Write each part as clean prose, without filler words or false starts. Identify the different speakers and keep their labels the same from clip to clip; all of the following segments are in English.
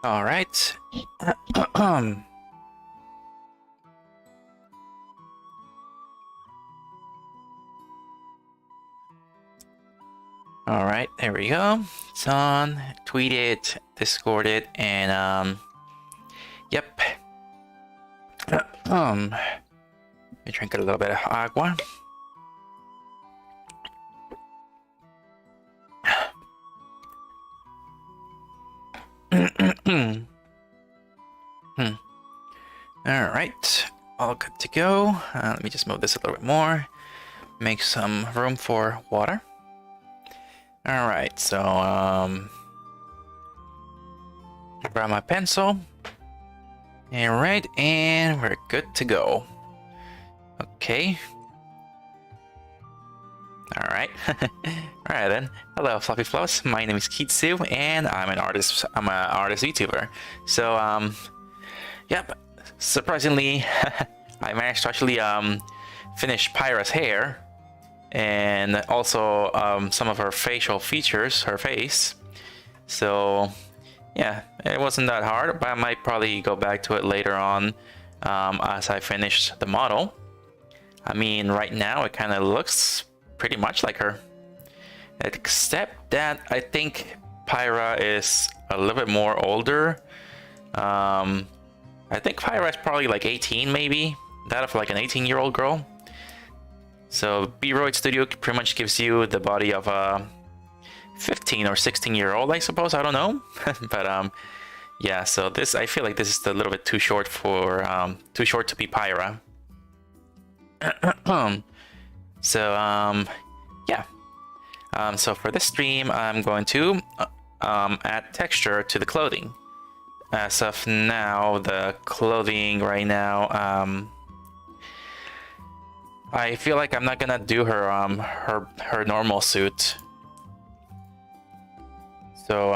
Speaker 1: All right. All right, there we go. It's on. Tweet it, Discord it, and yep. Let me drink a little bit of agua. All right, all good to go. Let me just move this a little bit more. Make some room for water. All right, so grab my pencil. All right, and we're good to go. Okay. All right. All right then. Hello, Fluffy Fluffs. My name is Kitzu, and I'm an artist. I'm an artist VTuber. So yep. Surprisingly, I managed to actually finish Pyra's hair, and also some of her facial features, her face. So yeah, it wasn't that hard, but I might probably go back to it later on as I finish the model. I mean, right now it kind of looks pretty much like her, except that I think Pyra is a little bit more older. I think Pyra is probably like 18, maybe that of like an 18-year-old girl. So VRoid Studio pretty much gives you the body of a 15 or 16-year-old, I suppose. I don't know, but yeah. So this, I feel like this is a little bit too short for to be Pyra. So yeah. So for this stream, I'm going to add texture to the clothing. As of now, the clothing right now, I feel like I'm not gonna do her her normal suit. So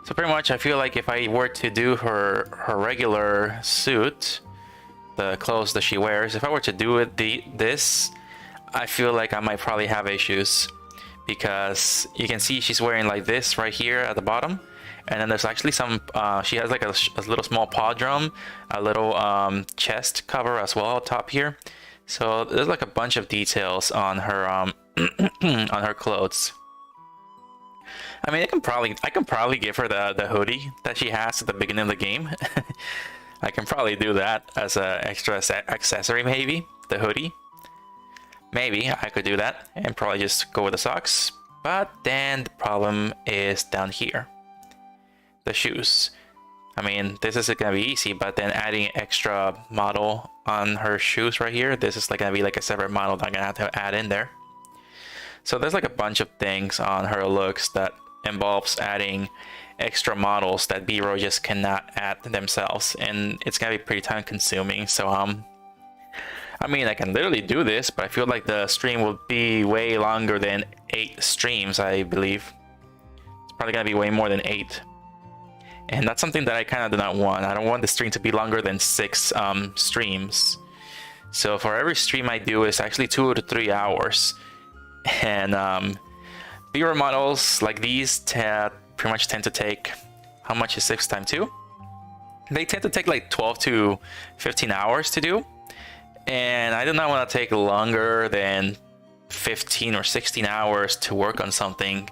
Speaker 1: so pretty much I feel like if I were to do her regular suit, the clothes that she wears, if I were to do it this, I feel like I might probably have issues, because you can see she's wearing like this right here at the bottom, and then there's actually some she has like a little small paw drum, a little chest cover as well top here. So there's like a bunch of details on her on her clothes. I mean, I can probably give her the hoodie that she has at the beginning of the game. I can probably do that as an extra accessory, maybe the hoodie. Maybe I could do that and probably just go with the socks. But then the problem is down here, the shoes. I mean, this is gonna be easy, but then adding extra model on her shoes right here, this is like gonna be like a separate model that I'm gonna have to add in there. So there's like a bunch of things on her looks that involves adding extra models that VRoid just cannot add themselves, and it's gonna be pretty time consuming. So I mean, I can literally do this, but I feel like the stream will be way longer than 8 streams, I believe. It's probably gonna be way more than 8. And that's something that I kind of do not want. I don't want the stream to be longer than 6 streams. So for every stream I do is actually 2 to 3 hours. And VRoid models like these pretty much tend to take, how much is 6 times 2? They tend to take like 12 to 15 hours to do. And I do not want to take longer than 15 or 16 hours to work on something,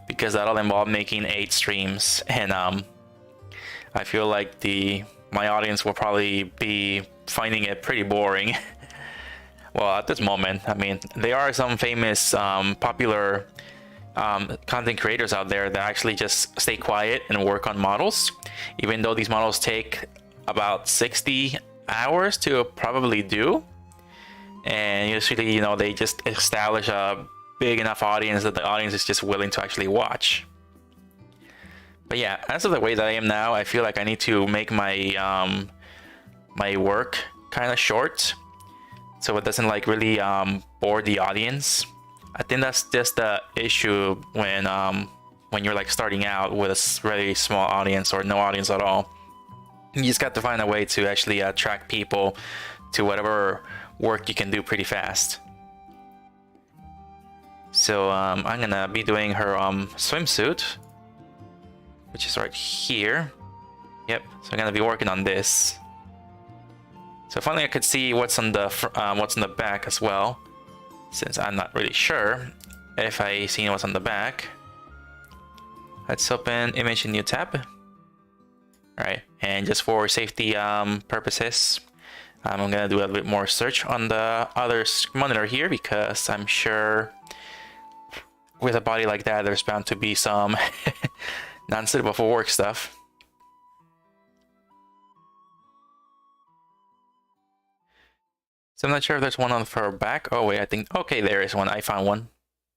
Speaker 1: because that'll involve making 8 streams, and I feel like my audience will probably be finding it pretty boring. Well, at this moment, I mean, there are some famous popular content creators out there that actually just stay quiet and work on models, even though these models take about 60 hours to probably do. And usually, you know, they just establish a big enough audience that the audience is just willing to actually watch. But yeah, as of the way that I am now, I feel like I need to make my my work kind of short, so it doesn't like really bore the audience. I think that's just the issue when you're like starting out with a really small audience or no audience at all. You just got to find a way to actually attract people to whatever work you can do pretty fast. So I'm gonna be doing her swimsuit. which is right here. Yep, so I'm gonna be working on this. So finally I could see what's on the back as well, since I'm not really sure if I see what's on the back. Let's open image in new tab. Alright, and just for safety purposes, I'm gonna do a little bit more search on the other monitor here, because I'm sure with a body like that there's bound to be some non-suitable for work stuff. So I'm not sure if there's one on her back. Oh wait, I think, okay, there is one. I found one,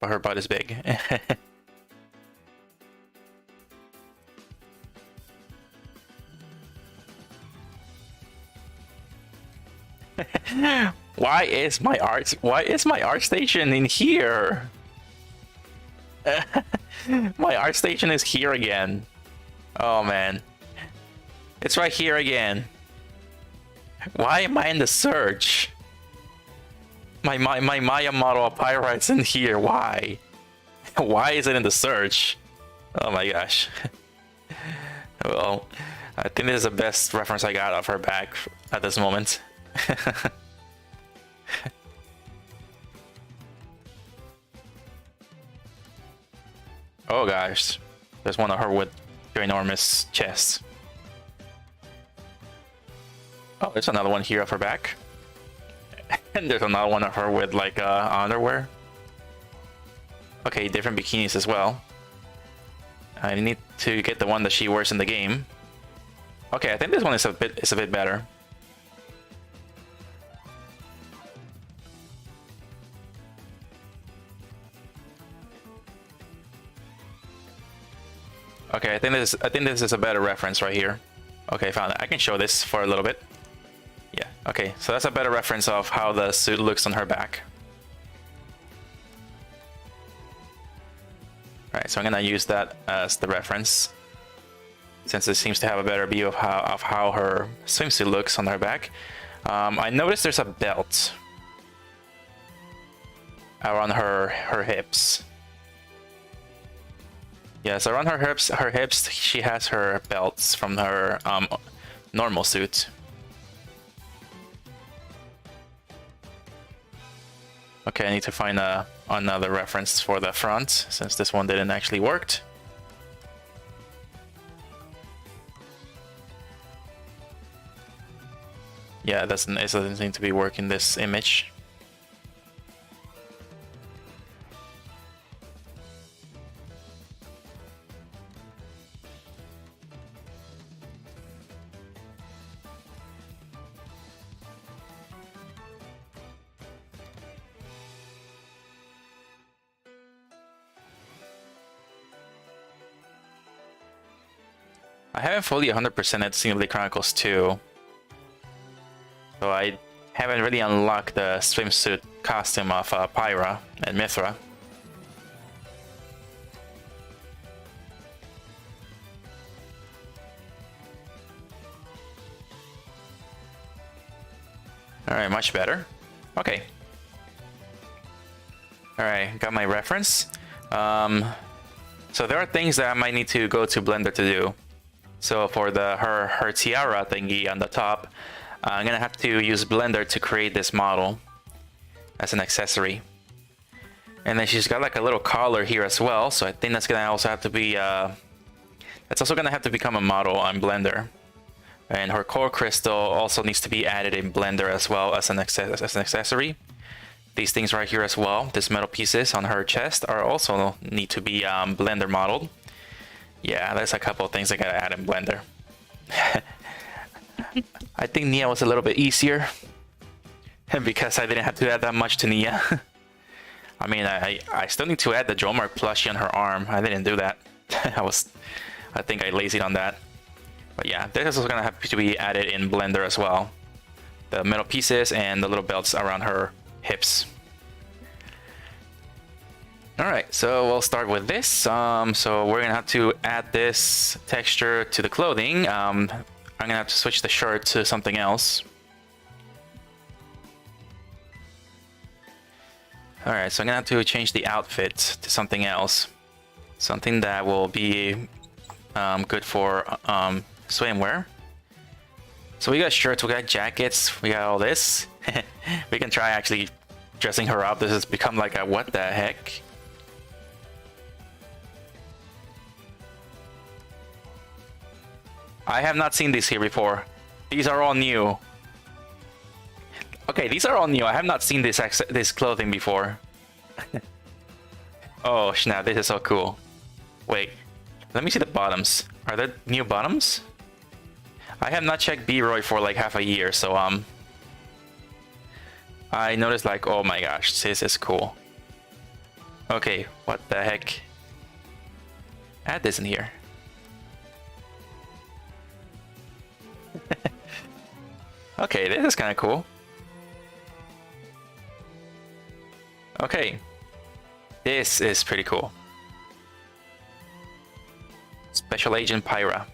Speaker 1: but her butt is big. Why is my art station in here? My art station is here again. Oh man. It's right here again. Why am I in the search? My Maya model of Pyra is in here. Why? Why is it in the search? Oh my gosh. Well, I think this is the best reference I got of her back at this moment. Oh gosh, there's one of her with ginormous chest. Oh, there's another one here of her back. And there's another one of her with like underwear. Okay, different bikinis as well. I need to get the one that she wears in the game. Okay, I think this one is a bit better. Okay, I think this is a better reference right here. Okay, found it. I can show this for a little bit. Yeah, okay, so that's a better reference of how the suit looks on her back. Alright, so I'm gonna use that as the reference, since it seems to have a better view of how her swimsuit looks on her back. I noticed there's a belt around her hips. Yeah, so around her hips, she has her belts from her normal suit. Okay, I need to find another reference for the front, since this one didn't actually work. Yeah, it doesn't seem to be working this image. I haven't fully 100%ed Xenoblade Chronicles 2, so I haven't really unlocked the swimsuit costume of Pyra and Mithra. Alright, much better. Okay. Alright, got my reference. So there are things that I might need to go to Blender to do. So for her tiara thingy on the top, I'm gonna have to use Blender to create this model as an accessory. And then she's got like a little collar here as well, so I think that's gonna also have to be that's also gonna have to become a model on Blender. And her core crystal also needs to be added in Blender as well as an accessory. These things right here as well, these metal pieces on her chest, are also need to be Blender modeled. Yeah, there's a couple of things I gotta add in Blender. I think Nia was a little bit easier because I didn't have to add that much to Nia. I mean, I still need to add the Jomark plushie on her arm. I didn't do that. I think I lazied on that. But yeah, this is also gonna have to be added in Blender as well. The metal pieces and the little belts around her hips. Alright, so we'll start with this. So we're gonna have to add this texture to the clothing. I'm gonna have to switch the shirt to something else. Alright, so I'm gonna have to change the outfit to something else. Something that will be good for swimwear. So we got shirts, we got jackets, we got all this. We can try actually dressing her up. This has become like a what the heck? I have not seen these here before. These are all new. Okay, these are all new. I have not seen this clothing before. Oh snap, this is so cool. Wait, let me see the bottoms. Are there new bottoms? I have not checked VRoid for like half a year, so I noticed like, oh my gosh, this is cool. Okay, what the heck? Add this in here. Okay, this is kind of cool. Okay, this is pretty cool. Special Agent Pyra.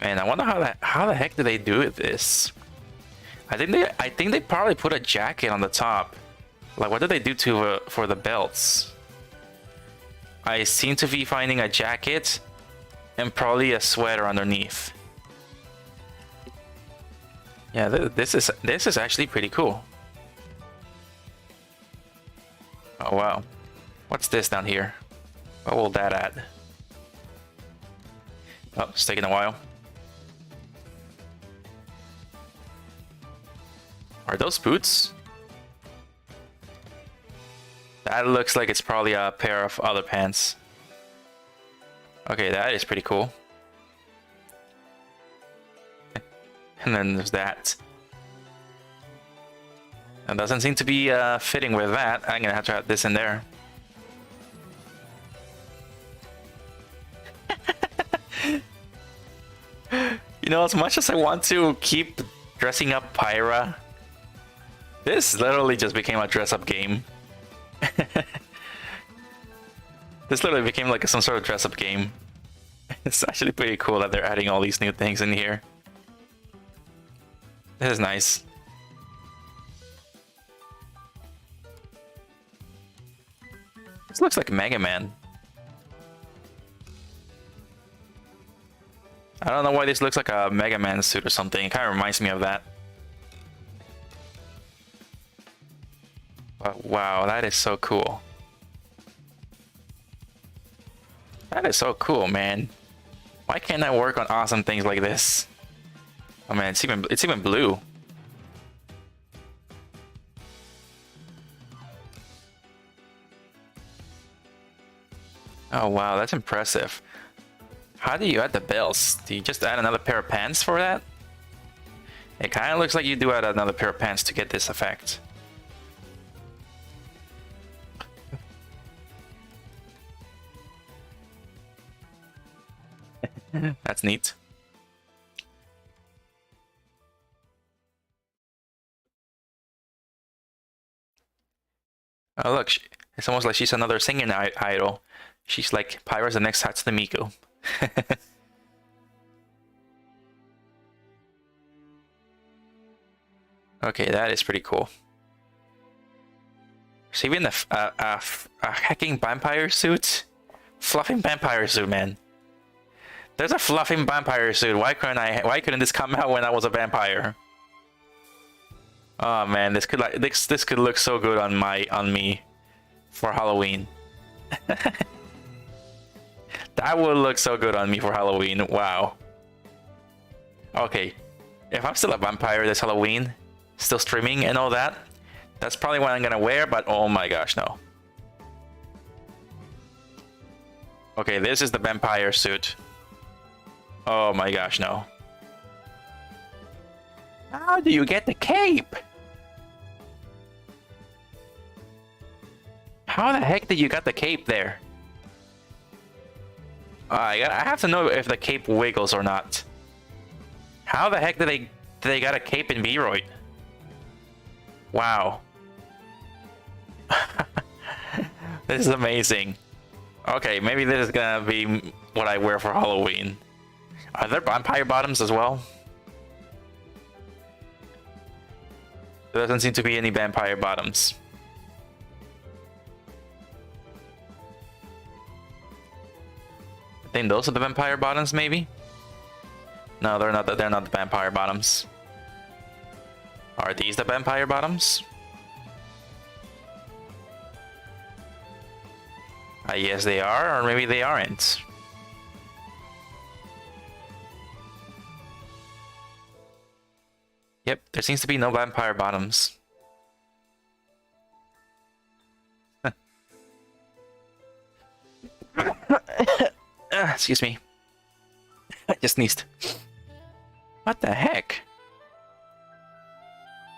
Speaker 1: Man, I wonder how the heck do they do this? I think they probably put a jacket on the top. Like, what did they do to for the belts? I seem to be finding a jacket and probably a sweater underneath. Yeah, this is actually pretty cool. Oh wow, what's this down here? What will that add? Oh, it's taking a while. Are those boots? That looks like it's probably a pair of other pants. Okay, that is pretty cool. And then there's that. It doesn't seem to be fitting with that. I'm gonna have to add this in there. You know, as much as I want to keep dressing up Pyra, this literally just became a dress-up game. This literally became like some sort of dress-up game. It's actually pretty cool that they're adding all these new things in here. This is nice. This looks like Mega Man. I don't know why this looks like a Mega Man suit or something. It kind of reminds me of that. But wow, that is so cool. That is so cool, man. Why can't I work on awesome things like this? Oh man, it's even blue. Oh wow, that's impressive. How do you add the belts? Do you just add another pair of pants for that? It kind of looks like you do add another pair of pants to get this effect. That's neat. Oh look, it's almost like she's another singing idol. She's like Pyra's the next Hatsune Miku. Okay, that is pretty cool. There's even a hacking vampire suit? Fluffing vampire suit, man. There's a fluffing vampire suit. Why couldn't this come out when I was a vampire? Oh man, this could look so good on me for Halloween. That would look so good on me for Halloween. Wow. Okay, if I'm still a vampire this Halloween, still streaming and all that, that's probably what I'm gonna wear, but oh my gosh, no. Okay, this is the vampire suit. Oh my gosh, no. How do you get the cape? How the heck did you get the cape there? I have to know if the cape wiggles or not. How the heck did they got a cape in VRoid? Wow. This is amazing. Okay, maybe this is gonna be what I wear for Halloween. Are there vampire bottoms as well? There doesn't seem to be any vampire bottoms. think those are the vampire bottoms, maybe? No, they're not. They're not the vampire bottoms. Are these the vampire bottoms? I guess they are, or maybe they aren't. Yep, there seems to be no vampire bottoms. Excuse me. I just sneezed. What the heck?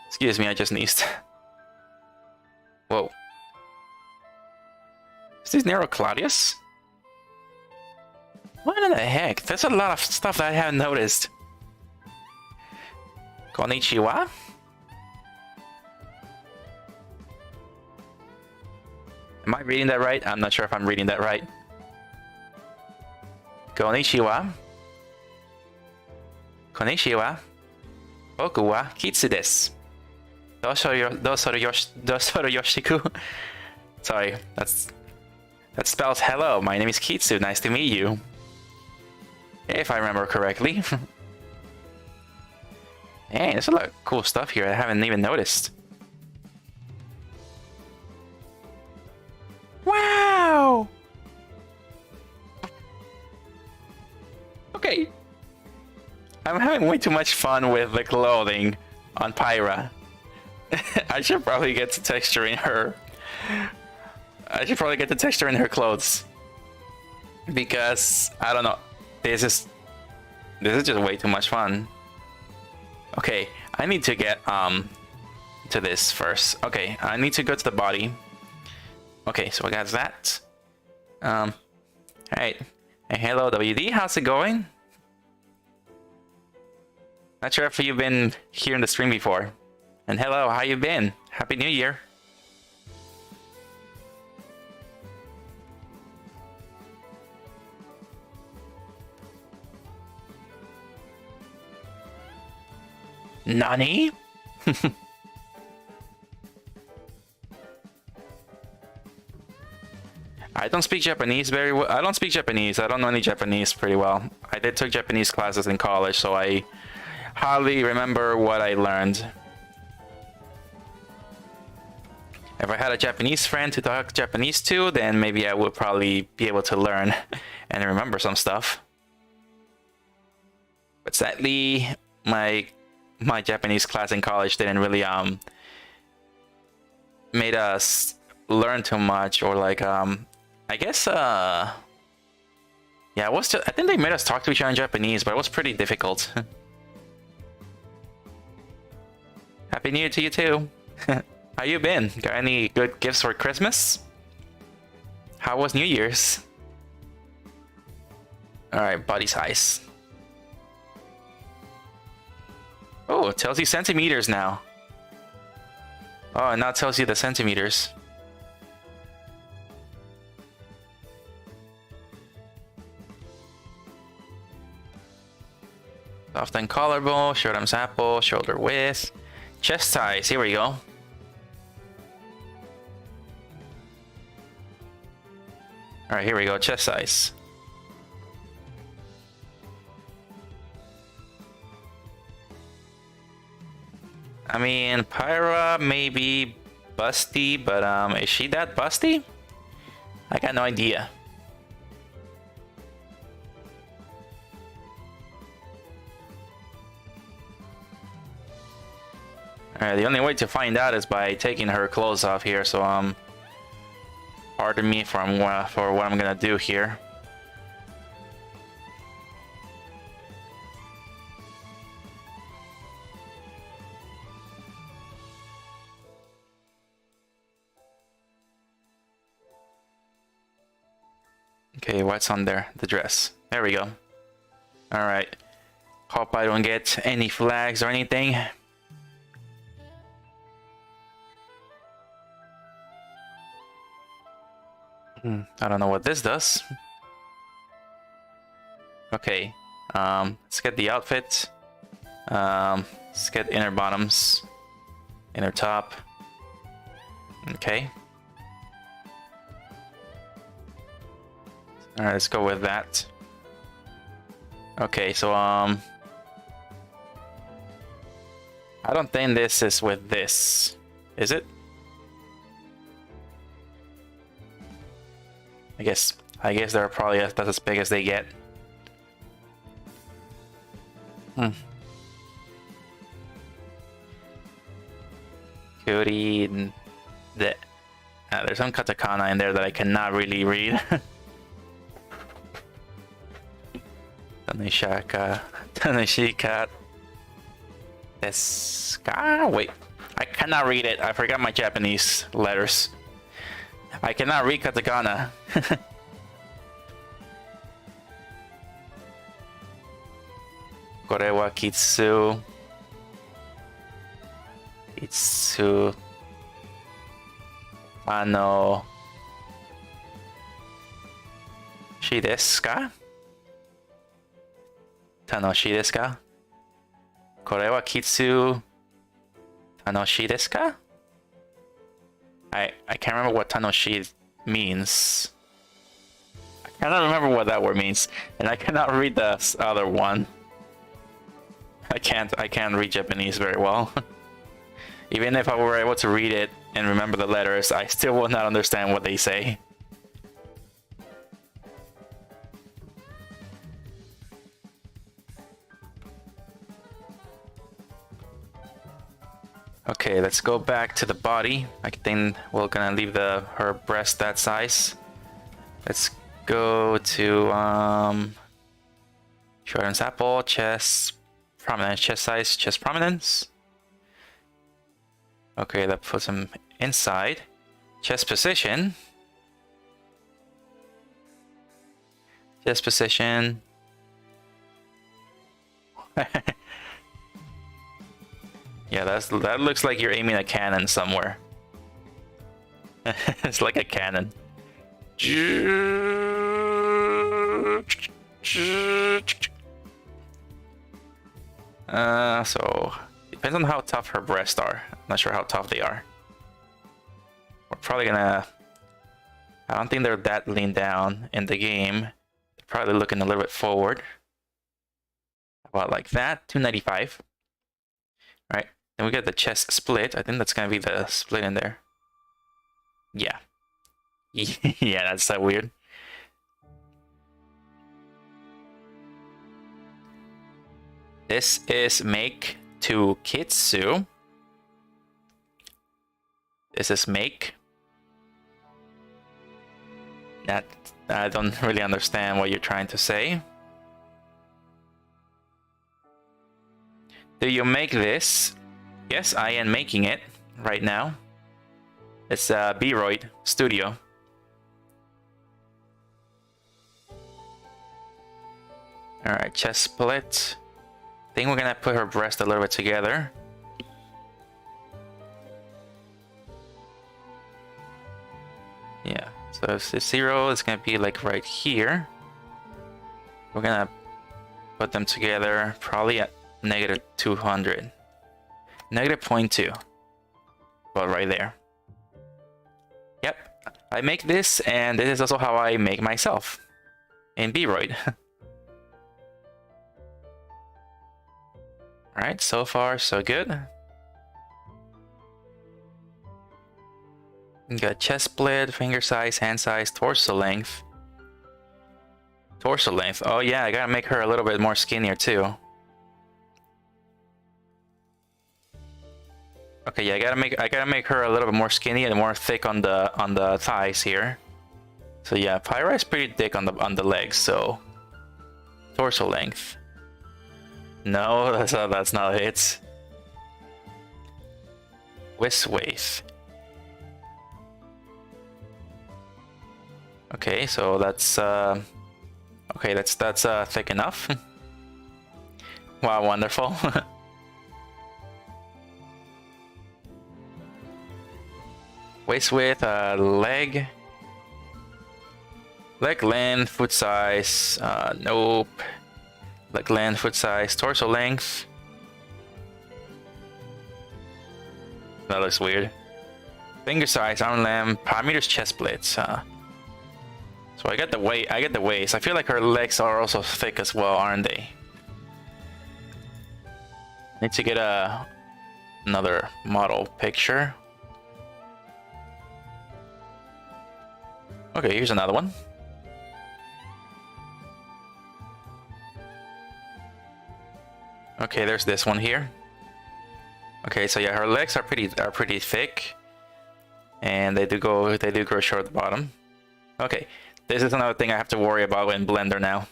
Speaker 1: Excuse me, I just sneezed. Whoa. Is this Nero Claudius? What in the heck? There's a lot of stuff that I haven't noticed. Konnichiwa? Am I reading that right? I'm not sure if I'm reading that right. Konnichiwa. Konnichiwa. Boku wa Kitsu desu. Dosoru yoshiku. Sorry, that spells hello. My name is Kitsu. Nice to meet you. If I remember correctly. Hey, there's a lot of cool stuff here I haven't even noticed. Wow! Okay. I'm having way too much fun with the clothing on Pyra. I should probably get the texture in her. I should probably get the texture in her clothes. Because, I don't know. This is just way too much fun. Okay, I need to get to this first. Okay, I need to go to the body. Okay, so I got that. Alright. Hey, hello WD, how's it going? Not sure if you've been here in the stream before. And hello, how you been? Happy New Year. Nani? I don't speak Japanese very well. I don't speak Japanese. I don't know any Japanese pretty well. I did take Japanese classes in college, so I hardly remember what I learned. If I had a Japanese friend to talk Japanese to, then maybe I would probably be able to learn and remember some stuff. But sadly, my Japanese class in college didn't really made us learn too much, or like I guess yeah, it was just, I think they made us talk to each other in Japanese, but it was pretty difficult. Happy New Year to you too. How you been? Got any good gifts for Christmas? How was New Year's? Alright, body size. Oh, it tells you centimeters now. Oh, and now it tells you the centimeters. Soft and collarbone, short arms apple, shoulder width, chest size. Here we go. Alright, here we go, chest size. I mean, Pyra may be busty, but is she that busty? I got no idea. Alright, the only way to find out is by taking her clothes off here, so pardon me for what I'm gonna do here. Okay, what's on there? The dress. There we go. Alright. Hope I don't get any flags or anything. I don't know what this does. Okay. Let's get the outfit. Let's get inner bottoms. Inner top. Okay. Alright, let's go with that. Okay, so I don't think this is with this. Is it? I guess they're probably that's as big as they get. Cutie, there's some katakana in there that I cannot really read. Tanishaka, Tanishika, Deska. Wait, I cannot read it. I forgot my Japanese letters. I cannot read katakana. Kore wa Kitsu. Kitsu. Shi desu ka? Tanoshi desu ka? Kore wa Kitsu Tanoshi desu ka? I can't remember what Tanoshi means. I cannot remember what that word means, and I cannot read the other one. I can't read Japanese very well. Even if I were able to read it and remember the letters, I still will not understand what they say. Okay, let's go back to the body. I think we're gonna leave her breast that size. Let's go to shoulders apple, chest prominence, chest size, chest prominence. Okay, that puts him inside. Chest position. Chest position. Yeah, that looks like you're aiming a cannon somewhere. It's like a cannon. So depends on how tough her breasts are. I'm not sure how tough they are. We're probably gonna. I don't think they're that lean down in the game. They're probably looking a little bit forward. About like that, 295. Right. Then we got the chest split. I think that's gonna be the split in there. Yeah. Yeah, that's so weird. This is make to Kitsu. This is make. That I don't really understand what you're trying to say. Do you make this? Yes, I am making it right now. It's VRoid Studio. Alright, chest split. I think we're gonna put her breast a little bit together. Yeah, so if the 0 is gonna be like right here. We're gonna put them together probably at negative 200. Negative 0.2. About right there. Yep, I make this, and this is also how I make myself in VRoid. Alright, so far so good. You got chest split, finger size, hand size, torso length. Torso length. Oh yeah, I gotta make her a little bit more skinnier too. Okay, yeah, I gotta make her a little bit more skinny and more thick on the thighs here. So yeah, Pyra is pretty thick on the legs, so torso length. No, that's not it. Waist width. Okay, so that's okay, that's thick enough. Wow, wonderful. Waist width, leg length, foot size, nope. Leg length, foot size, torso length. That looks weird. Finger size, arm length, parameters, chest splits. So I get the waist. I feel like her legs are also thick as well, aren't they? Need to get another model picture. Okay, here's another one. Okay, there's this one here. Okay, so yeah, her legs are pretty thick, and they do grow short at the bottom. Okay, this is another thing I have to worry about in Blender now.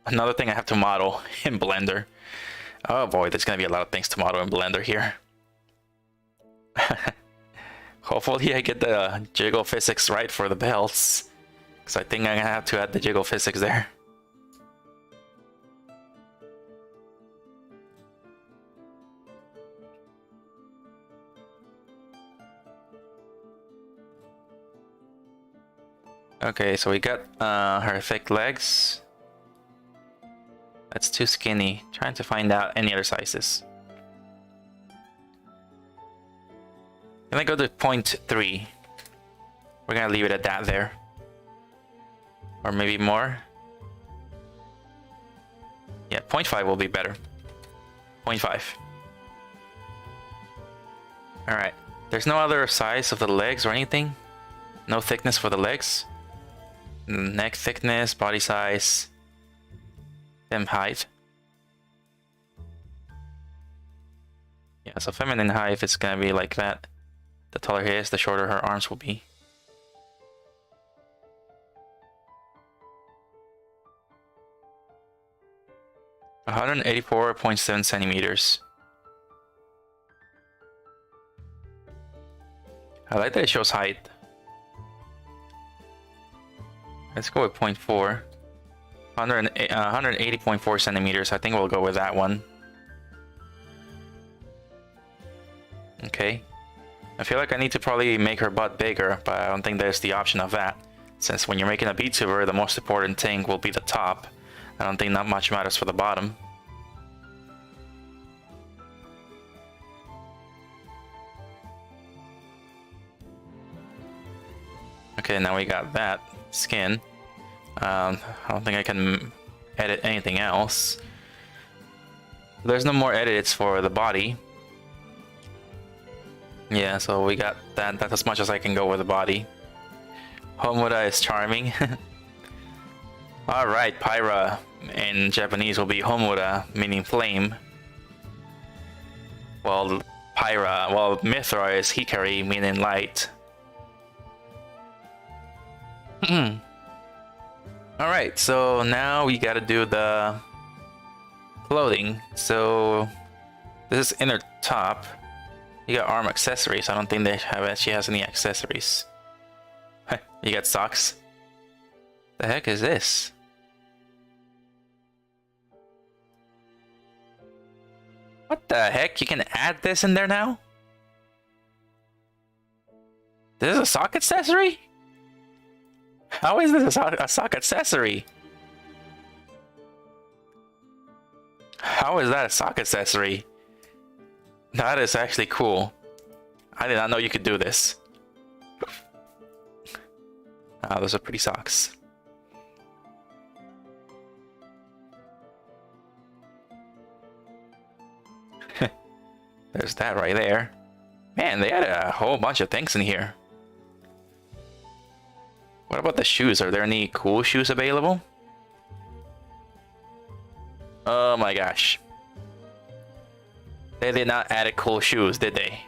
Speaker 1: Another thing I have to model in Blender. Oh boy, there's gonna be a lot of things to model in Blender here. Hopefully I get the jiggle physics right for the belts, because I think I'm gonna have to add the jiggle physics there. Okay, so we got her thick legs. That's too skinny. Trying to find out any other sizes. Can I go to 0.3? We're gonna leave it at that there. Or maybe more. Yeah, 0.5 will be better. 0.5. Alright. There's no other size of the legs or anything? No thickness for the legs? Neck thickness, body size, hip height. Yeah, so feminine height is gonna be like that. The taller he is, the shorter her arms will be. (184.7 centimeters). I like that it shows height. Let's go with 0.4. 180.4 centimeters. I think we'll go with that one. Okay. I feel like I need to probably make her butt bigger, but I don't think there's the option of that. Since when you're making a VTuber, the most important thing will be the top. I don't think not much matters for the bottom. Okay, now we got that skin. I don't think I can edit anything else. There's no more edits for the body. Yeah, so we got that. That's as much as I can go with the body. Homuda is charming. Alright, Pyra in Japanese will be Homuda, meaning flame. Well, Mithra is Hikari, meaning light. Alright, so now we gotta do the clothing. So this is inner top. You got arm accessories. I don't think she has any accessories. You got socks. The heck is this? What the heck? You can add this in there now? This is a sock accessory? How is this a sock accessory? How is that a sock accessory? That is actually cool. I did not know you could do this. Ah, those are pretty socks. There's that right there. Man, they had a whole bunch of things in here. What about the shoes? Are there any cool shoes available? Oh my gosh. They did not add cool shoes, did they?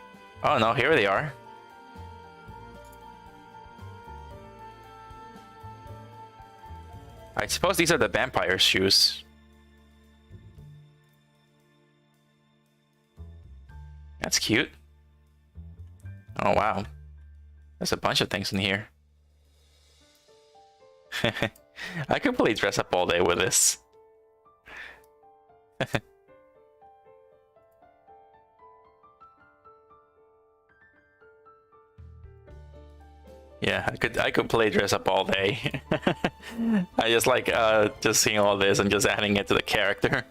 Speaker 1: Oh no, here they are. I suppose these are the vampire shoes. That's cute. Oh wow. There's a bunch of things in here. I could probably dress up all day with this. Yeah, I could play dress up all day. I just like just seeing all this and just adding it to the character.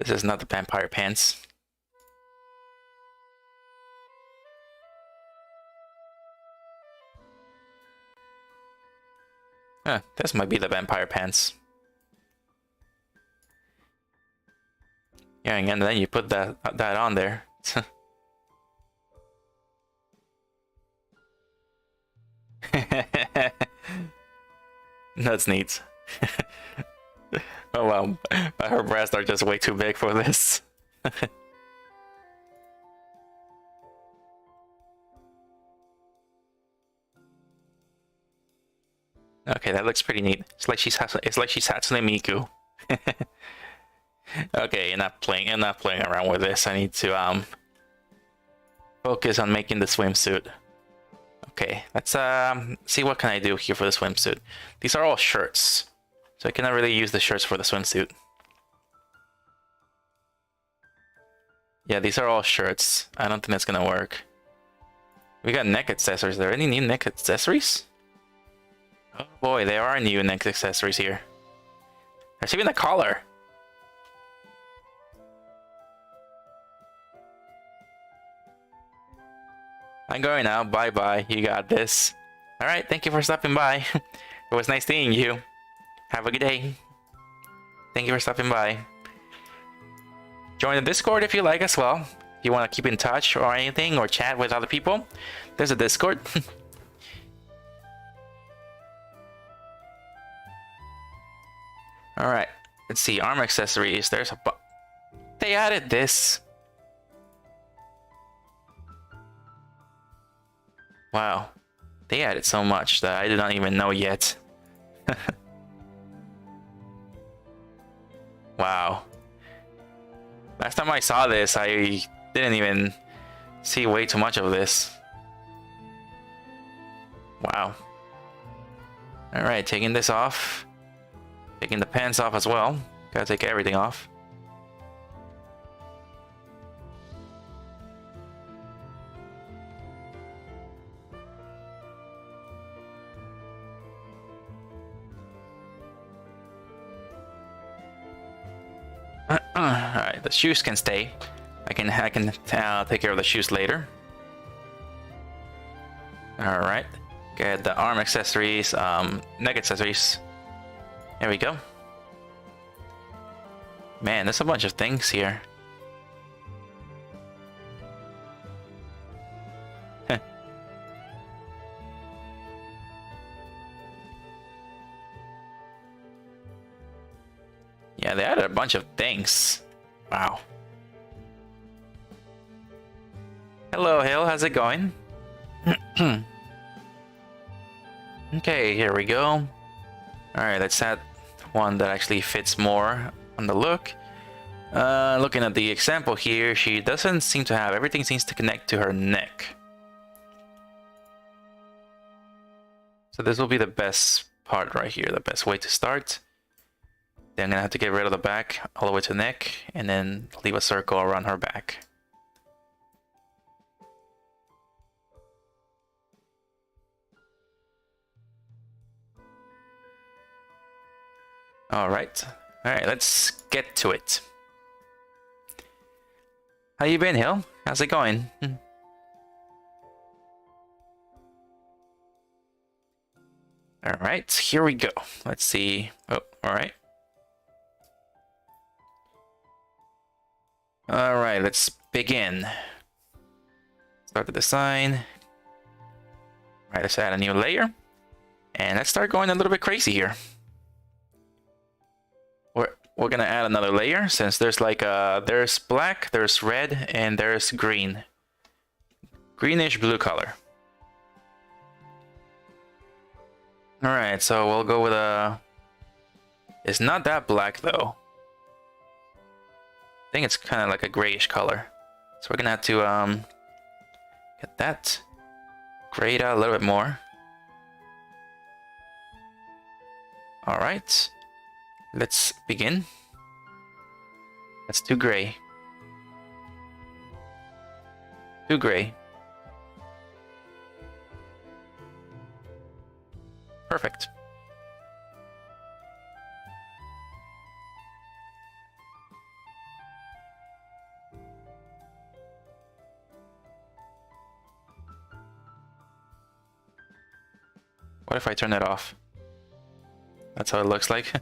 Speaker 1: This is not the vampire pants. Huh, this might be the vampire pants. Yeah, and then you put that on there. That's neat. Oh wow, her breasts are just way too big for this. Okay, that looks pretty neat. It's like she's Hatsune Miku. Okay, enough playing around with this. I need to focus on making the swimsuit. Okay, let's see what can I do here for the swimsuit. These are all shirts, so I cannot really use the shirts for the swimsuit. Yeah, these are all shirts. I don't think that's gonna work. We got neck accessories. Are there any new neck accessories? Oh boy, there are new neck accessories here. There's even a collar. I'm going now. Bye bye. You got this. Alright, thank you for stopping by. It was nice seeing you. Have a good day. Thank you for stopping by. Join the Discord if you like as well. If you want to keep in touch or anything or chat with other people, there's a Discord. Alright, let's see. Arm accessories. There's a they added this. Wow. They added so much that I did not even know yet. Wow. Last time I saw this, I didn't even see way too much of this. Wow. Alright, taking this off. Taking the pants off as well. Gotta take everything off. Alright, the shoes can stay. I can take care of the shoes later. Alright, get the arm accessories, neck accessories. There we go. Man, there's a bunch of things here. Yeah, they added a bunch of things. Wow. Hello, Hill. How's it going? Okay, here we go. Alright, let's add one that actually fits more on the look. Looking at the example here, she doesn't seem to have... Everything seems to connect to her neck. So this will be the best part right here, the best way to start. Then I'm gonna have to get rid of the back all the way to the neck and then leave a circle around her back. Alright, let's get to it. How you been, Hill? How's it going? Alright, here we go. Let's see. Oh, alright. Alright, let's begin. Start the design. Alright, let's add a new layer. And let's start going a little bit crazy here. We're gonna add another layer since there's like there's black, there's red, and there's green. Greenish blue color. Alright, so we'll go with a... It's not that black though. I think it's kind of like a grayish color. So we're gonna have to get that grayed out a little bit more. Alright. Let's begin. That's too gray. Too gray. Perfect. What if I turn it off? That's how it looks like.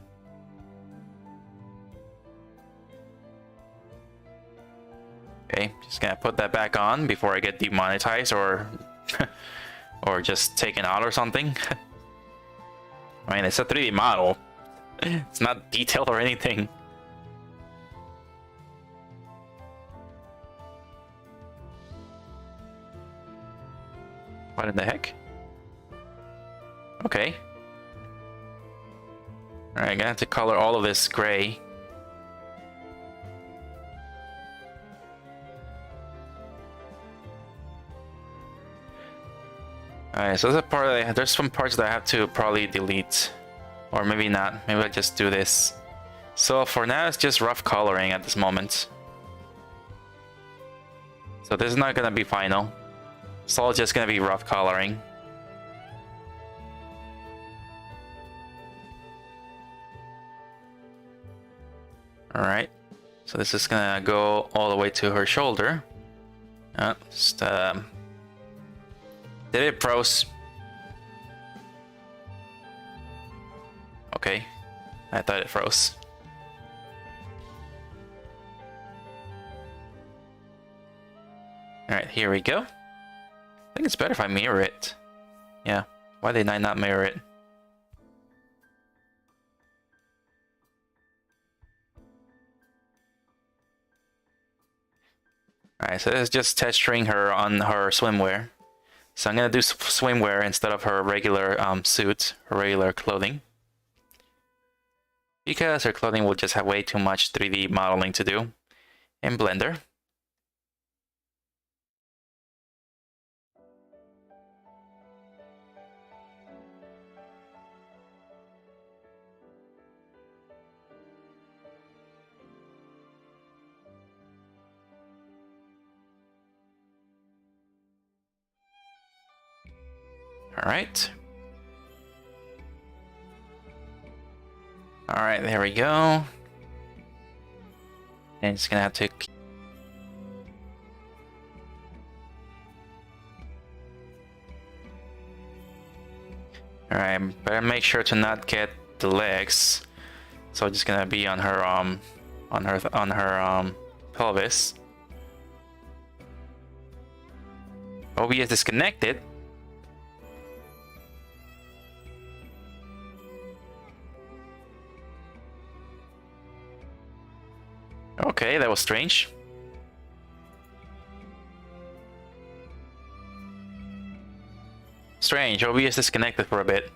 Speaker 1: Okay, just gonna put that back on before I get demonetized or or just taken out or something. I mean, it's a 3D model. It's not detailed or anything. What in the heck? Okay. Alright, I'm gonna have to color all of this gray. Alright, so there's some parts that I have to probably delete. Or maybe not. Maybe I just do this. So for now, it's just rough coloring at this moment. So this is not gonna be final. It's all just gonna be rough coloring. Alright. So this is gonna go all the way to her shoulder. Just, did it froze? Okay. I thought it froze. Alright, here we go. I think it's better if I mirror it. Yeah. Why did I not mirror it? Alright, so this is just texturing her on her swimwear. So I'm gonna do swimwear instead of her regular suit, her regular clothing. Because her clothing will just have way too much 3D modeling to do in Blender. Alright. Alright, there we go. And it's gonna have to... Alright, better make sure to not get the legs. So it's just gonna be on her pelvis. OBS disconnected. Okay, that was strange. Strange, OBS disconnected for a bit.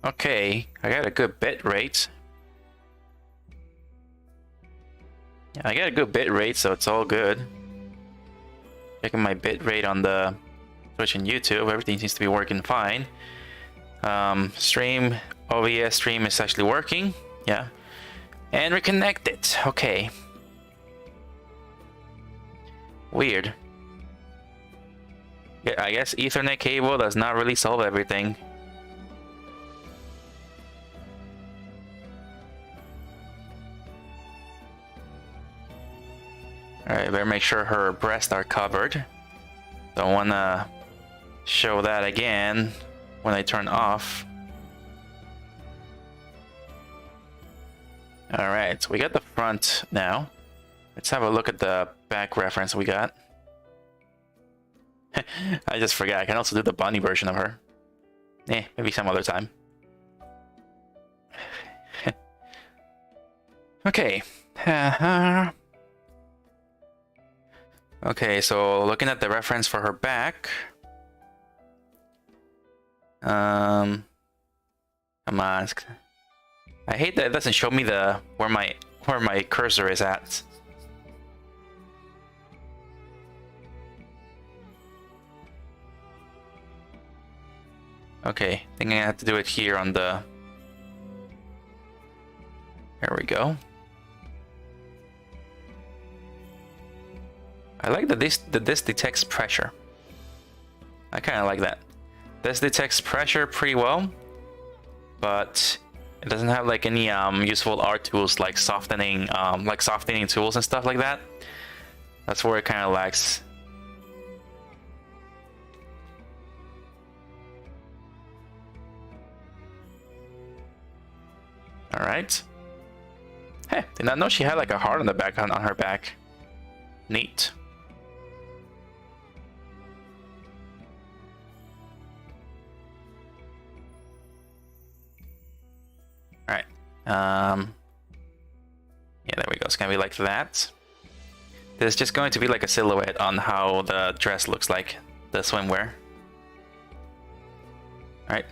Speaker 1: Okay, I got a good bit rate. Yeah, I got a good bit rate, so it's all good. Checking my bit rate on the Twitch and YouTube, everything seems to be working fine. Stream, OBS stream is actually working. Yeah. And reconnected. Okay. Weird. Yeah, I guess Ethernet cable does not really solve everything. Alright, better make sure her breasts are covered. Don't wanna show that again when I turn off. Alright, so we got the front now. Let's have a look at the back reference we got. I just forgot, I can also do the bunny version of her. Maybe some other time. Okay. Okay, so looking at the reference for her back. Come on. I hate that it doesn't show me the where my cursor is at. Okay, I think I have to do it here on the... There we go. I like that this detects pressure. I kind of like that. This detects pressure pretty well, but it doesn't have like any useful art tools like softening tools and stuff like that. That's where it kind of lacks. All right. Hey, did not know she had like a heart on the back on her back. Neat. All right. Yeah, there we go. It's gonna be like that. There's just going to be like a silhouette on how the dress looks like, the swimwear. All right.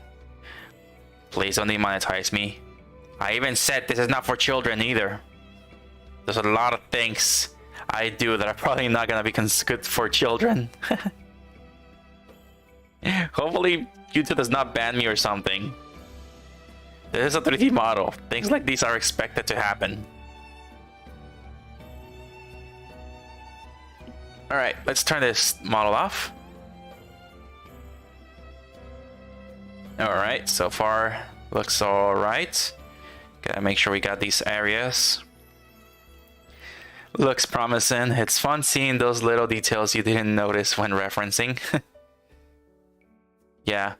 Speaker 1: Please don't demonetize me. I even said this is not for children either. There's a lot of things I do that are probably not gonna be good for children. Hopefully YouTube does not ban me or something. This is a 3D model. Things like these are expected to happen. Alright, let's turn this model off. Alright, so far looks alright. Gotta make sure we got these areas. Looks promising. It's fun seeing those little details you didn't notice when referencing. Yeah.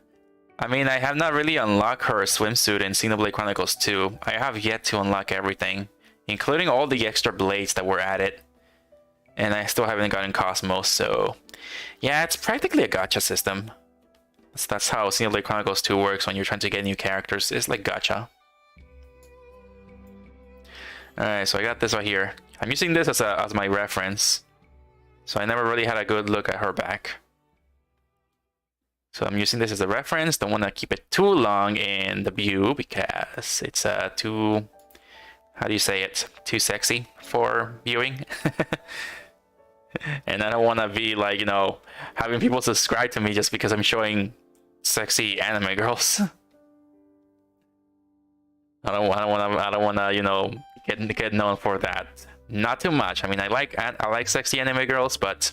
Speaker 1: I mean, I have not really unlocked her swimsuit in Xenoblade Chronicles 2. I have yet to unlock everything, including all the extra blades that were added. And I still haven't gotten Cosmos, so... yeah, it's practically a gacha system. That's how Xenoblade Chronicles 2 works when you're trying to get new characters. It's like gacha. Alright, so I got this right here. I'm using this as my reference. So I never really had a good look at her back. So I'm using this as a reference. Don't want to keep it too long in the view because it's too... how do you say it? Too sexy for viewing. And I don't want to be like, you know, having people subscribe to me just because I'm showing sexy anime girls. I don't want to, you know, get known for that. Not too much. I mean, I like sexy anime girls, but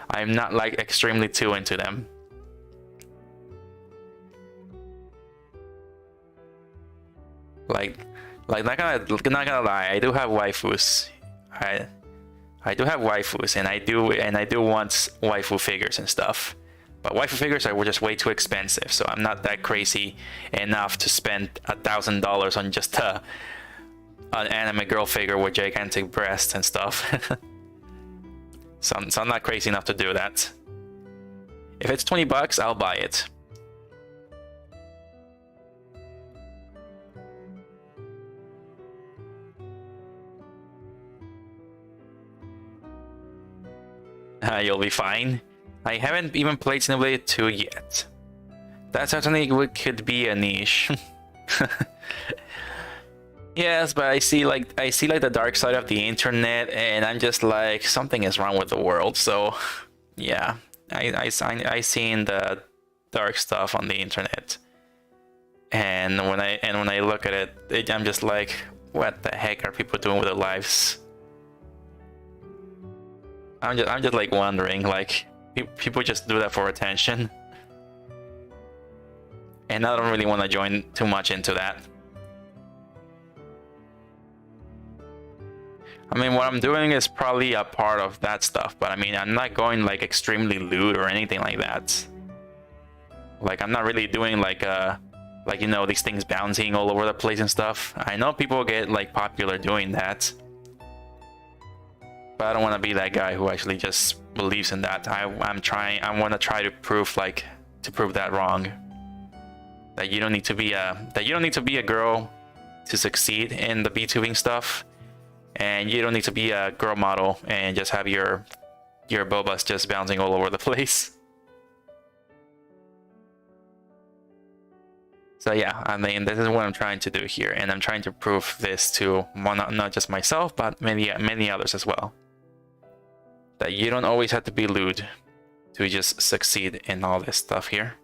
Speaker 1: I'm not like extremely too into them. Like not gonna lie, I do have waifus. I do have waifus, and I do want waifu figures and stuff. But waifu figures are just way too expensive, so I'm not that crazy enough to spend $1,000 on just an anime girl figure with gigantic breasts and stuff. So I'm not crazy enough to do that. If it's 20 bucks, I'll buy it. You'll be fine. I haven't even played Xenoblade 2 yet. That certainly could be a niche. Yes, but I see like the dark side of the internet, and I'm just like, something is wrong with the world. So yeah, I seen the dark stuff on the internet, and when I look at it, I'm just like, what the heck are people doing with their lives? I'm just like wondering, like, people just do that for attention, and I don't really want to join too much into that. I mean, what I'm doing is probably a part of that stuff, but I mean, I'm not going like extremely lewd or anything like that. Like, I'm not really doing like you know, these things bouncing all over the place and stuff. I know people get like popular doing that, but I don't want to be that guy who actually just believes in that. I want to try to prove that wrong. That you don't need to be a girl to succeed in the VTubing stuff, and you don't need to be a girl model and just have your bobas just bouncing all over the place. So yeah, I mean, this is what I'm trying to do here, and I'm trying to prove this to not just myself, but many others as well. That you don't always have to be lewd to just succeed in all this stuff here.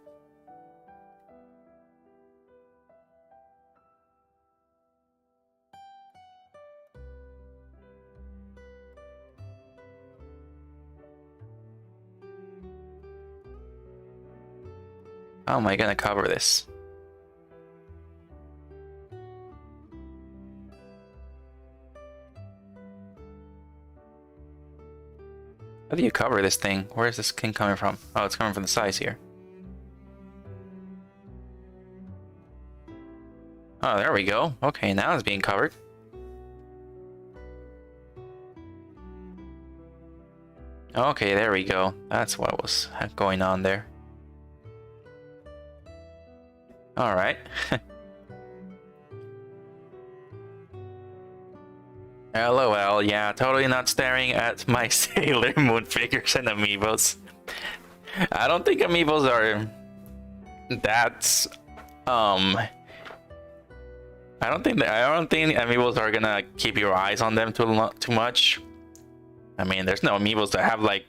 Speaker 1: How am I gonna cover this? How do you cover this thing? Where is this skin coming from? Oh, it's coming from the sides here. Oh, there we go. Okay, now it's being covered. Okay, there we go. That's what was going on there. Alright. LOL, yeah, totally not staring at my Sailor Moon figures and amiibos. I don't think amiibos are that I don't think amiibos are gonna keep your eyes on them too much. I mean, there's no amiibos that have like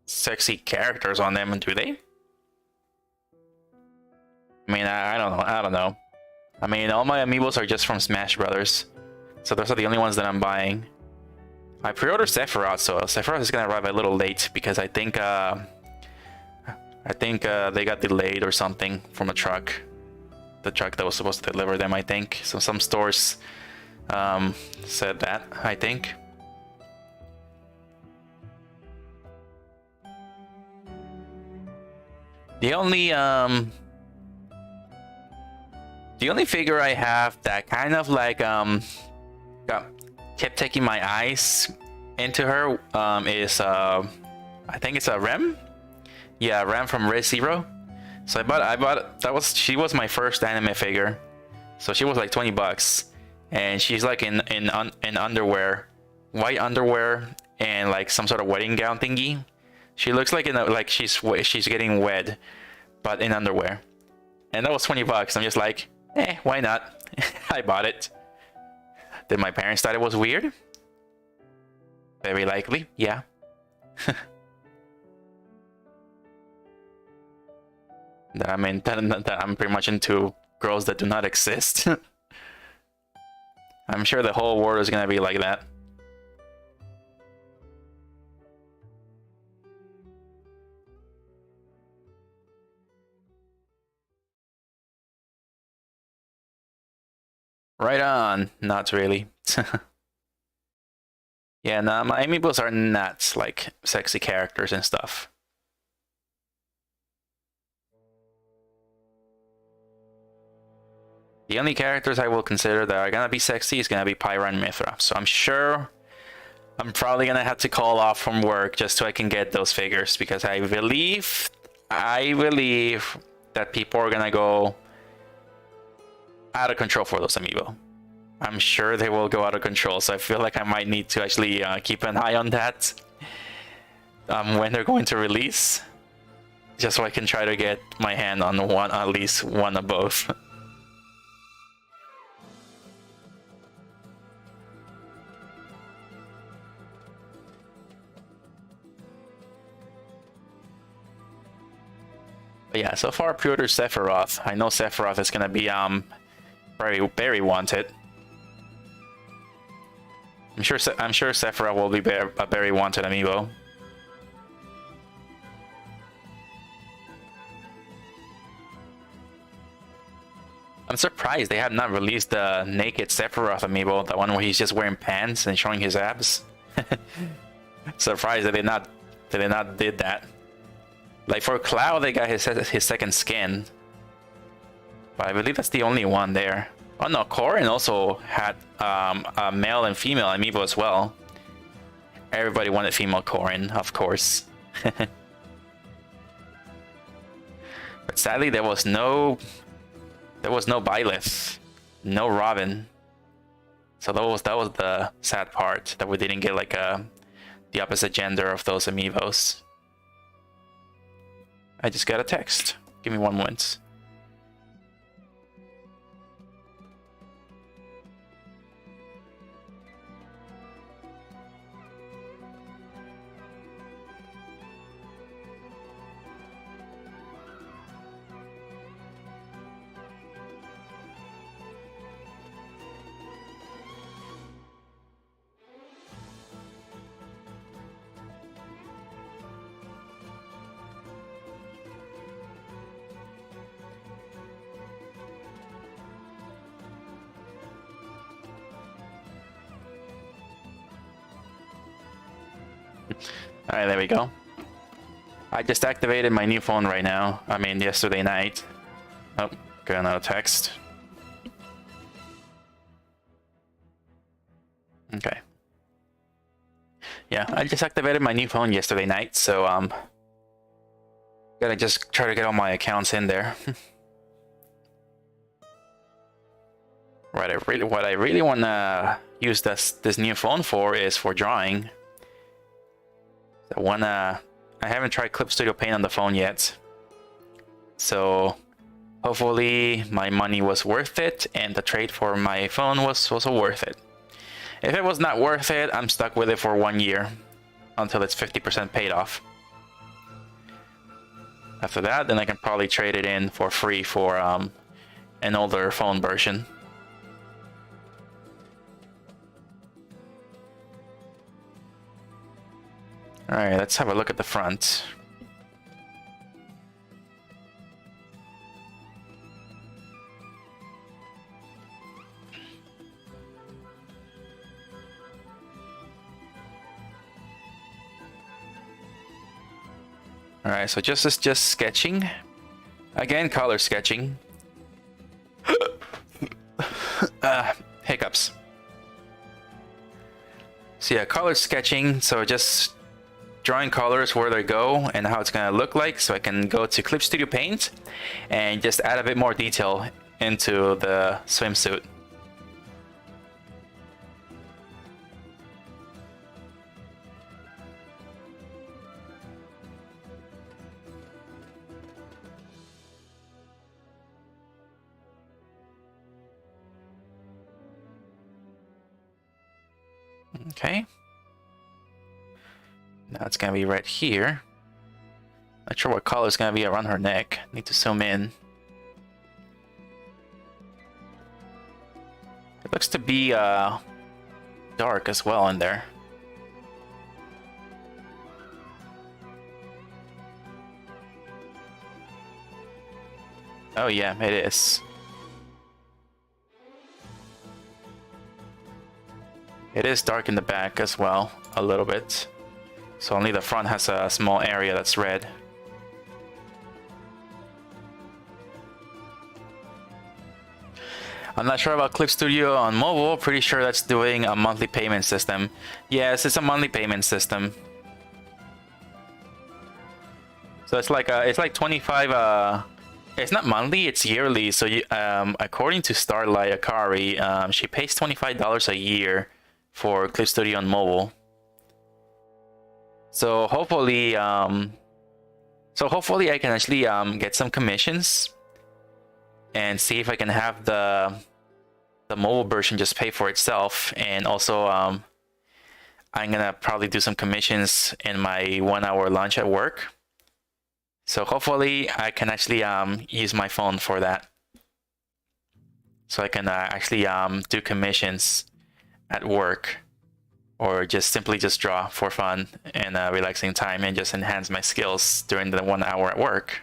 Speaker 1: sexy characters on them, do they? I mean, I don't know. I mean, all my amiibos are just from Smash Brothers, so those are the only ones that I'm buying. I pre-ordered Sephiroth, so Sephiroth is gonna arrive a little late because I think they got delayed or something from a truck. The truck that was supposed to deliver them, I think. So some stores said that, I think. The only figure I have that kind of like kept taking my eyes into her is I think it's a Rem. Yeah, Rem from Red Zero. So I bought she was my first anime figure. So she was like 20 bucks, and she's like in underwear, white underwear, and like some sort of wedding gown thingy. She looks like she's getting wed, but in underwear. And that was 20 bucks. I'm just like, why not? I bought it. Did my parents thought it was weird? Very likely, yeah. that I'm pretty much into girls that do not exist. I'm sure the whole world is gonna be like that. Right on. Not really. Yeah, no, my amiibos are not like sexy characters and stuff. The only characters I will consider that are gonna be sexy is gonna be Pyra and Mithra. So I'm sure I'm probably gonna have to call off from work just so I can get those figures, because I believe that people are gonna go out of control for those amiibo. I'm sure they will go out of control, so I feel like I might need to actually keep an eye on that when they're going to release, just so I can try to get my hand on at least one of both. But yeah, so far pre-ordered Sephiroth. I know Sephiroth is gonna be very wanted. I'm sure Sephiroth will be a very wanted amiibo. I'm surprised they have not released the naked Sephiroth amiibo, the one where he's just wearing pants and showing his abs. Surprised that they not did that. Like for Cloud, they got his second skin, but I believe that's the only one there. Oh no, Corrin also had a male and female amiibo as well. Everybody wanted female Corrin, of course. But sadly, there was no Byleth, no Robin. So that was the sad part, that we didn't get like the opposite gender of those amiibos. I just got a text. Give me one moment. Alright, there we go. I just activated my new phone right now. I mean, yesterday night. Oh, got another text. Okay. Yeah, I just activated my new phone yesterday night, so gotta just try to get all my accounts in there. Right, what I really wanna use this new phone for is for drawing. So I haven't tried Clip Studio Paint on the phone yet. So hopefully my money was worth it and the trade for my phone was also worth it. If it was not worth it, I'm stuck with it for 1 year until it's 50% paid off. After that, then I can probably trade it in for free for an older phone version. Alright, let's have a look at the front. Alright, so just sketching. Again, color sketching. Hiccups. So yeah, color sketching, so just drawing colors where they go and how it's gonna look like, so I can go to Clip Studio Paint and just add a bit more detail into the swimsuit. Okay. Now it's gonna be right here. Not sure what color is gonna be around her neck. Need to zoom in. It looks to be dark as well in there. Oh yeah, it is. It is dark in the back as well, a little bit. So only the front has a small area that's red. I'm not sure about Clip Studio on mobile. Pretty sure that's doing a monthly payment system. Yes, it's a monthly payment system. So it's like 25. It's not monthly, it's yearly. So you, according to Starlight Akari, she pays $25 a year for Clip Studio on mobile. So hopefully I can actually get some commissions and see if I can have the mobile version just pay for itself. And also I'm gonna probably do some commissions in my 1-hour lunch at work. So hopefully I can actually use my phone for that. So I can actually do commissions at work, or just simply draw for fun and relaxing time and just enhance my skills during the 1 hour at work.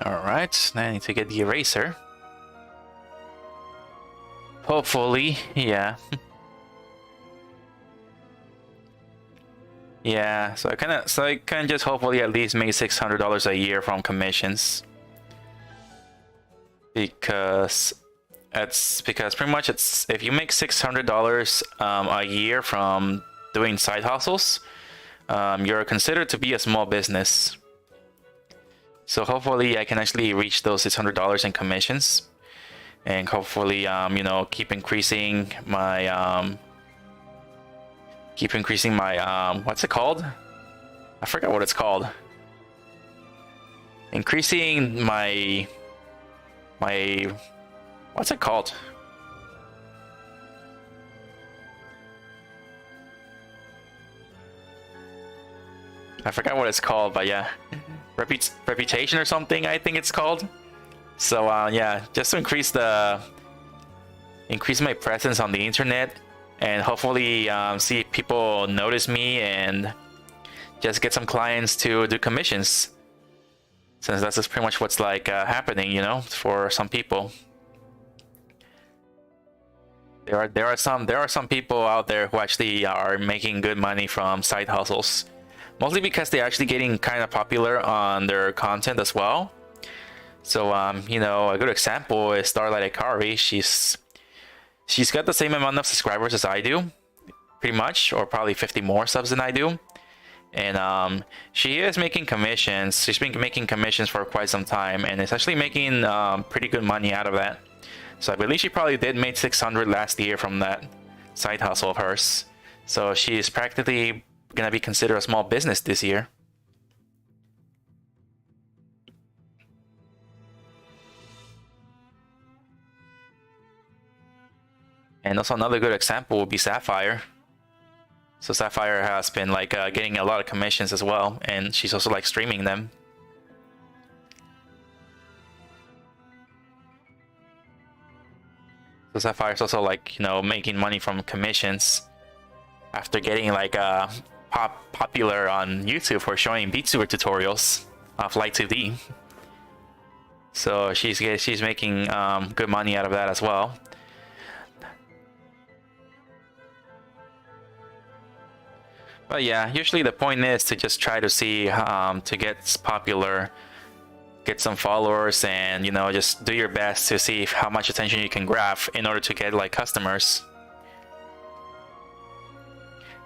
Speaker 1: Alright, now I need to get the eraser. Hopefully, yeah. Yeah, so I can just hopefully at least make $600 a year from commissions. Because pretty much if you make $600 a year from doing side hustles, you're considered to be a small business. So hopefully I can actually reach those $600 in commissions, and hopefully you know, keep increasing my what's it called? I forgot what it's called. Increasing my what's it called? I forgot what it's called, but yeah, reputation or something, I think it's called. So yeah, just to increase my presence on the internet, and hopefully see people notice me and just get some clients to do commissions. Since that's just pretty much what's like happening, you know, for some people. There are some people out there who actually are making good money from side hustles, mostly because they're actually getting kind of popular on their content as well. So you know, a good example is Starlight Akari. She's got the same amount of subscribers as I do, pretty much, or probably 50 more subs than I do. And she is making commissions. She's been making commissions for quite some time, and is actually making pretty good money out of that. So I believe she probably did make 600 last year from that side hustle of hers. So she is practically gonna be considered a small business this year. And also another good example would be Sapphire. So Sapphire has been like getting a lot of commissions as well, and she's also like streaming them. So Sapphire's also like, you know, making money from commissions after getting like popular on YouTube for showing VTuber tutorials of Light 2D. So she's making good money out of that as well. But yeah, usually the point is to just try to see to get popular, get some followers, and you know, just do your best to see how much attention you can grab in order to get like customers.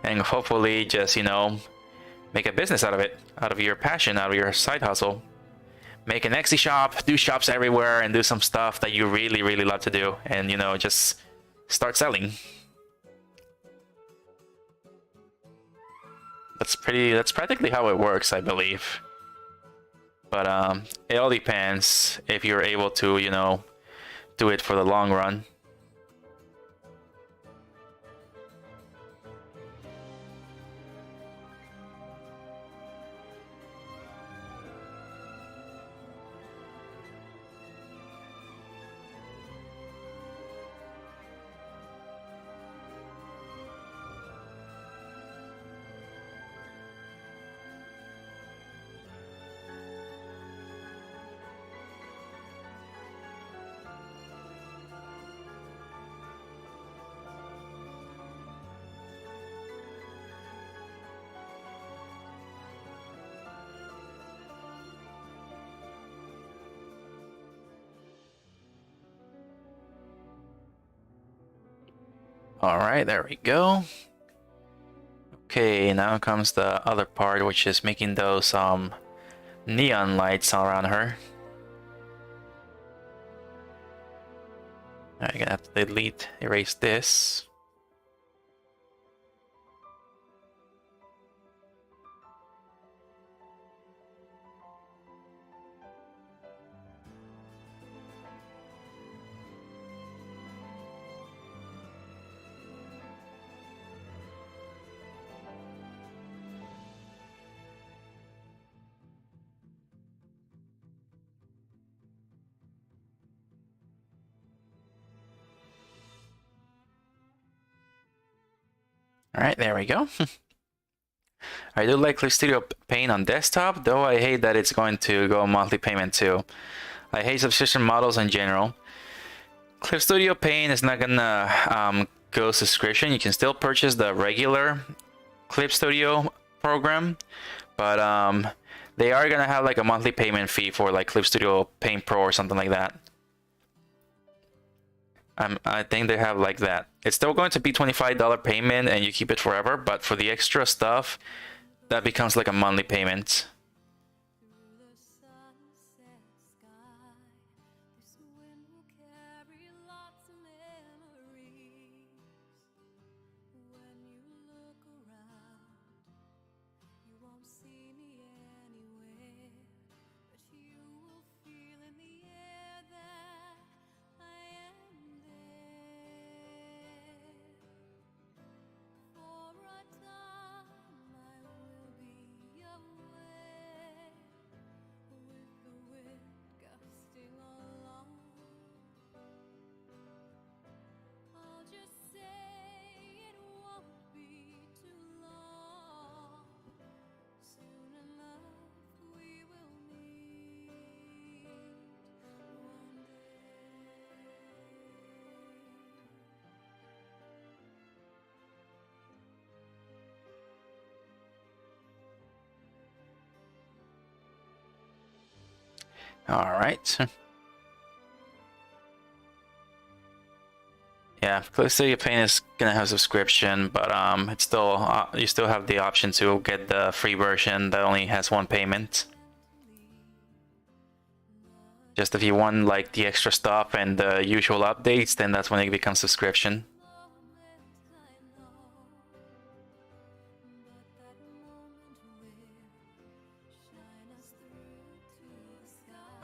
Speaker 1: And hopefully just, you know, make a business out of it, out of your passion, out of your side hustle. Make an Etsy shop, do shops everywhere, and do some stuff that you really, really love to do, and you know, just start selling. That's practically how it works, I believe. But it all depends if you're able to, you know, do it for the long run. All right, there we go. Okay, now comes the other part, which is making those neon lights around her. I'm gonna have to erase this. Alright, there we go. I do like Clip Studio Paint on desktop, though I hate that it's going to go monthly payment too. I hate subscription models in general. Clip Studio Paint is not gonna go subscription. You can still purchase the regular Clip Studio program, but they are gonna have like a monthly payment fee for like Clip Studio Paint Pro or something like that. I think they have like that. It's still going to be $25 payment and you keep it forever, but for the extra stuff, that becomes like a monthly payment. All right. Yeah, City of Pain is gonna have subscription, but it's still you still have the option to get the free version that only has one payment. Just if you want like the extra stuff and the usual updates, then that's when it becomes subscription.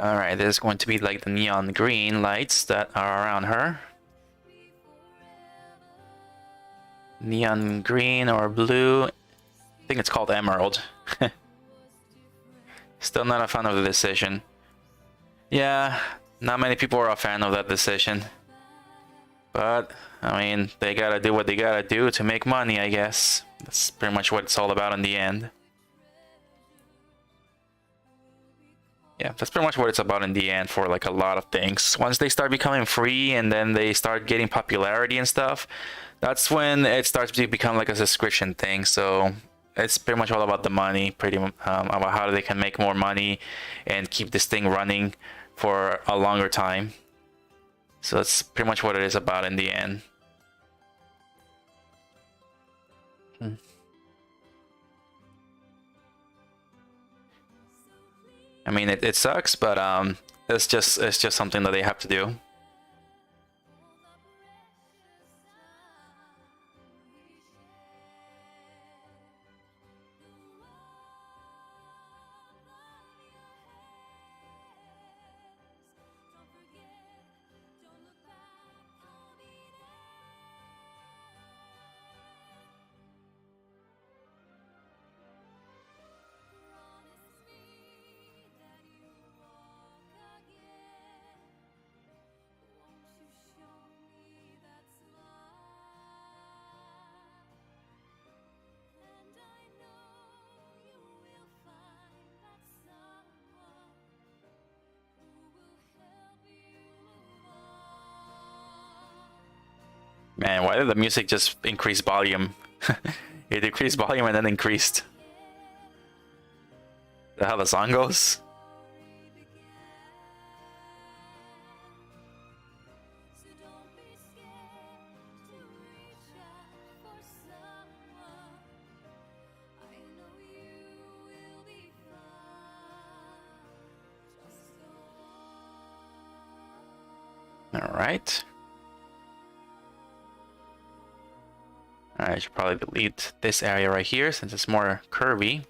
Speaker 1: Alright, there's going to be like the neon green lights that are around her. Neon green or blue. I think it's called emerald. Still not a fan of the decision. Yeah, not many people are a fan of that decision. But, I mean, they gotta do what they gotta do to make money, I guess. That's pretty much what it's all about in the end. Yeah, that's pretty much what it's about in the end for like a lot of things. Once they start becoming free and then they start getting popularity and stuff, that's when it starts to become like a subscription thing. So it's pretty much all about the money, about how they can make more money and keep this thing running for a longer time. So that's pretty much what it is about in the end. I mean, it sucks, but it's just something that they have to do. Man, why did the music just increase volume? It decreased volume and then increased. Is that how the song goes? All right. I should probably delete this area right here since it's more curvy.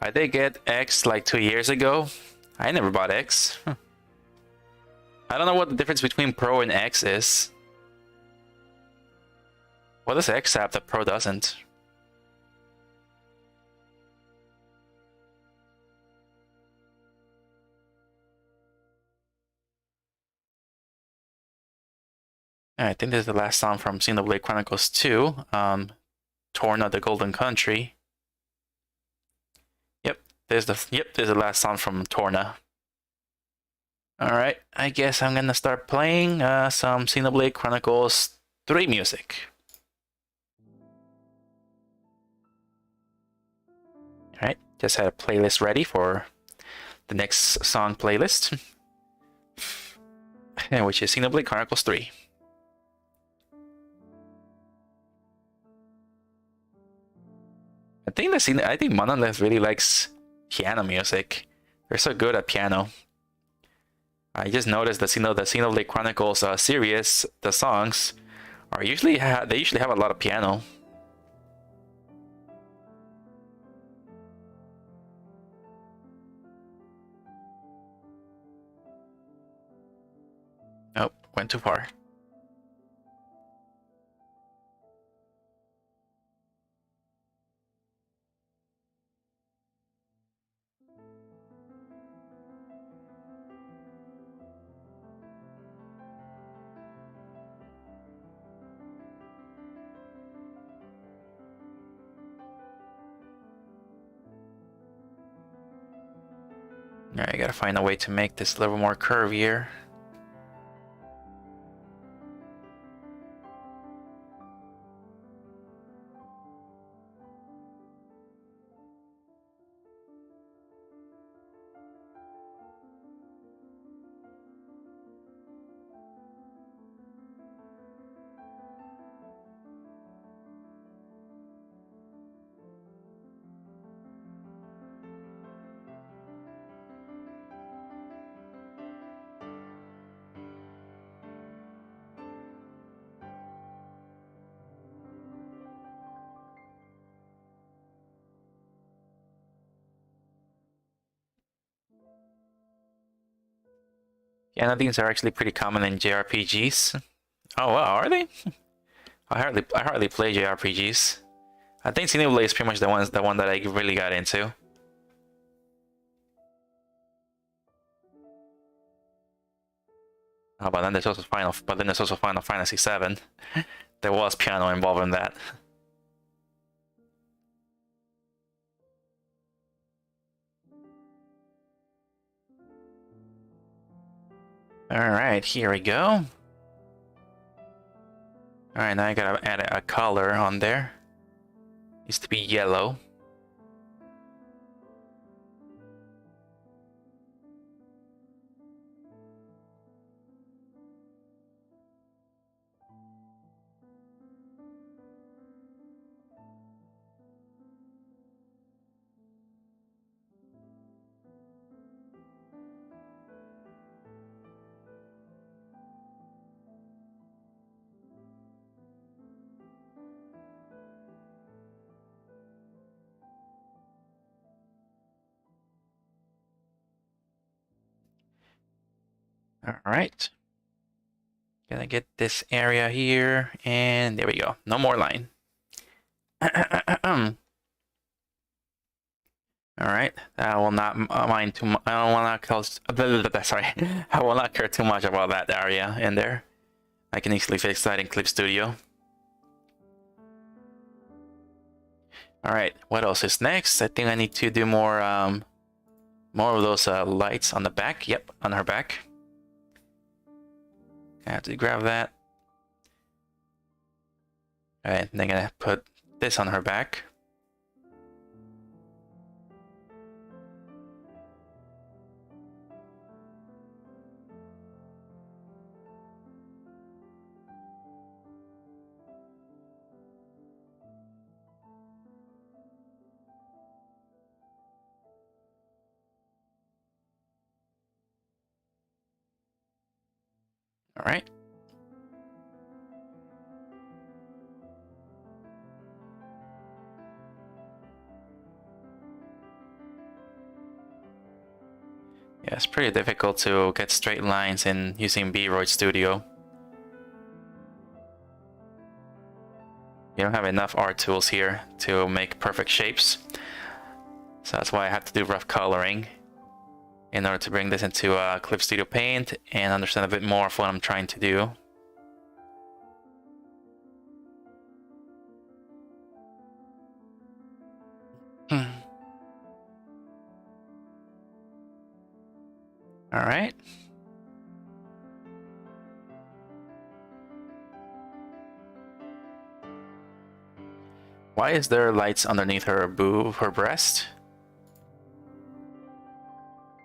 Speaker 1: I did get X like 2 years ago. I never bought X. I don't know what the difference between Pro and X is. What does X have that Pro doesn't? I think this is the last song from Xenoblade Chronicles 2, Torna the Golden Country. Yep, there's the last song from Torna. Alright, I guess I'm gonna start playing some Xenoblade Chronicles 3 music. Alright, just had a playlist ready for the next song playlist, which is Xenoblade Chronicles 3. I think Monolith really likes piano music. They're so good at piano. I just noticed that the Xenoblade Chronicles series, the songs are they usually have a lot of piano. Nope, went too far. Alright, I gotta find a way to make this a little more curvier. Yeah, these are actually pretty common in JRPGs. Oh wow, are they? I hardly play JRPGs. I think Xenoblade is pretty much the one that I really got into. Oh, but then there's also Final Fantasy VII. There was piano involved in that. Alright, here we go. Alright, now I gotta add a color on there. Needs to be yellow. Alright. Gonna get this area here, and there we go. No more line. Alright, I will not mind too much. I don't want to sorry. I will not care too much about that area in there. I can easily fix that in Clip Studio. Alright, what else is next? I think I need to do more of those lights on the back. Yep, on her back. I have to grab that. Alright, then I'm gonna put this on her back. Alright. Yeah, it's pretty difficult to get straight lines in using VRoid Studio. You don't have enough art tools here to make perfect shapes. So that's why I have to do rough coloring in order to bring this into Clip Studio Paint and understand a bit more of what I'm trying to do. Alright. Why is there lights underneath her boob, her breast?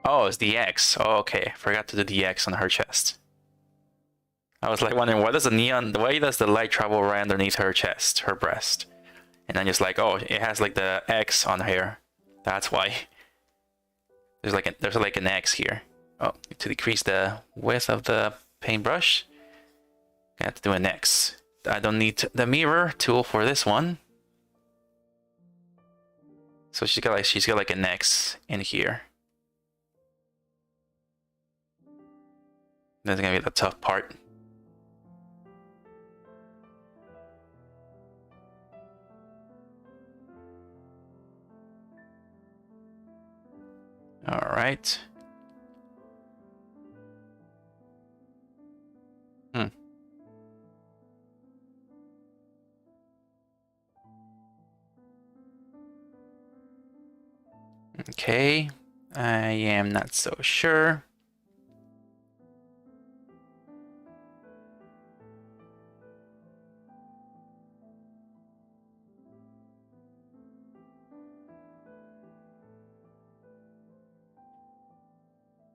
Speaker 1: Oh, it's the X. Oh, okay. Forgot to do the X on her chest. I was like wondering, why does the light travel right underneath her chest, her breast? And then just like, oh, it has like the X on here. That's why. There's like an X here. Oh, to decrease the width of the paintbrush, I have to do an X. I don't need the mirror tool for this one. So she's got like an X in here. That's gonna be the tough part. All right. Okay, I am not so sure.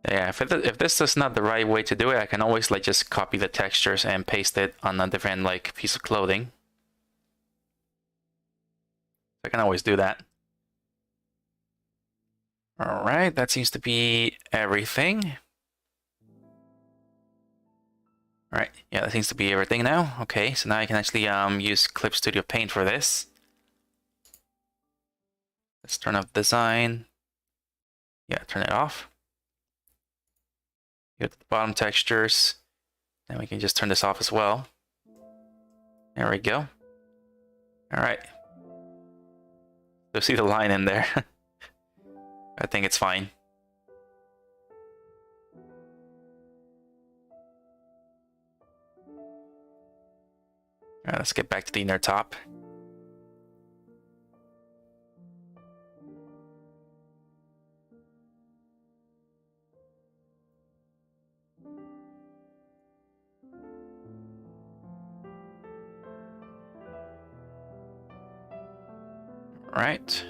Speaker 1: Yeah, if this is not the right way to do it, I can always like just copy the textures and paste it on a different like piece of clothing. I can always do that. All right, that seems to be everything. All right, yeah, that seems to be everything now. Okay, so now I can actually use Clip Studio Paint for this. Let's turn off design. Yeah, turn it off. Go to the bottom textures. Then we can just turn this off as well. There we go. All right. So see the line in there. I think it's fine. All right, let's get back to the inner top. Right.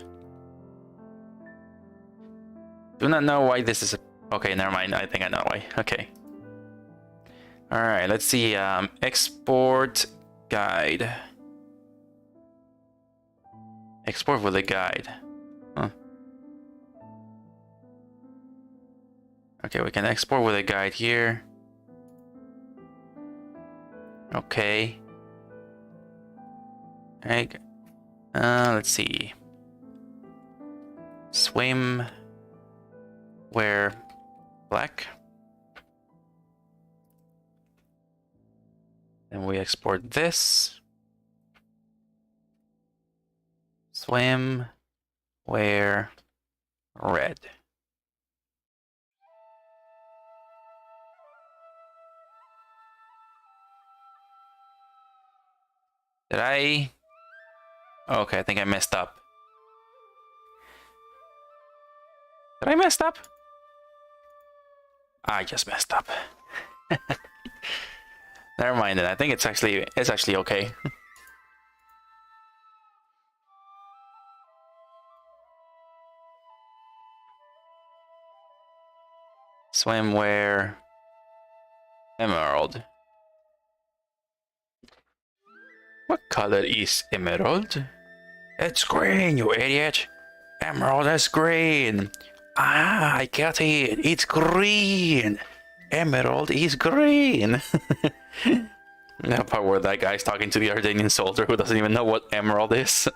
Speaker 1: Do not know why this is. Okay, never mind. I think I know why. Okay. All right. Let's see. Export guide. Export with a guide. Huh. Okay, we can export with a guide here. Okay. Right. Let's see. Swim wear black. Then we export this. Swim wear red. Did I? Okay, I think I messed up. Did I mess up? I just messed up. Never mind then. I think it's actually okay. Swimwear emerald. What color is emerald? It's green, you idiot. Emerald is green. Ah, I get it. It's green. Emerald is green. That part where that guy's talking to the Argentinian soldier who doesn't even know what emerald is.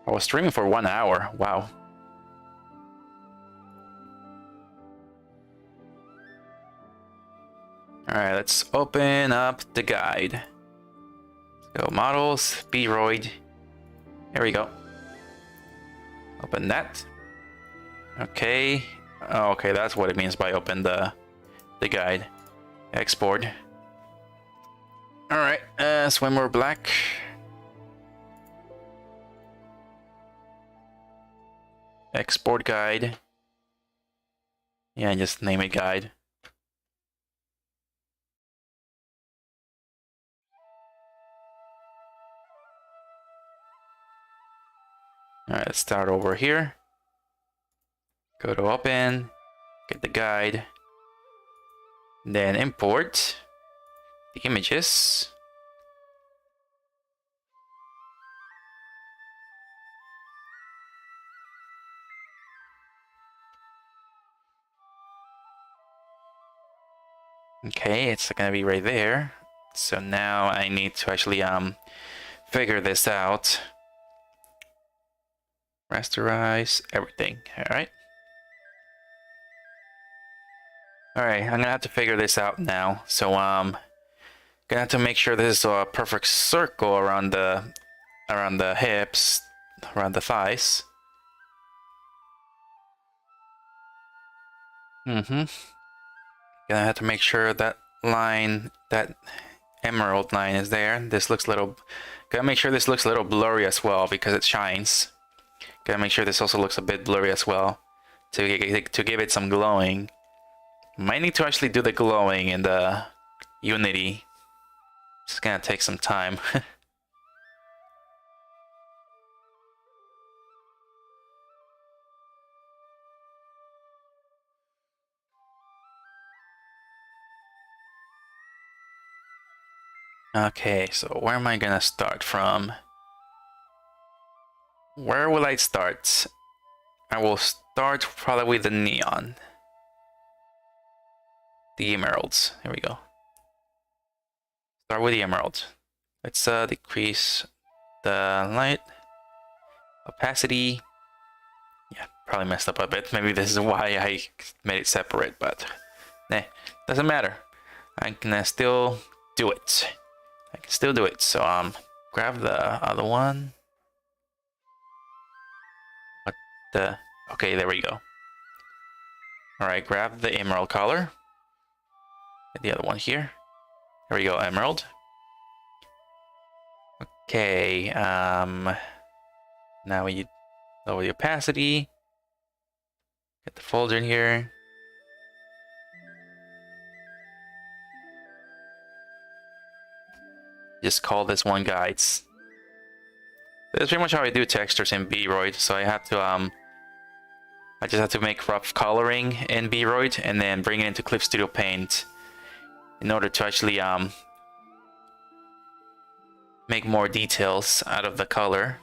Speaker 1: I was streaming for 1 hour. Wow. Alright, let's open up the guide. Let's go models, VRoid. Here we go. Open that. Okay. Oh, okay, that's what it means by open the guide. Export. Alright, swimwear black. Export guide. Yeah, just name it guide. Alright, let's start over here. Go to open, get the guide, then import the images. Okay, it's gonna be right there. So now I need to actually figure this out. Rasterize everything. Alright. Alright, I'm gonna have to figure this out now. So gonna have to make sure this is a perfect circle around the hips, around the thighs. Gonna have to make sure that line, that emerald line is there. This looks a little, gotta make sure this looks a little blurry as well because it shines. Gotta make sure this also looks a bit blurry as well to give it some glowing. Might need to actually do the glowing in the Unity. It's gonna take some time. Okay, so where am I gonna start from? Where will I start? I will start probably with the neon. the emeralds. Here we go. Start with the emerald. Let's decrease the light opacity. Yeah, probably messed up a bit. Maybe this is why I made it separate, but doesn't matter. I can still do it. I can still do it. So grab the other one. What the? Okay, there we go. All right, grab the emerald color. Get the other one here. There we go, emerald. Okay, now we lower the opacity. Get the folder in here. Just call this one guides. That's pretty much how I do textures in VRoid. So I have to I just have to make rough coloring in VRoid and then bring it into Clip Studio Paint in order to actually make more details out of the color.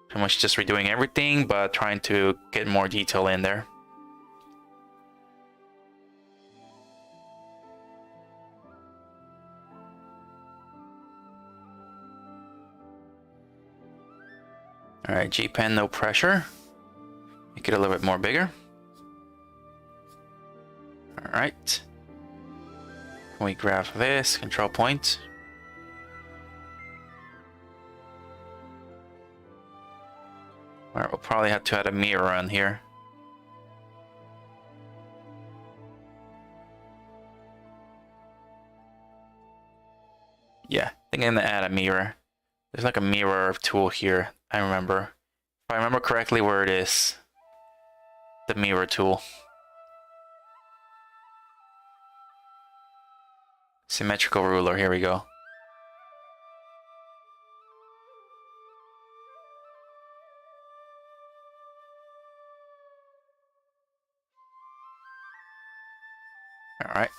Speaker 1: Pretty much just redoing everything, but trying to get more detail in there. Alright, G-Pen, no pressure. Make it a little bit more bigger. Alright. Can we grab this? Control point. Alright, we'll probably have to add a mirror on here. Yeah, I think I'm gonna add a mirror. There's like a mirror tool here, I remember. If I remember correctly where it is. The mirror tool. Symmetrical ruler, here we go. Alright.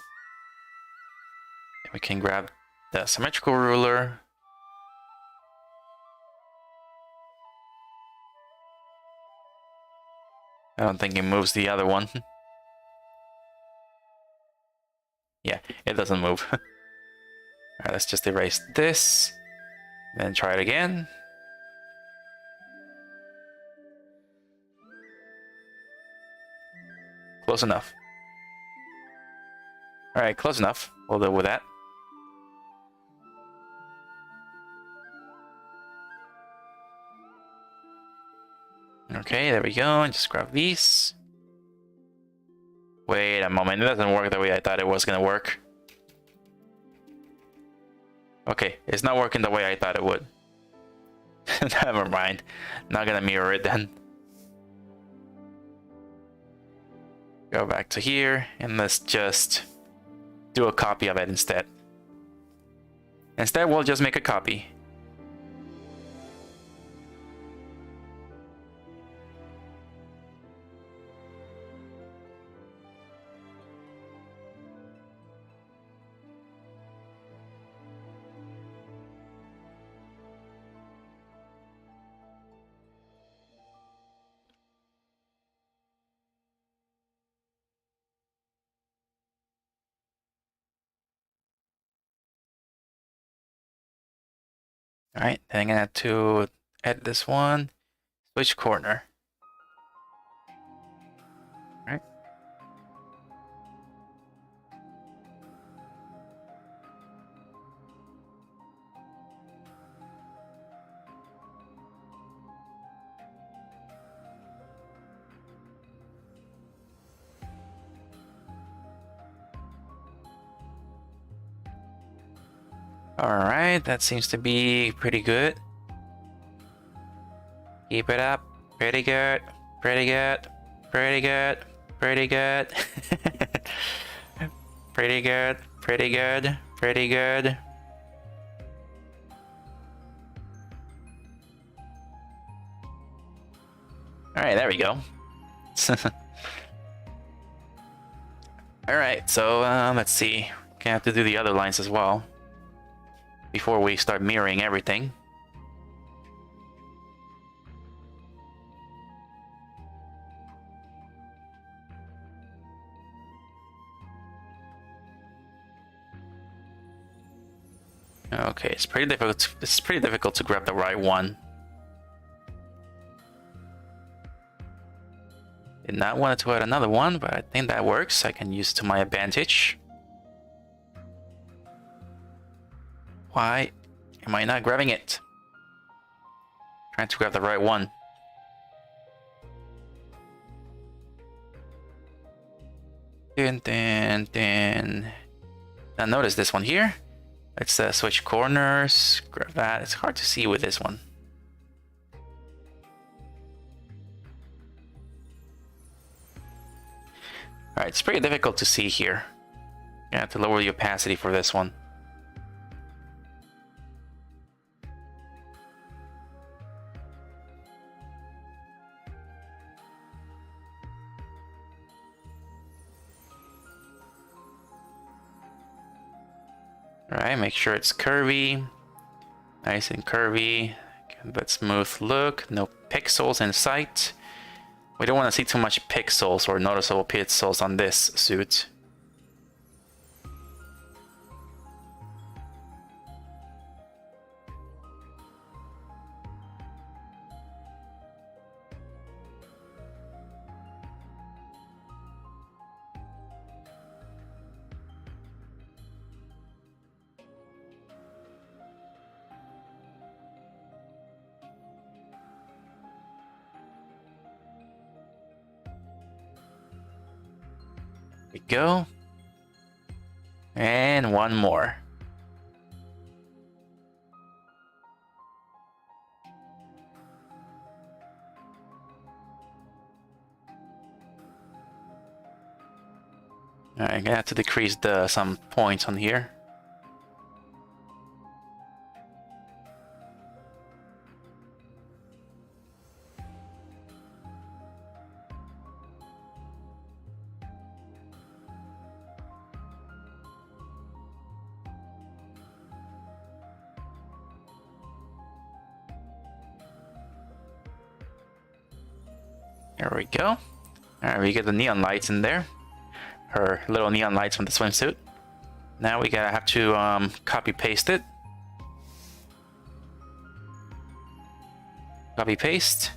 Speaker 1: We can grab the symmetrical ruler. I don't think it moves the other one. Yeah, it doesn't move. Alright, let's just erase this. Then try it again. Close enough. Alright, close enough. We'll deal with that. Okay, there we go. And just grab these. Wait a moment, it doesn't work the way I thought it was gonna work. Okay, it's not working the way I thought it would. Never mind. Not gonna mirror it then. Go back to here and let's just do a copy of it instead. Instead, we'll just make a copy. Alright, then I'm gonna have to edit this one. Switch corner. Alright. Alright, that seems to be pretty good. Keep it up. Pretty good. Pretty good. Pretty good. Pretty good. Pretty good. Pretty good. Pretty good. Alright, there we go. Alright, so let's see. Gonna have to do the other lines as well before we start mirroring everything. Okay, it's pretty difficult. It's pretty difficult to grab the right one. Did not want to add another one, but I think that works. I can use it to my advantage. Why am I not grabbing it? Trying to grab the right one. Then. Now notice this one here. Let's switch corners. Grab that. It's hard to see with this one. Alright, it's pretty difficult to see here. You have to lower the opacity for this one. Alright, make sure it's curvy. Nice and curvy. That smooth look. No pixels in sight. We don't want to see too much pixels or noticeable pixels on this suit. We go. And one more. Alright, I'm gonna have to decrease some points on here. There we go. Alright, we get the neon lights in there. Her little neon lights from the swimsuit. Now we have to copy paste it. Copy paste.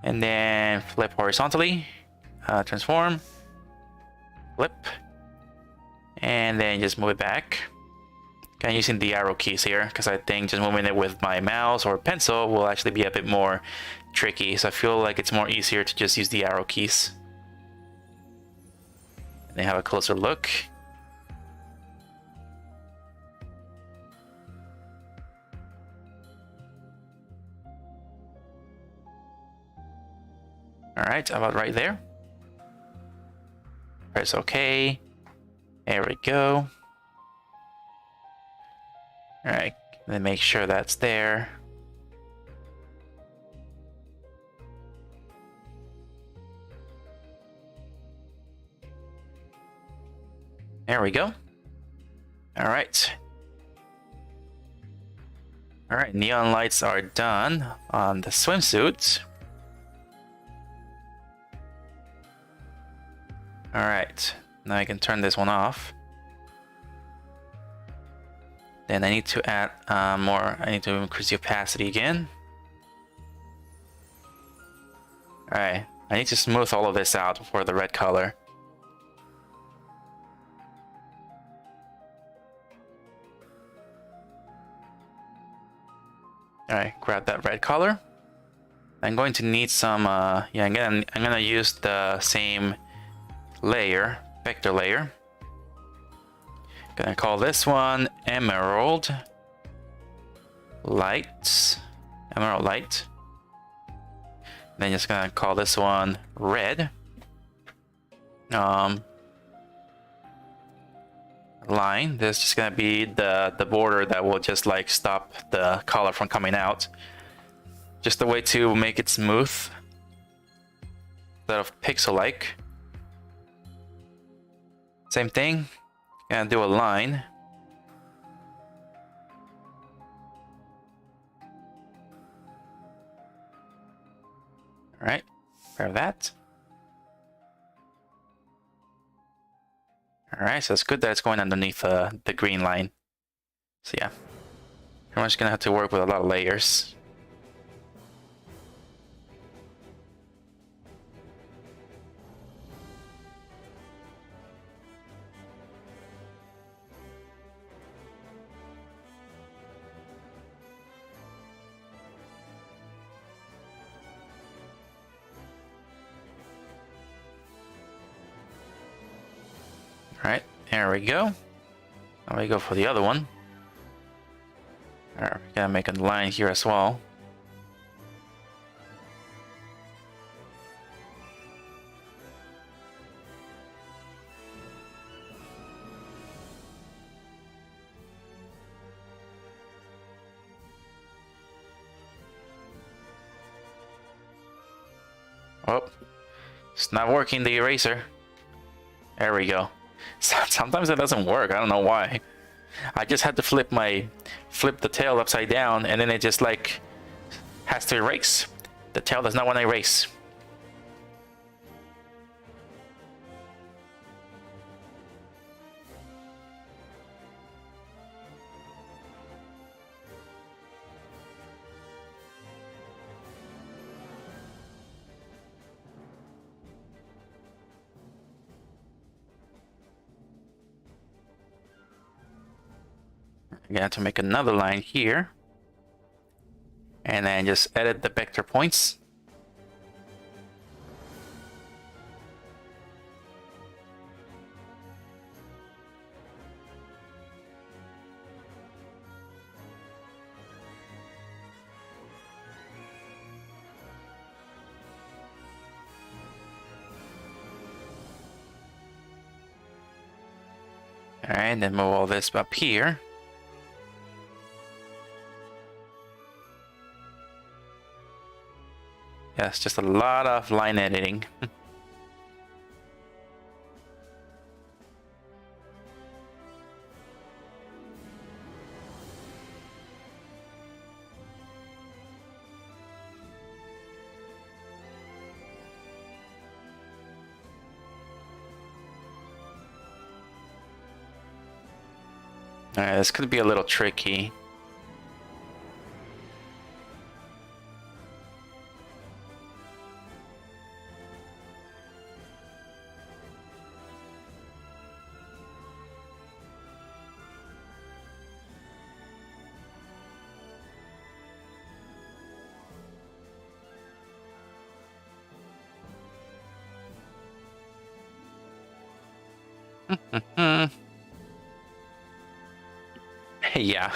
Speaker 1: And then flip horizontally. Transform. Flip. And then just move it back. I'm using the arrow keys here because I think just moving it with my mouse or pencil will actually be a bit more tricky. So I feel like it's more easier to just use the arrow keys. And then have a closer look. Alright, about right there. Press OK. There we go. Alright, then make sure that's there. There we go. Alright. Alright, neon lights are done on the swimsuit. Alright, now I can turn this one off. Then I need to add more, I need to increase the opacity again. Alright, I need to smooth all of this out for the red color. Alright, grab that red color. I'm going to need some, yeah, I'm gonna use the same layer, vector layer. Gonna call this one Emerald Light. Emerald Light. Then just gonna call this one Red. Line. This is just gonna be the border that will just like stop the color from coming out. Just a way to make it smooth instead of pixel-like. Same thing. Gonna do a line. All right, grab that. All right, so it's good that it's going underneath the green line. So yeah, pretty much gonna have to work with a lot of layers. Alright, there we go. Now we go for the other one. Alright, we gotta make a line here as well. Oh, it's not working, the eraser. There we go. Sometimes it doesn't work. I don't know why. I just had to flip the tail upside down, and then it just like has to erase. The tail does not want to erase. I'm gonna have to make another line here, and then just edit the vector points. All right, then move all this up here. Yes, just a lot of line editing. Alright, this could be a little tricky. Yeah.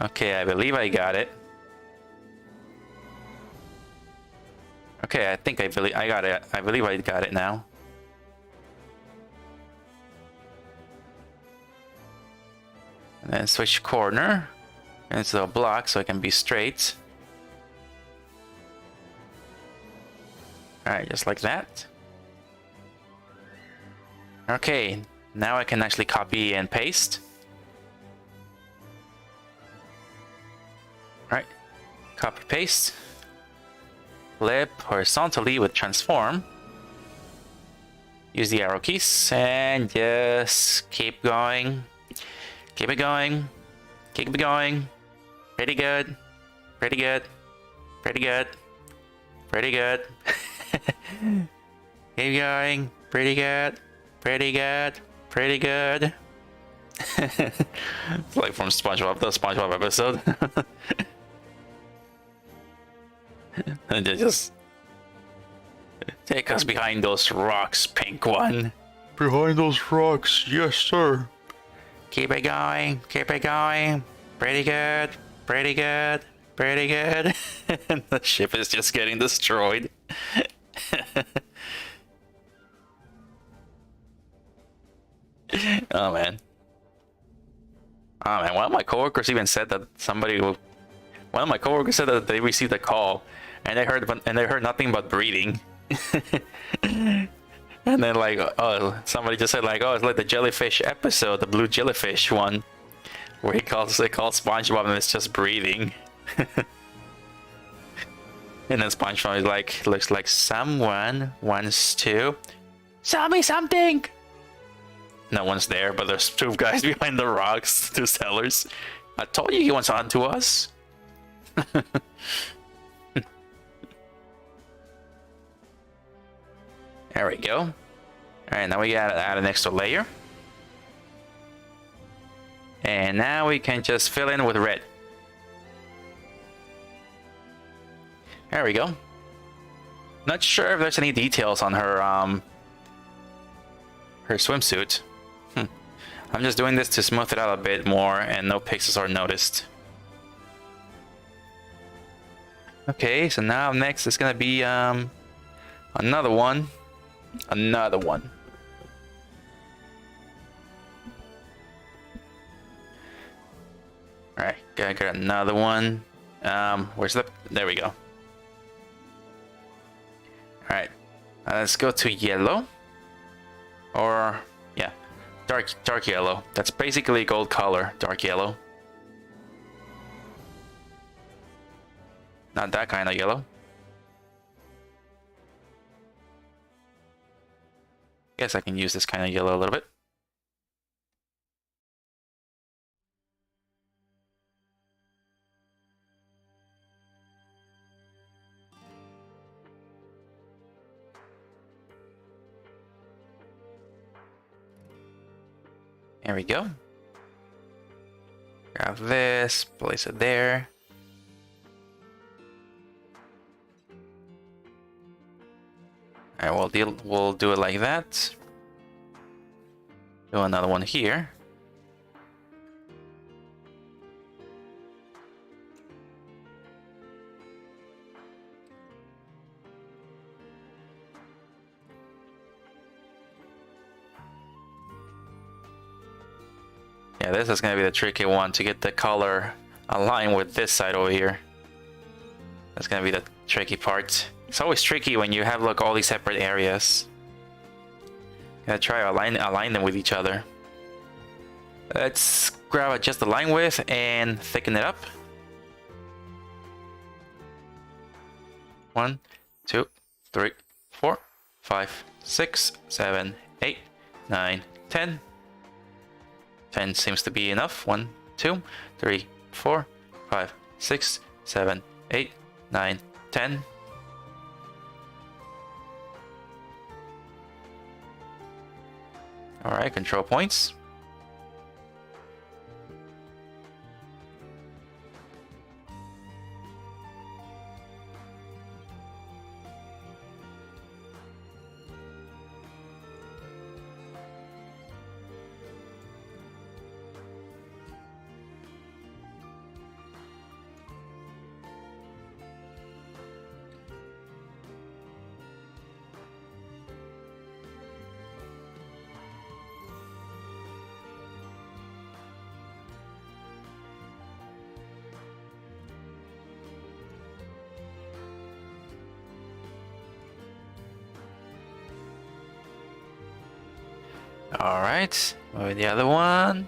Speaker 1: Okay, I believe I got it. Okay, I think I got it. I believe I got it now. And then switch corner into a block so it can be straight. Alright, just like that. Okay, now I can actually copy and paste. Alright, copy paste. Flip horizontally with transform. Use the arrow keys and just keep going. Keep it going. Keep it going. Pretty good. Pretty good. Pretty good. Pretty good. Keep going. Pretty good. Pretty good. Pretty good. It's like from SpongeBob, the SpongeBob episode. And they just take us behind those rocks, pink one. Behind those rocks, yes sir. Keep it going, keep it going. Pretty good, pretty good, pretty good. And the ship is just getting destroyed. Oh man. Oh man, one of my coworkers even said that one of my coworkers said that they received a call and they heard nothing but breathing. And then like, oh, somebody just said like, oh, it's like the jellyfish episode, the blue jellyfish one, where they called SpongeBob and it's just breathing. And then SpongeBob is like, looks like someone wants to tell me something. no one's there, but there's two guys behind the rocks, two sellers. I told you he wants on to us. There we go. Alright, now we gotta add an extra layer. And now we can just fill in with red. There we go. Not sure if there's any details on her her swimsuit. I'm just doing this to smooth it out a bit more and no pixels are noticed. Okay, so now next is gonna be another one. Another one. Alright, gotta get another one. Where's the... There we go. Alright, let's go to yellow. Or, yeah, dark yellow. That's basically gold color, dark yellow. Not that kind of yellow. Guess I can use this kind of yellow a little bit. There we go. Grab this, place it there. Alright, we'll do it like that. Do another one here. Yeah, this is gonna be the tricky one to get the color aligned with this side over here. That's gonna be the tricky part. It's always tricky when you have like all these separate areas. Gotta try to align them with each other. Let's grab just the line width and thicken it up. 1, 2, 3, 4, 5, 6, 7, 8, 9, 10. 10 seems to be enough. 1, 2, 3, 4, 5, 6, 7, 8, 9, 10. Alright, control points. Alright, with the other one.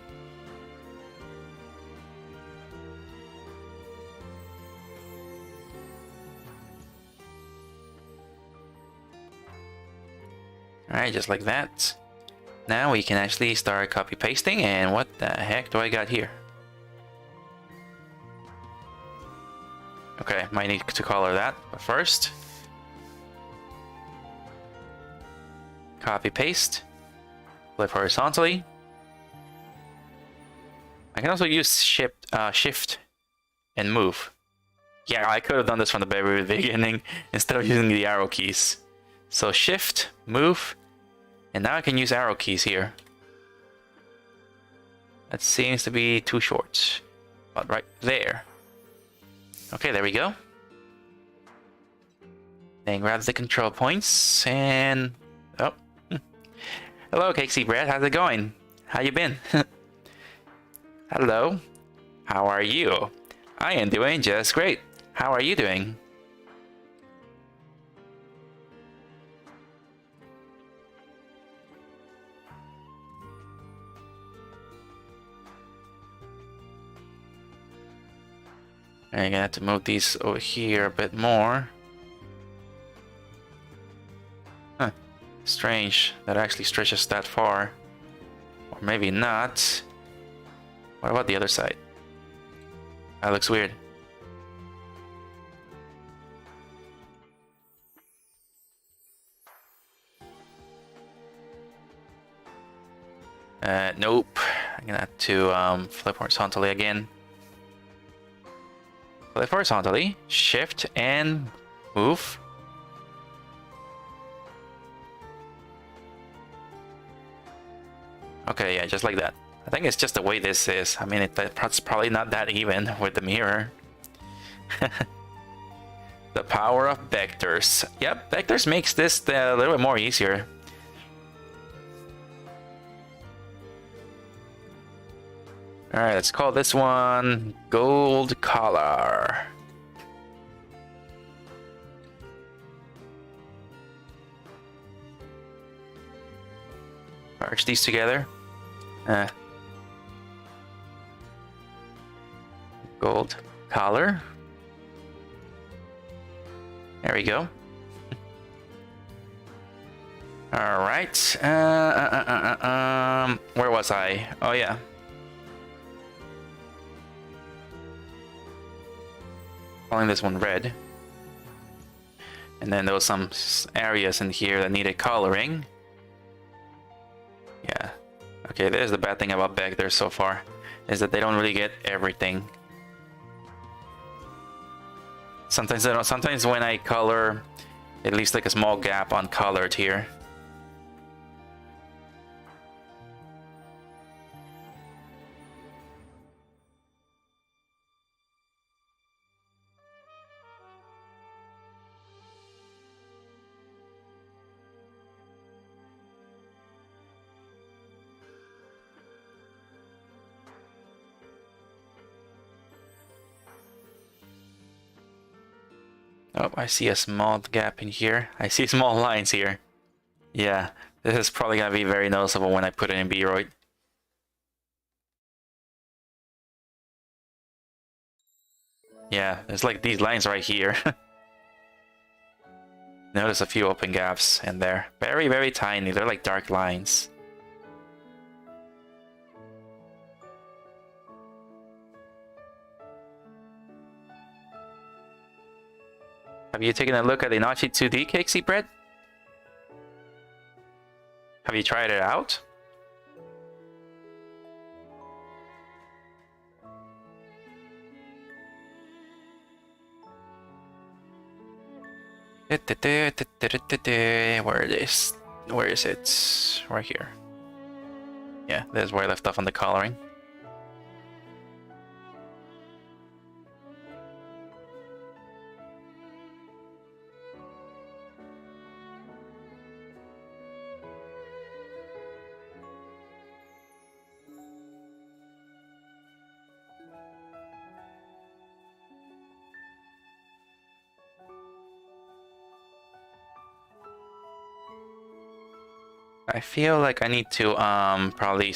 Speaker 1: Alright, just like that. Now we can actually start copy pasting, and what the heck do I got here? Okay, might need to color that, but first, copy paste. Flip horizontally. I can also use shift and move. Yeah, I could have done this from the very beginning instead of using the arrow keys. So shift, move, and now I can use arrow keys here. That seems to be too short, but right there. Okay, there we go. Then grab the control points and oh. Hello, Cakesy Bread. How's it going? How you been? Hello. How are you? I am doing just great. How are you doing? I'm gonna have to move these over here a bit more. Huh. Strange that actually stretches that far. Or maybe not. What about the other side? That looks weird. Nope. I'm gonna have to flip horizontally again. Flip horizontally, shift and move. Okay, yeah, just like that. I think it's just the way this is. I mean, it's probably not that even with the mirror. The power of vectors. Yep, vectors makes this a little bit more easier. Alright, let's call this one Gold Collar. Merge these together. Gold collar. There we go. All right. Where was I? Oh yeah. Calling this one red. And then there was some areas in here that needed coloring. Yeah. Okay, there's the bad thing about vectors so far, is that they don't really get everything. Sometimes they don't. Sometimes when I color, it leaves like a small gap on colored here. Oh, I see a small gap in here. I see small lines here. Yeah, this is probably gonna be very noticeable when I put it in VRoid. Yeah, there's like these lines right here. Notice a few open gaps in there. Very, very tiny. They're like dark lines. Have you taken a look at the Nachi 2D Cakesy bread? Have you tried it out? Where it is? Where is it? Right here. Yeah, there's where I left off on the coloring. I feel like I need to probably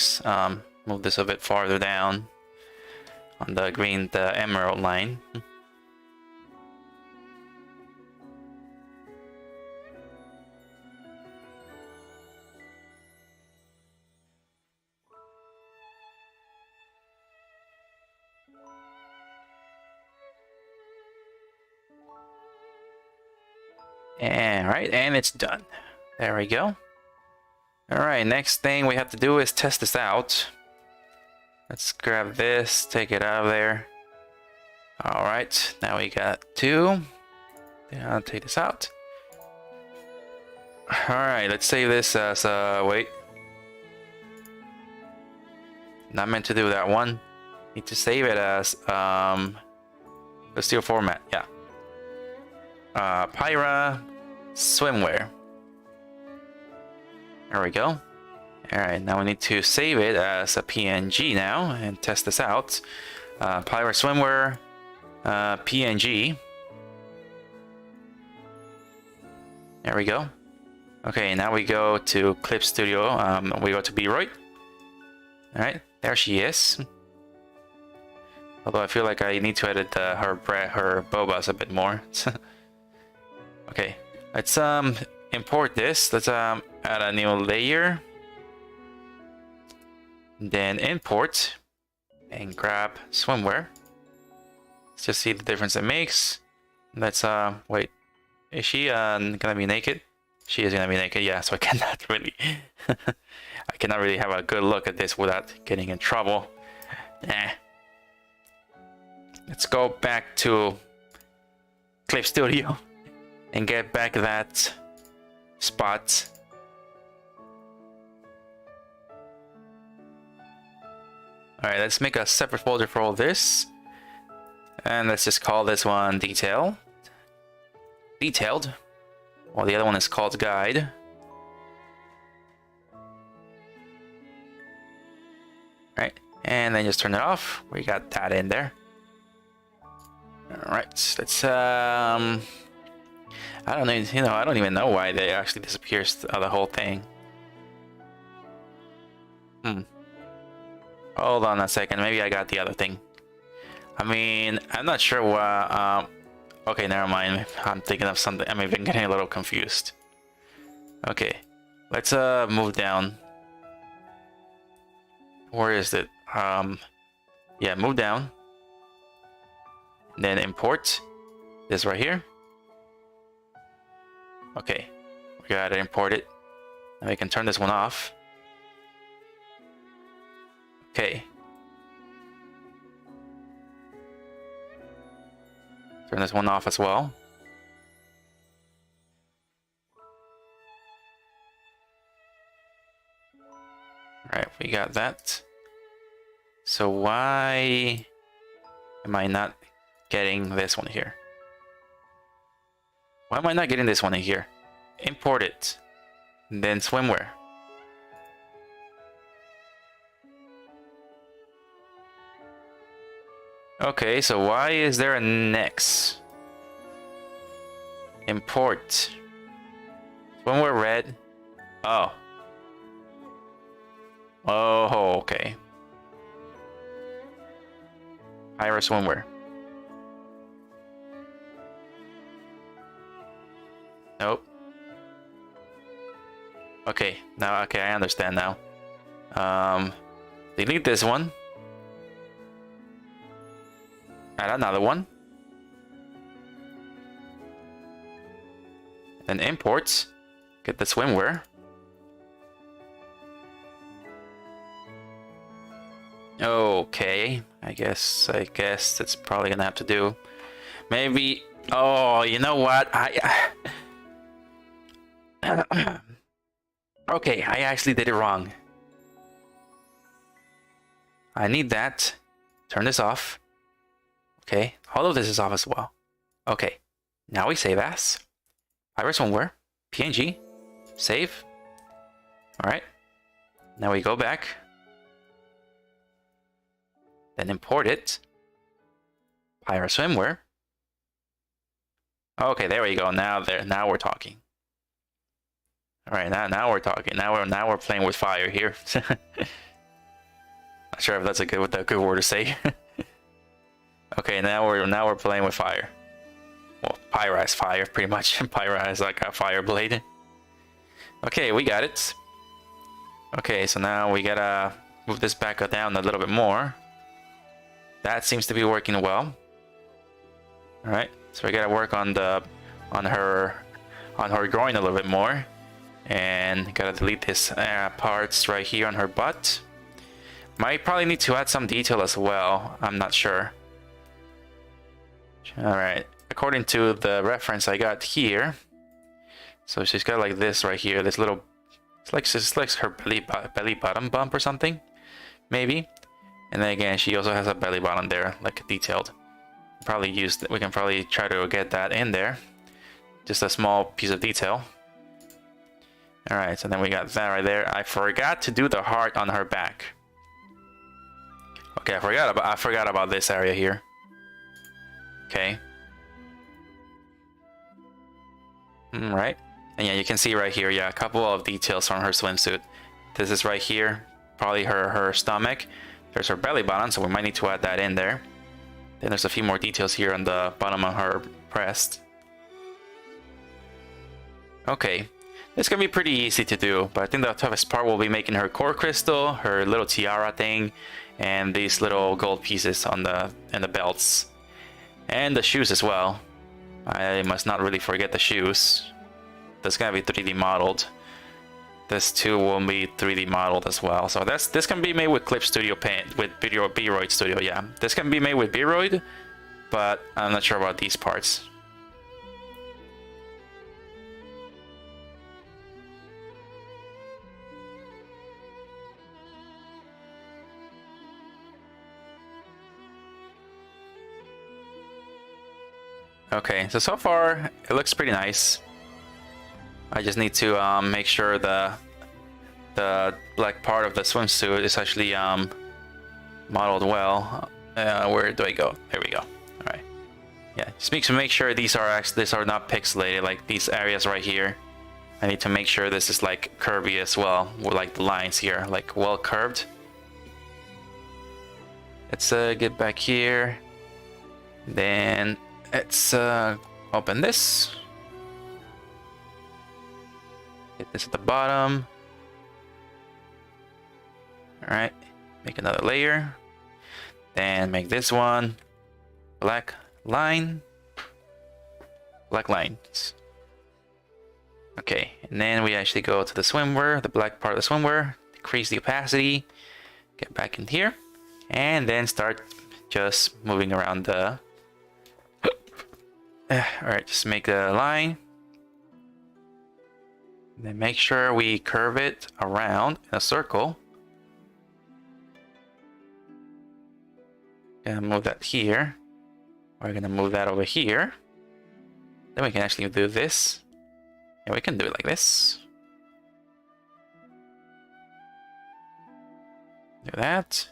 Speaker 1: move this a bit farther down on the green, the emerald line. And right, and it's done. There we go. Alright, next thing we have to do is test this out. Let's grab this, take it out of there. Alright, now we got two. Then I'll take this out. Alright, let's save this as, wait. Not meant to do that one. Need to save it as, the steel format, yeah. Pyra swimwear. There we go. Alright, now we need to save it as a PNG now and test this out. Pyra swimwear, PNG. There we go. Okay, now we go to Clip Studio. We go to VRoid. Alright, there she is. Although I feel like I need to edit her bobas a bit more. Okay, let's import this. Let's add a new layer. Then import and grab swimwear. Let's just see the difference it makes. Let's wait. Is she gonna be naked? She is gonna be naked, yeah, so I cannot really I cannot really have a good look at this without getting in trouble. Let's go back to Clip Studio and get back that spot. Alright, let's make a separate folder for all this. And let's just call this one Detailed. While the other one is called Guide. Alright, and then just turn it off. We got that in there. Alright, let's I don't know, I don't even know why they actually disappears the whole thing. Hold on a second, maybe I got the other thing. I mean, I'm not sure what okay, never mind. I'm thinking of something. I'm even getting a little confused. Okay, let's move down. Where is it? Yeah, move down. Then import this right here. Okay, we gotta import it. Now we can turn this one off. Okay. Turn this one off as well. Alright, we got that. So why am I not getting this one here? Why am I not getting this one in here? Import it. And then swimwear. Okay, so why is there an X? Import. Swimwear red. Oh. Oh, okay. Pyra swimwear. Nope. Okay, now okay, I understand now. Delete this one. Add another one. Then imports. Get the swimwear. Okay, I guess that's probably gonna have to do. Maybe. Oh, you know what? Okay, I actually did it wrong. I need that. Turn this off. Okay, all of this is off as well. Okay, now we save as Pyra swimwear, PNG, save. Alright, now we go back, then import it, Pyra swimwear. Okay, there we go. Now we're talking. Alright, now we're talking. Now we're playing with fire here. Not sure if that's a good word to say. Okay, now we're playing with fire. Well, Pyra is fire, pretty much. Pyra is like a fire blade. Okay, we got it. Okay, so now we gotta move this back down a little bit more. That seems to be working well. All right, so we gotta work on her groin a little bit more, and gotta delete this parts right here on her butt. Might probably need to add some detail as well. I'm not sure. Alright, according to the reference I got here, so she's got like this right here, this little, it's like her belly button bump or something, maybe. And then again, she also has a belly button there, like detailed. We can probably try to get that in there, just a small piece of detail. Alright, so then we got that right there. I forgot to do the heart on her back. Okay, I forgot about this area here. Okay. Right. And yeah, you can see right here, yeah, a couple of details from her swimsuit. This is right here, probably her stomach. There's her belly button, so we might need to add that in there. Then there's a few more details here on the bottom of her breast. Okay. It's gonna be pretty easy to do, but I think the toughest part will be making her core crystal, her little tiara thing, and these little gold pieces on the belts. And the shoes as well. I must not really forget the shoes. That's gonna be 3D modeled. This too will be 3D modeled as well. So this can be made with Clip Studio Paint, with VRoid Studio, yeah. This can be made with VRoid, but I'm not sure about these parts. Okay, so far it looks pretty nice. I just need to make sure the black part of the swimsuit is actually modeled well. Where do I go? There we go. All right. Yeah, just need to make sure these are not pixelated, like these areas right here. I need to make sure this is like curvy as well, with like the lines here, like well curved. Let's get back here. Then let's open this. Get this at the bottom. All right, make another layer. Then make this one black line. Black lines. Okay, and then we actually go to the swimwear, the black part of the swimwear, decrease the opacity, get back in here, and then start just moving around the... Alright, just make a line. And then make sure we curve it around in a circle. Gonna move that here. We're gonna move that over here. Then we can actually do this. Yeah, we can do it like this. Do that.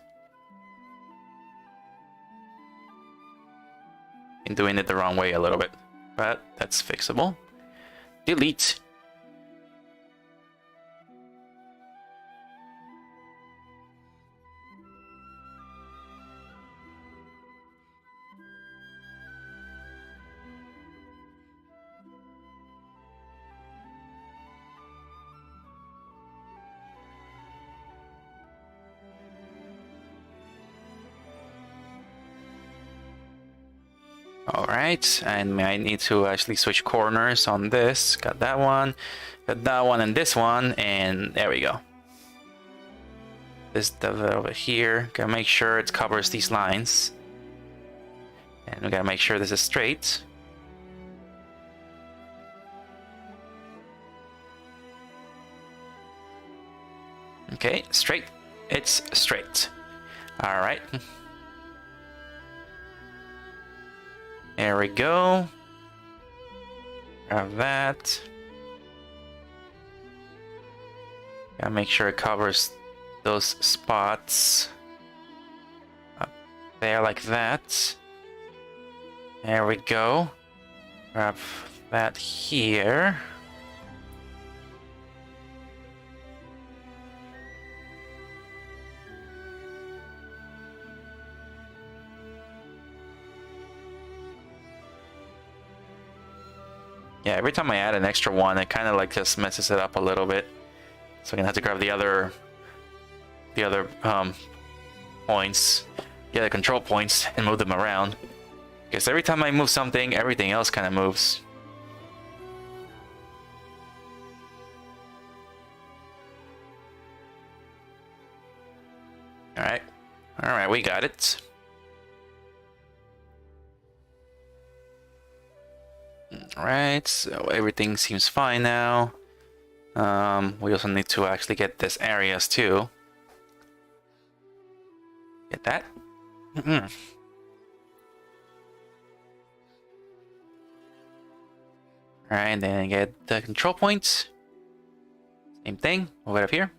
Speaker 1: I'm doing it the wrong way a little bit, but that's fixable. Delete. Alright, and I need to actually switch corners on this. Got that one, and this one, and there we go. This stuff over here, gotta make sure it covers these lines. And we gotta make sure this is straight. Okay, straight. It's straight. Alright. There we go. Grab that. Gotta make sure it covers those spots up there like that. There we go. Grab that here. Yeah, every time I add an extra one, it kind of like just messes it up a little bit. So I'm gonna have to grab the other points, the other control points, and move them around. Because every time I move something, everything else kind of moves. All right, we got it. Alright, so everything seems fine now. We also need to actually get this areas too. Get that. Alright, then get the control points. Same thing, move it up here.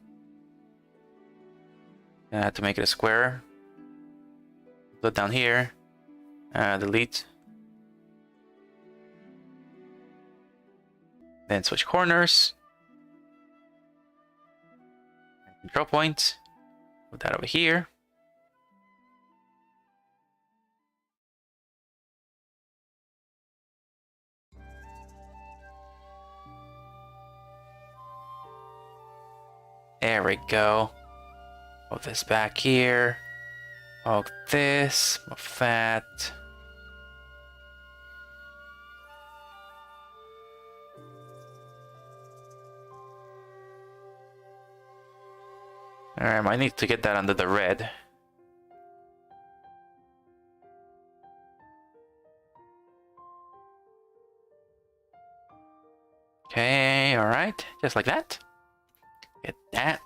Speaker 1: I have to make it a square. Put down here. Delete. Then switch corners. Control point. Put that over here. There we go. Move this back here. Move this. Move that. Alright, I need to get that under the red. Okay, alright, just like that. Get that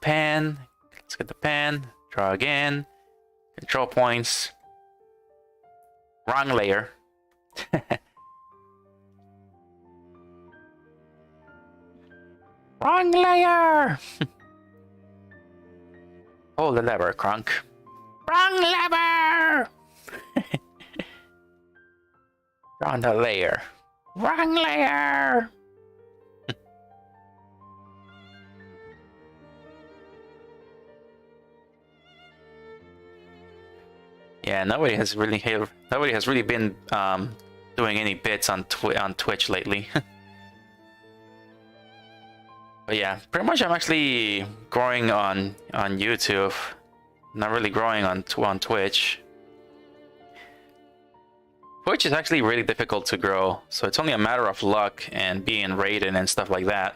Speaker 1: pen. Let's get the pen. Draw again. Control points. Wrong layer. Wrong layer! Hold the lever, Crunk. Wrong lever! On the layer. Wrong layer! Yeah, nobody has really been doing any bits on Twitch lately. But yeah, pretty much I'm actually growing on YouTube, not really growing on Twitch. Twitch is actually really difficult to grow, so it's only a matter of luck and being rated and stuff like that.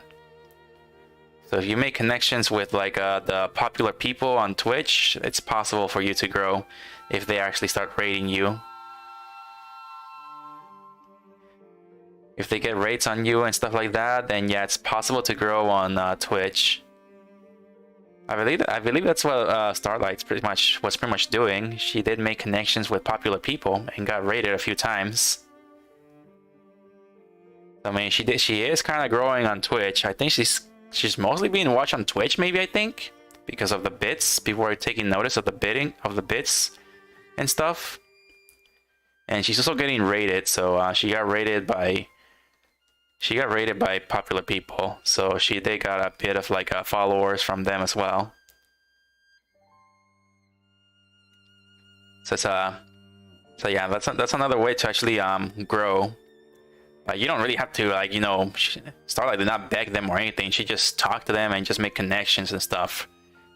Speaker 1: So if you make connections with like the popular people on Twitch, it's possible for you to grow if they actually start rating you. If they get rates on you and stuff like that, then yeah, it's possible to grow on Twitch. I believe that's what Starlight's pretty much doing. She did make connections with popular people and got rated a few times. I mean, she is kind of growing on Twitch. I think she's mostly being watched on Twitch, maybe, I think, because of the bits. People are taking notice of the bits and stuff. And she's also getting rated, so she got rated by popular people, so she did got a bit of like followers from them as well. So yeah, that's another way to actually grow. Like, you don't really have to, like, you know, Starlight did not beg them or anything. She just talked to them and just make connections and stuff.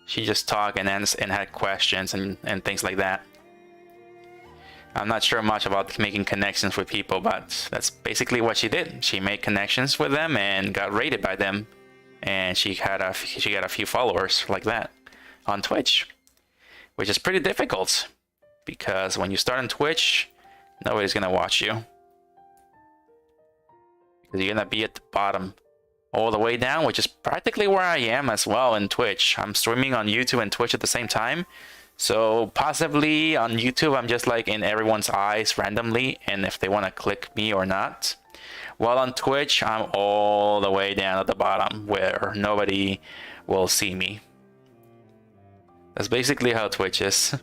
Speaker 1: She just talked and had questions and things like that. I'm not sure much about making connections with people, but that's basically what she did. She made connections with them and got rated by them, and she got a few followers like that on Twitch, which is pretty difficult because when you start on Twitch, nobody's gonna watch you. Because you're gonna be at the bottom all the way down, which is practically where I am as well in Twitch. I'm streaming on YouTube and Twitch at the same time. So possibly on YouTube, I'm just like in everyone's eyes randomly, and if they want to click me or not. While on Twitch, I'm all the way down at the bottom where nobody will see me. That's basically how Twitch is.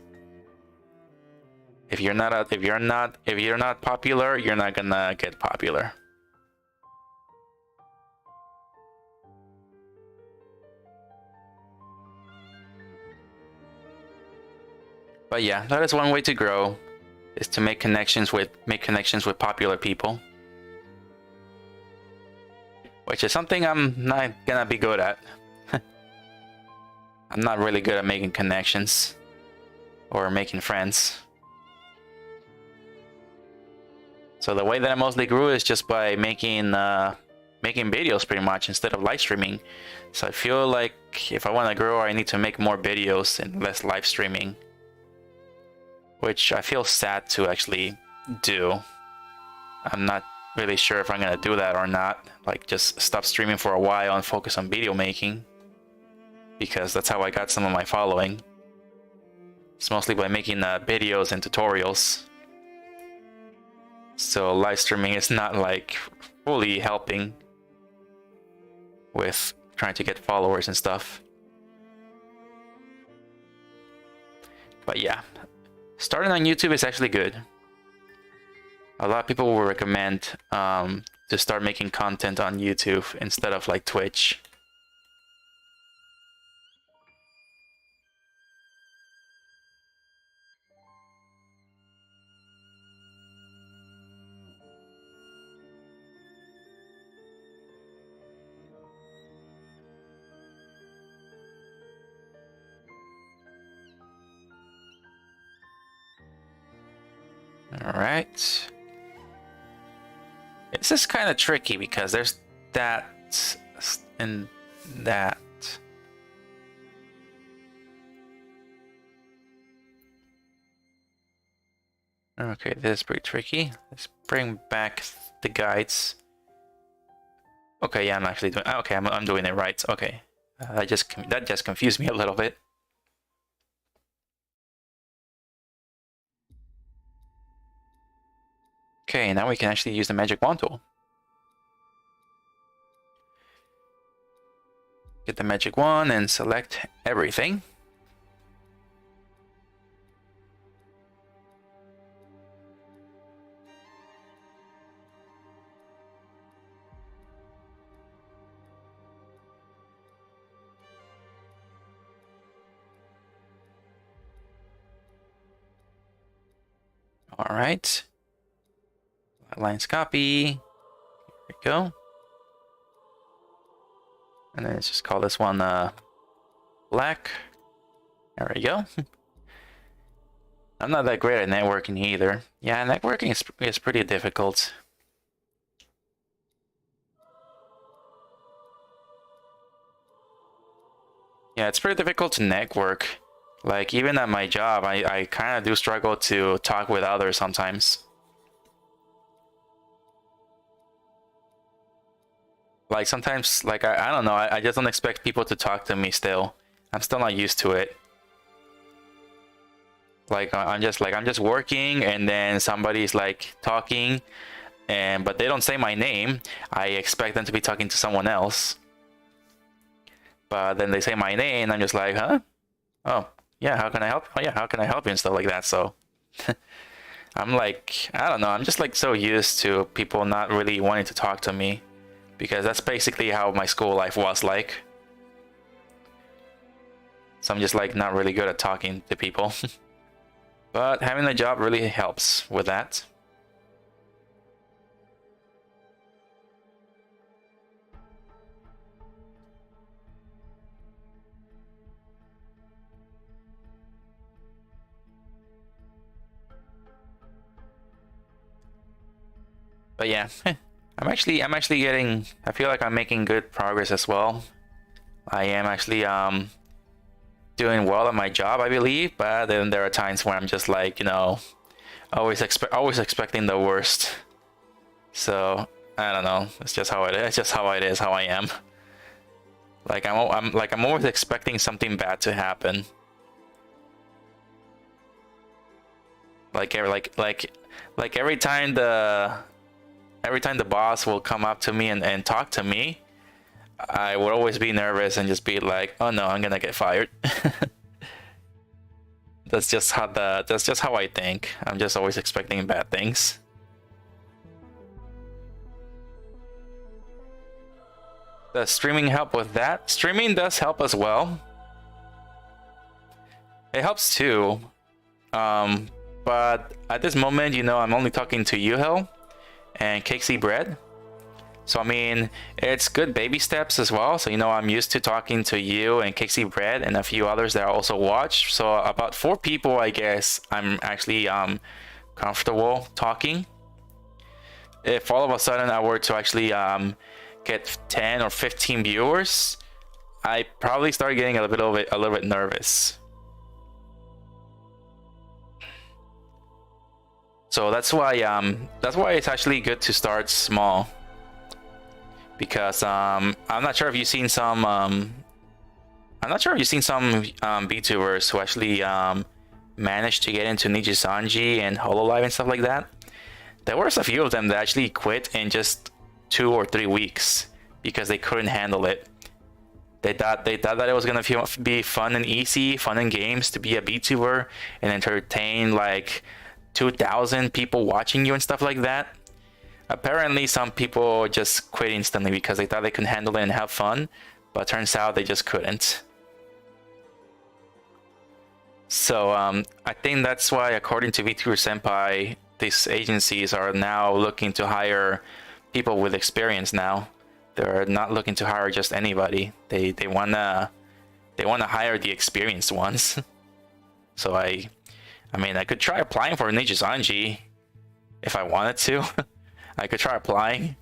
Speaker 1: If you're not popular, you're not gonna get popular. But yeah, that is one way to grow, is to make connections with popular people. Which is something I'm not gonna be good at. I'm not really good at making connections or making friends. So the way that I mostly grew is just by making videos pretty much instead of live streaming. So I feel like if I want to grow, I need to make more videos and less live streaming. Which I feel sad to actually do. I'm not really sure if I'm gonna do that or not. Like, just stop streaming for a while and focus on video making. Because that's how I got some of my following. It's mostly by making videos and tutorials. So live streaming is not like fully helping with trying to get followers and stuff. But yeah. Starting on YouTube is actually good. A lot of people will recommend to start making content on YouTube instead of like Twitch. All right. This is kind of tricky because there's that and that. Okay, this is pretty tricky. Let's bring back the guides. Okay, yeah, I'm actually doing. Okay, I'm doing it right. Okay, that just confused me a little bit. Okay, now we can actually use the magic wand tool. Get the magic wand and select everything. All right. Lines copy. Here we go. And then let's just call this one black. There we go. I'm not that great at networking either. Yeah, networking is pretty difficult. Yeah, it's pretty difficult to network. Like, even at my job, I kind of do struggle to talk with others sometimes. Like, sometimes, like, I don't know, I just don't expect people to talk to me still. I'm still not used to it. Like, I'm just working, and then somebody's, like, talking, but they don't say my name. I expect them to be talking to someone else. But then they say my name, and I'm just like, huh? Oh, yeah, how can I help? Oh, yeah, how can I help you? And stuff like that, so... I'm like, I don't know, I'm just, like, so used to people not really wanting to talk to me. Because that's basically how my school life was like. So I'm just, like, not really good at talking to people. But having a job really helps with that. But yeah, I'm actually getting, I feel like I'm making good progress as well. I am actually doing well at my job, I believe, but then there are times where I'm just like, you know, always expecting the worst. So I don't know. It's just how it is. It's just how it is. How I am. Like I'm always expecting something bad to happen. Like every time the boss will come up to me and talk to me, I would always be nervous and just be like, oh no, I'm gonna get fired. That's just how I think. I'm just always expecting bad things. Does streaming help with that? Streaming does help as well. It helps too. But at this moment, you know, I'm only talking to you, Hell, and Cakesy Bread. So I mean, it's good baby steps as well. So you know, I'm used to talking to you and Cakesy Bread and a few others that I also watch. So about 4 people, I guess, I'm actually comfortable talking. If all of a sudden I were to actually get 10 or 15 viewers, I probably start getting a little bit nervous. So that's why it's actually good to start small. Because I'm not sure if you've seen some VTubers who actually managed to get into Nijisanji and Hololive and stuff like that. There was a few of them that actually quit in just 2 or 3 weeks because they couldn't handle it. They thought that it was gonna be fun and easy, fun and games to be a VTuber and entertain like 2,000 people watching you and stuff like that. Apparently some people just quit instantly because they thought they could handle it and have fun, but turns out they just couldn't. So I think that's why, according to VTuber Senpai, these agencies are now looking to hire people with experience now. They're not looking to hire just anybody. They wanna hire the experienced ones. So I mean, I could try applying for Nijisanji if I wanted to. I could try applying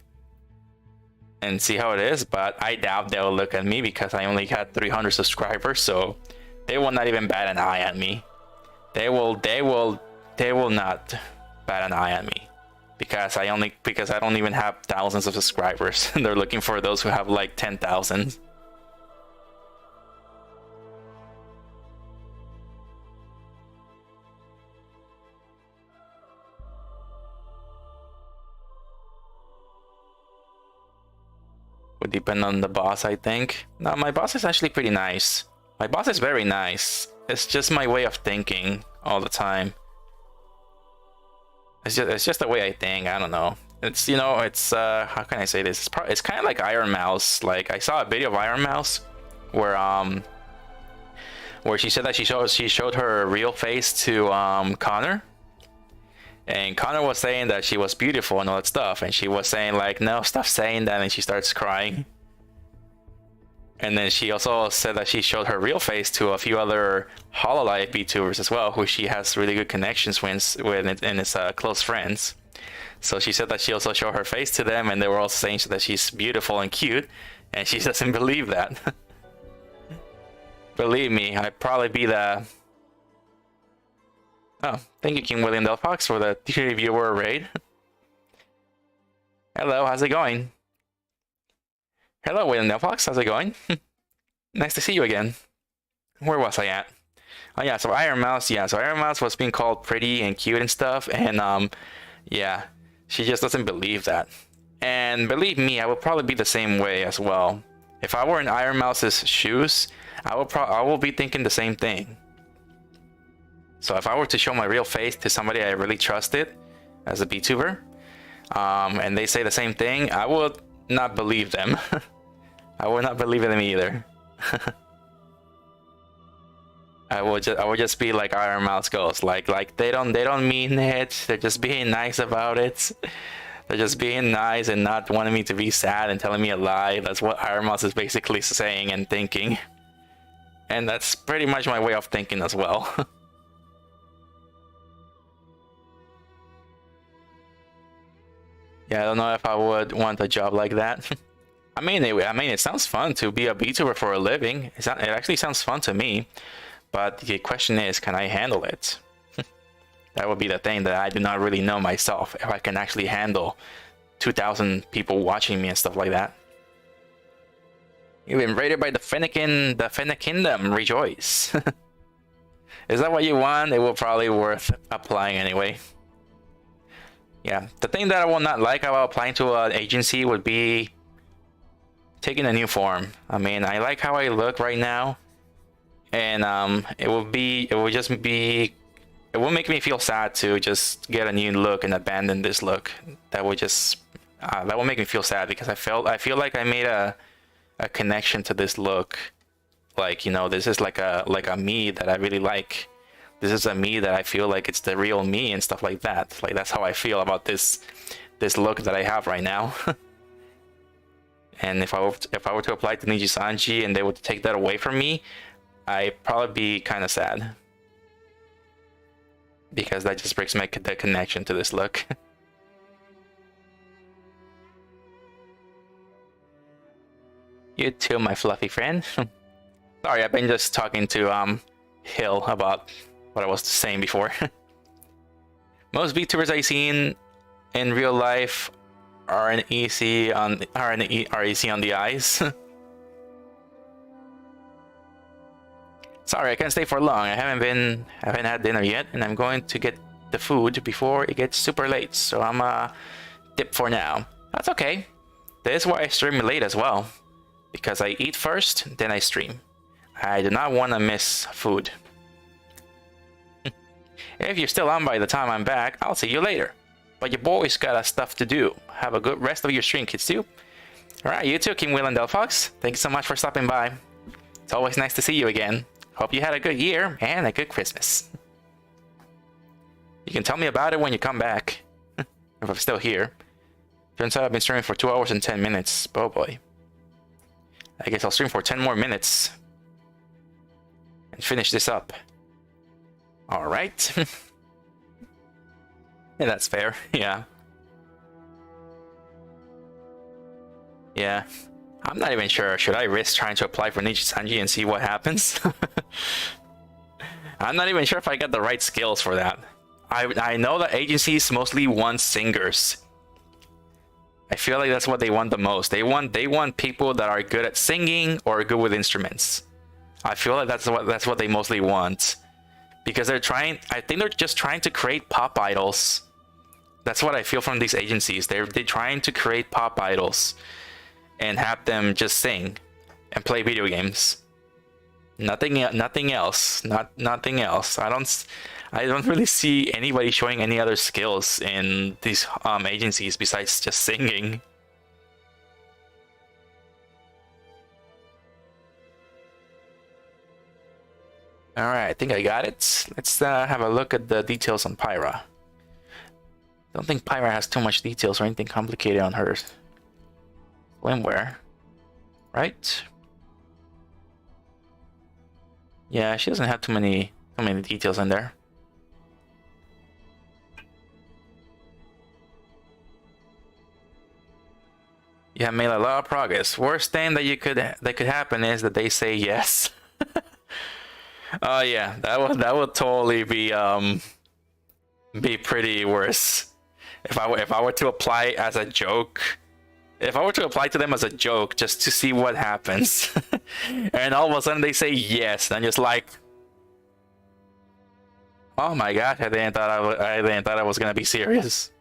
Speaker 1: and see how it is, but I doubt they'll look at me because I only got 300 subscribers, so they will not even bat an eye at me. They will not bat an eye at me because I don't even have thousands of subscribers. They're looking for those who have like 10,000. Would depend on the boss, I think. No, my boss is actually pretty nice. My boss is very nice. It's just my way of thinking all the time. It's just the way I think. I don't know. It's, you know, it's how can I say this? It's kind of like Iron Mouse. Like, I saw a video of Iron Mouse where she said that she showed her real face to Connor. And Connor was saying that she was beautiful and all that stuff, and she was saying like, no, stop saying that, and she starts crying. And then she also said that she showed her real face to a few other Hololive VTubers as well, who she has really good connections with and is close friends. So she said that she also showed her face to them, and they were also saying that she's beautiful and cute, and she doesn't believe that. Believe me, I'd probably be the... Oh, thank you, King William Del Fox, for the viewer raid. Hello, how's it going? Hello, William Del Fox, how's it going? Nice to see you again. Where was I at? Oh yeah, so Iron Mouse, yeah, so Iron Mouse was being called pretty and cute and stuff, and yeah, she just doesn't believe that. And believe me, I would probably be the same way as well. If I were in Iron Mouse's shoes, I will be thinking the same thing. So if I were to show my real face to somebody I really trusted as a VTuber, and they say the same thing, I would not believe them. I would not believe them either. I would just be like Iron Mouse goes, like they don't mean it. They're just being nice about it. They're just being nice and not wanting me to be sad and telling me a lie. That's what Iron Mouse is basically saying and thinking. And that's pretty much my way of thinking as well. Yeah, I don't know if I would want a job like that. I mean, it sounds fun to be a VTuber for a living. It actually sounds fun to me. But the question is, can I handle it? That would be the thing that I do not really know myself. If I can actually handle 2,000 people watching me and stuff like that. You've been raided by the Fennekin Kingdom. Rejoice. Is that what you want? It will probably worth applying anyway. Yeah, the thing that I will not like about applying to an agency would be taking a new form. I mean, I like how I look right now, and it will make me feel sad to just get a new look and abandon this look. That would make me feel sad because I feel like I made a connection to this look. Like, you know, this is like a me that I really like. This is a me that I feel like it's the real me and stuff like that. Like, that's how I feel about this look that I have right now. And if I were to apply to Nijisanji and they would take that away from me, I'd probably be kind of sad. Because that just breaks the connection to this look. You too, my fluffy friend. Sorry, I've been just talking to Hill about what I was saying before. Most VTubers I've seen in real life are easy on the eyes. Sorry, I can't stay for long. I haven't had dinner yet, and I'm going to get the food before it gets super late. So I'm dip for now. That's okay. That is why I stream late as well, because I eat first, then I stream. I do not want to miss food. If you're still on by the time I'm back, I'll see you later. But your boys got stuff to do. Have a good rest of your stream, Kitzu. Alright, you too, King Will and Del Fox. Thank you so much for stopping by. It's always nice to see you again. Hope you had a good year and a good Christmas. You can tell me about it when you come back. If I'm still here. Turns out I've been streaming for 2 hours and 10 minutes. Oh boy. I guess I'll stream for 10 more minutes. And finish this up. Alright. Yeah, that's fair. Yeah. Yeah. I'm not even sure. Should I risk trying to apply for Nijisanji and see what happens? I'm not even sure if I got the right skills for that. I know that agencies mostly want singers. I feel like that's what they want the most. They want people that are good at singing or good with instruments. I feel like that's what they mostly want. Because I think they're just trying to create pop idols. That's what I feel from these agencies. They're trying to create pop idols and have them just sing and play video games. Nothing else. Nothing else. I don't really see anybody showing any other skills in these agencies besides just singing. All right, I think I got it. Let's have a look at the details on Pyra. Don't think Pyra has too much details or anything complicated on her swimwear, right? Yeah, she doesn't have too many details in there. You have made a lot of progress. Worst thing that could happen is that they say yes. Oh yeah, that would totally be pretty worse. If I were to apply as a joke. If I were to apply to them as a joke just to see what happens. And all of a sudden they say yes, and I'm just like, oh my gosh, I didn't thought I was gonna be serious.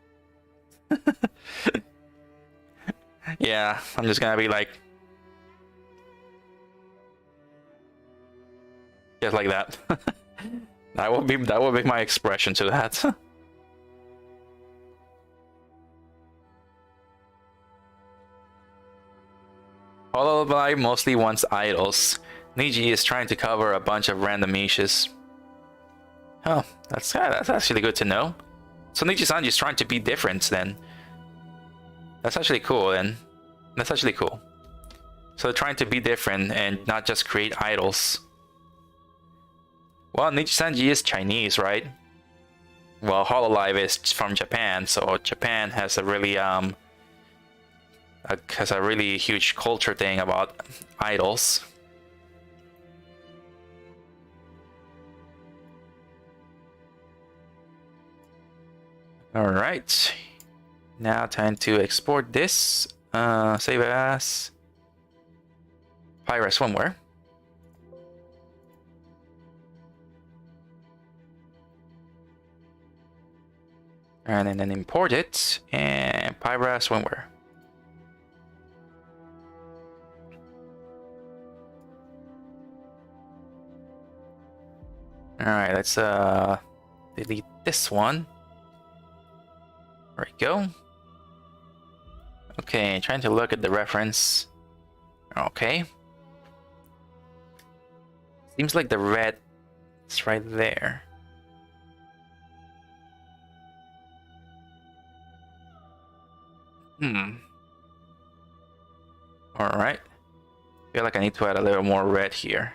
Speaker 1: Yeah, I'm just gonna be like, just like that. That would be my expression to that. Hololive mostly wants idols. Niji is trying to cover a bunch of random niches. Oh, that's actually good to know. So Niji-sanji is trying to be different then. That's actually cool then. That's actually cool. So they're trying to be different and not just create idols. Well, Niji-sanji is Chinese, right? Well, Hololive is from Japan, so Japan has a really huge culture thing about idols. All right, now time to export this. Save as Pyra swimwear. And then import it and Pyra swimwear. All right, let's delete this one. There we go. Okay, trying to look at the reference. Okay. Seems like the red is right there. Alright. Feel like I need to add a little more red here.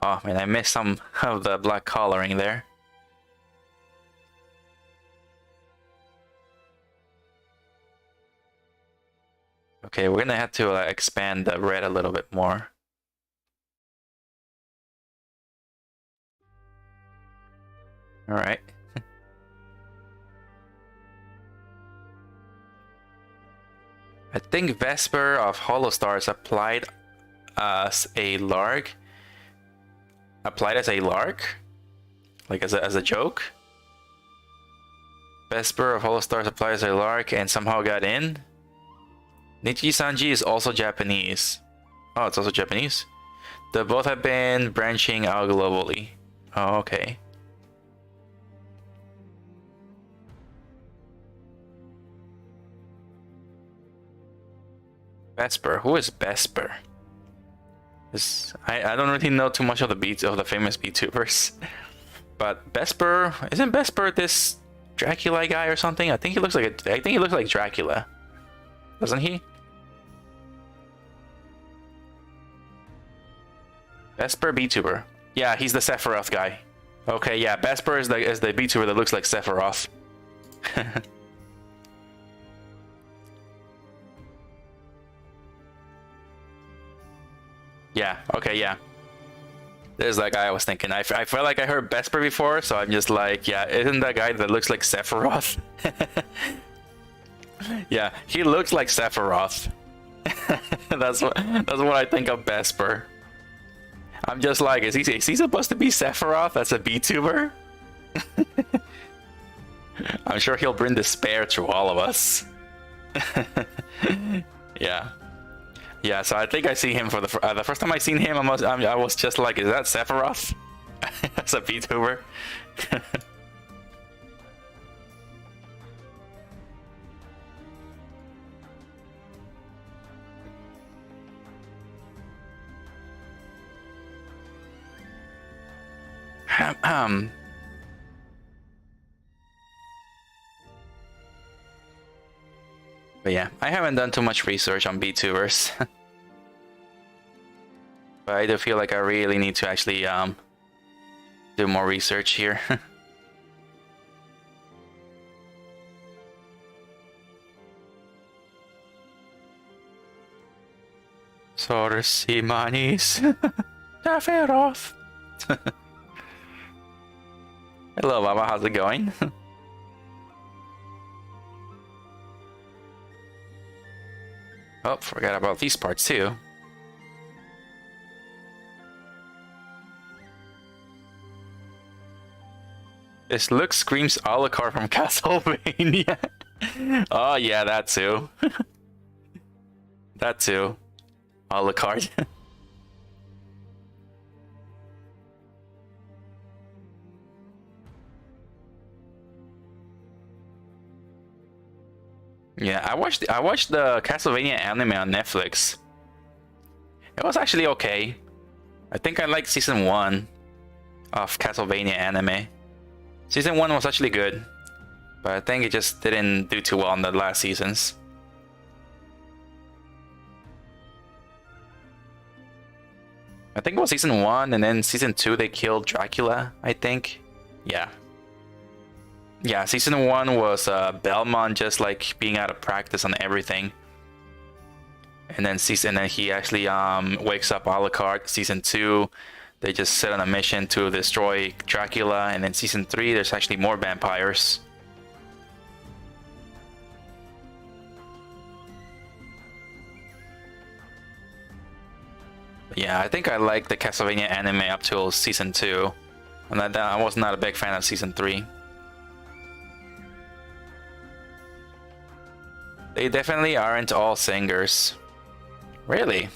Speaker 1: Oh man, I missed some of the black coloring there. Okay, we're gonna have to expand the red a little bit more. All right. I think Vesper of Holostars applied as a lark. Applied as a lark? Like as a joke? Vesper of Holostars applied as a lark and somehow got in? Nichi-sanji is also Japanese. Oh, it's also Japanese? They both have been branching out globally. Oh, okay. Vesper. Who is Vesper? I don't really know too much of the famous VTubers. But Vesper, isn't Vesper this Dracula guy or something? I think he looks like Dracula. Doesn't he? Vesper VTuber. Yeah, he's the Sephiroth guy. Okay, yeah, Vesper is the VTuber that looks like Sephiroth. Yeah, okay, yeah. There's that guy I was thinking. I felt like I heard Vesper before, so I'm just like, yeah, isn't that guy that looks like Sephiroth? Yeah, he looks like Sephiroth. That's what I think of Vesper. I'm just like, is he supposed to be Sephiroth as a VTuber? I'm sure he'll bring despair to all of us. Yeah. Yeah, so I think I see him for the first time I seen him. I was just like, is that Sephiroth? As a VTuber? But yeah, I haven't done too much research on VTubers. But I do feel like I really need to actually do more research here. Sorry, manis. Sephiroth. Hello, Mama. How's it going? Oh, forgot about these parts too. This look screams Alucard from Castlevania. Oh yeah, that too. That too. Alucard. Yeah, I watched the Castlevania anime on Netflix. It was actually okay. I think I liked season 1 of Castlevania anime. Season 1 was actually good, but I think it just didn't do too well in the last seasons. I think it was season 1, and then season 2 they killed Dracula, I think. Yeah. Yeah, season 1 was Belmont just like being out of practice on everything. And then he actually wakes up Alucard. Season 2, they just set on a mission to destroy Dracula, and then season 3 there's actually more vampires. But yeah, I think I liked the Castlevania anime up till season 2. And I was not a big fan of season 3. They definitely aren't all singers. Really?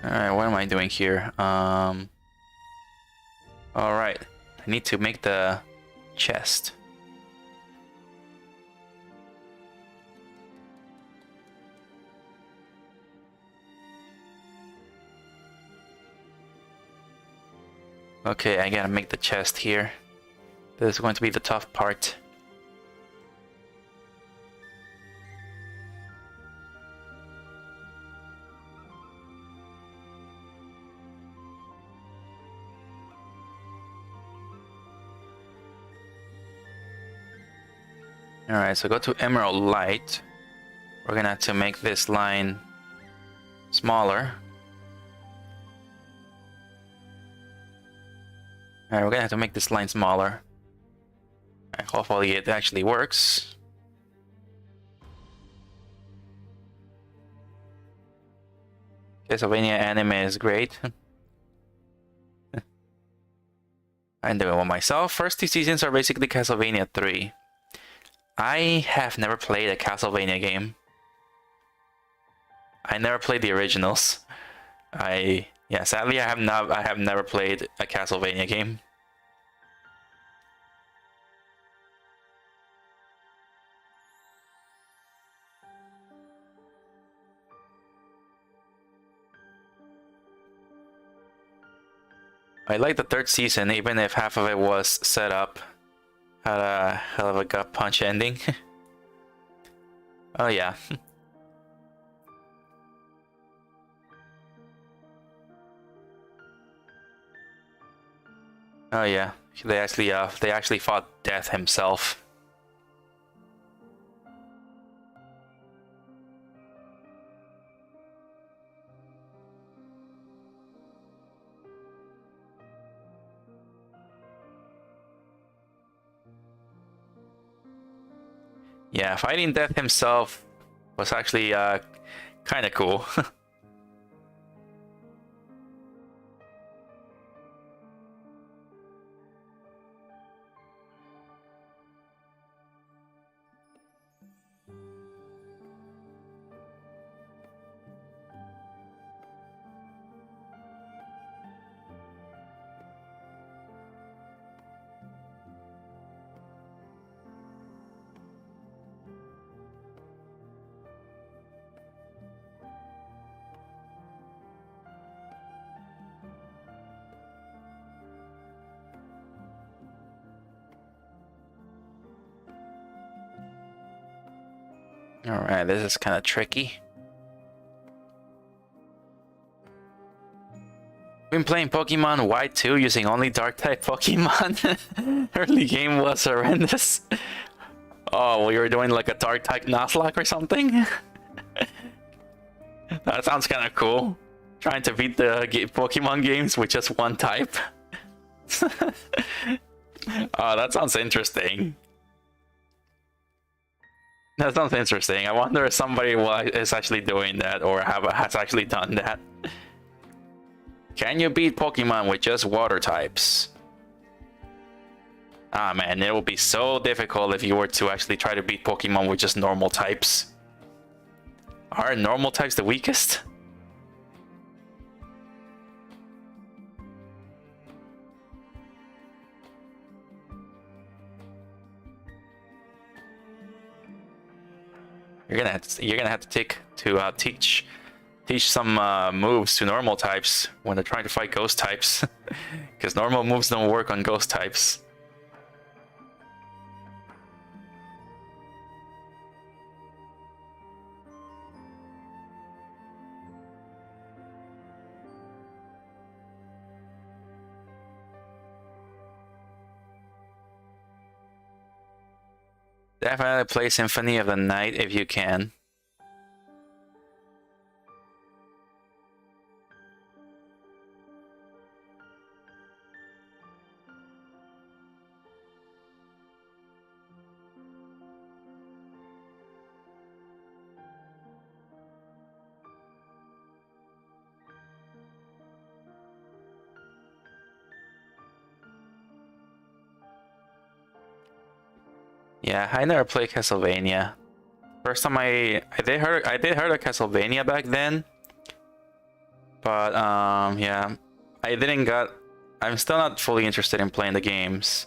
Speaker 1: Alright, what am I doing here? Alright. I need to make the chest. Okay, I gotta make the chest here. This is going to be the tough part. Alright, so go to Emerald Light. We're gonna have to make this line smaller. Alright, we're gonna have to make this line smaller. Alright, hopefully it actually works. Castlevania anime is great. I'm doing one myself. First 2 seasons are basically Castlevania 3. I have never played a Castlevania game. I never played the originals. Sadly I have never played a Castlevania game. I like the third season, even if half of it was set up. Had a hell of a gut punch ending. Oh yeah. Oh yeah. They actually fought Death himself. Yeah, fighting Death himself was actually kind of cool. Alright, this is kind of tricky. Been playing Pokemon White 2 using only dark type Pokemon. Early game was horrendous. Oh, well, you were doing like a dark type Nuzlocke or something? That sounds kind of cool. Trying to beat the Pokemon games with just one type. Oh, that sounds interesting. That sounds interesting. I wonder if somebody is actually doing that or has actually done that. Can you beat Pokemon with just water types? Ah man, it would be so difficult if you were to actually try to beat Pokemon with just normal types. Are normal types the weakest? You're gonna have to teach some moves to normal types when they're trying to fight ghost types, because normal moves don't work on ghost types. Definitely play Symphony of the Night if you can. Yeah, I never played Castlevania. First time I did heard of Castlevania back then, but yeah, I'm still not fully interested in playing the games,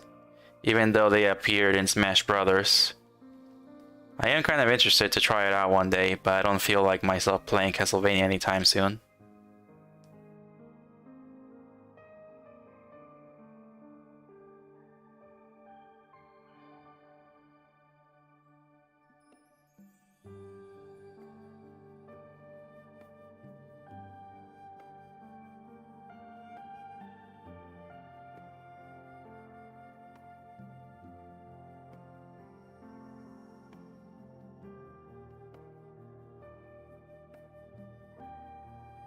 Speaker 1: even though they appeared in Smash Brothers. I am kind of interested to try it out one day, but I don't feel like myself playing Castlevania anytime soon.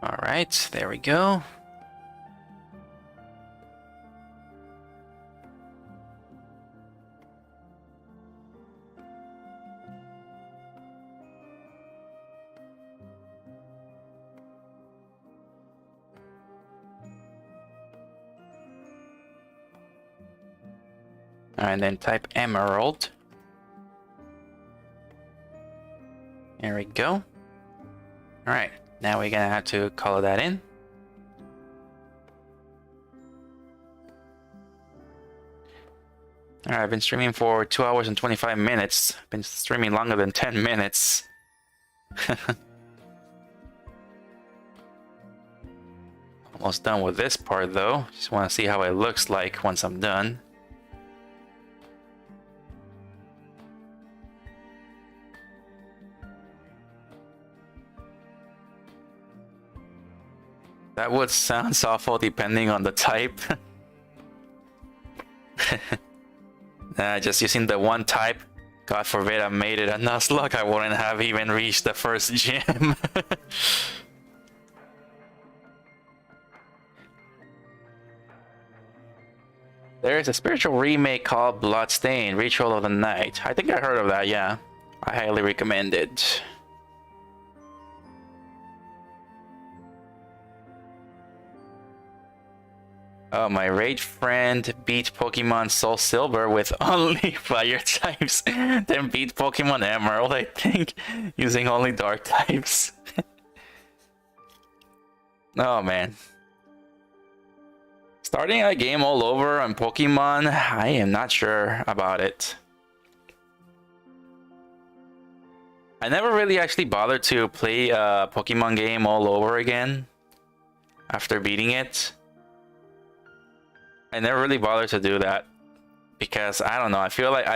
Speaker 1: Alright, there we go. And then type Emerald. There we go. Alright, now we're gonna have to color that in. Alright, I've been streaming for 2 hours and 25 minutes. Been streaming longer than 10 minutes. almost done with this part though. Just want to see how it looks like once I'm done. That would sound awful depending on the type. Just using the one type. God forbid I made it a Nuzlocke, I wouldn't have even reached the first gym. There's a spiritual remake called Bloodstained, Ritual of the Night. I think I heard of that, yeah. I highly recommend it. Oh, my rage friend beat Pokemon Soul Silver with only fire types, then beat Pokemon Emerald, I think, using only dark types. Oh man. Starting a game all over on Pokemon, I am not sure about it. I never really actually bothered to play a Pokemon game all over again after beating it. I never really bothered to do that because I don't know. I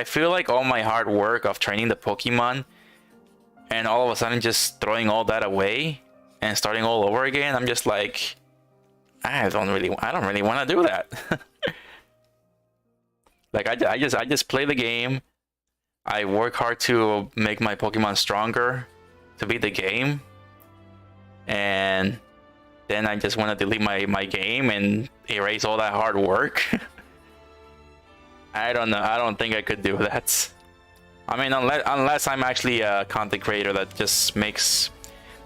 Speaker 1: feel like all my hard work of training the Pokemon and all of a sudden just throwing all that away and starting all over again. I'm just like, I don't really want to do that. Like I just play the game. I work hard to make my Pokemon stronger to beat the game, and then I just want to delete my game and erase all that hard work. I don't know. I don't think I could do that. I mean, unless I'm actually a content creator that just makes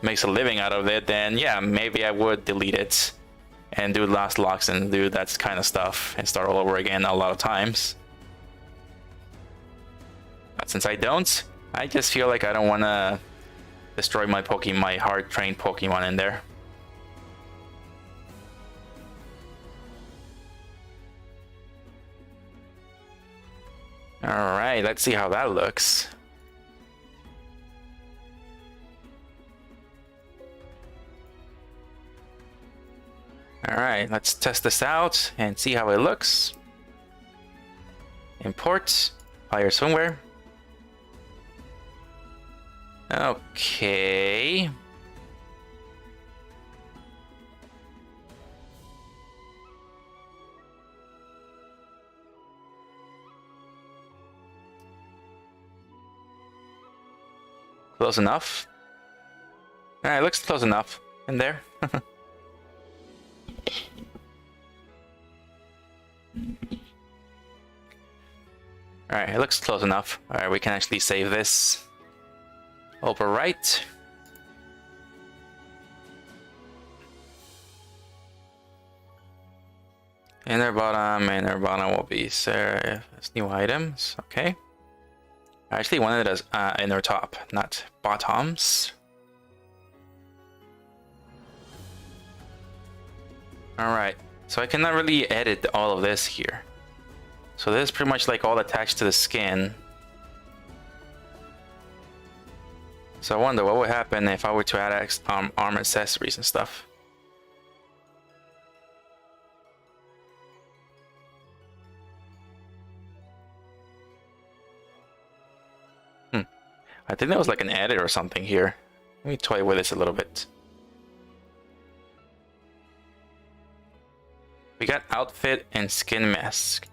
Speaker 1: a living out of it, then yeah, maybe I would delete it and do last locks and do that kind of stuff and start all over again a lot of times. But since I don't, I just feel like I don't want to destroy my hard trained Pokemon in there. Alright, let's see how that looks. Alright, let's test this out and see how it looks. Import, Pyra swimwear. Okay. Close enough. Alright, looks close enough in there. Alright, it looks close enough. Alright, we can actually save this. Overwrite. Inner bottom will be serif new items. Okay. I actually wanted it as inner top, not bottoms. Alright, so I cannot really edit all of this here. So this is pretty much like all attached to the skin. So I wonder what would happen if I were to add arm accessories and stuff. I think that was like an edit or something here. Let me toy with this a little bit. We got outfit and skin mask.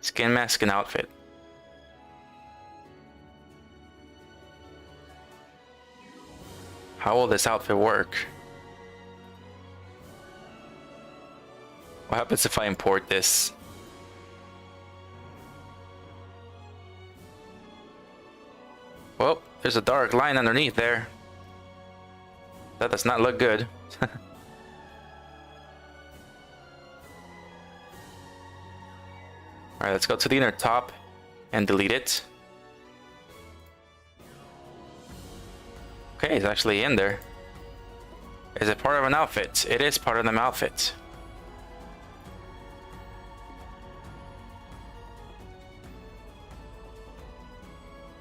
Speaker 1: Skin mask and outfit. How will this outfit work? What happens if I import this? Well, there's a dark line underneath there. That does not look good. Alright, let's go to the inner top and delete it. Okay, it's actually in there. Is it part of an outfit? It is part of an outfit.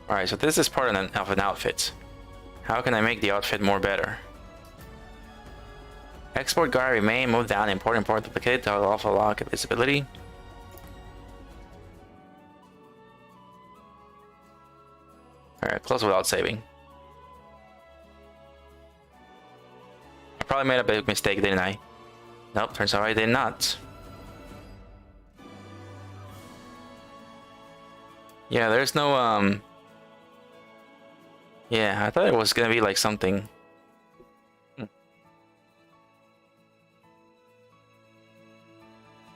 Speaker 1: Alright, so this is part of an outfit. How can I make the outfit more better? Export guard remain, move down, import duplicate, toggle alpha lock visibility. Alright, close without saving. I probably made a big mistake, didn't I? Nope, turns out I did not. Yeah, there's no, yeah, I thought it was gonna be like something.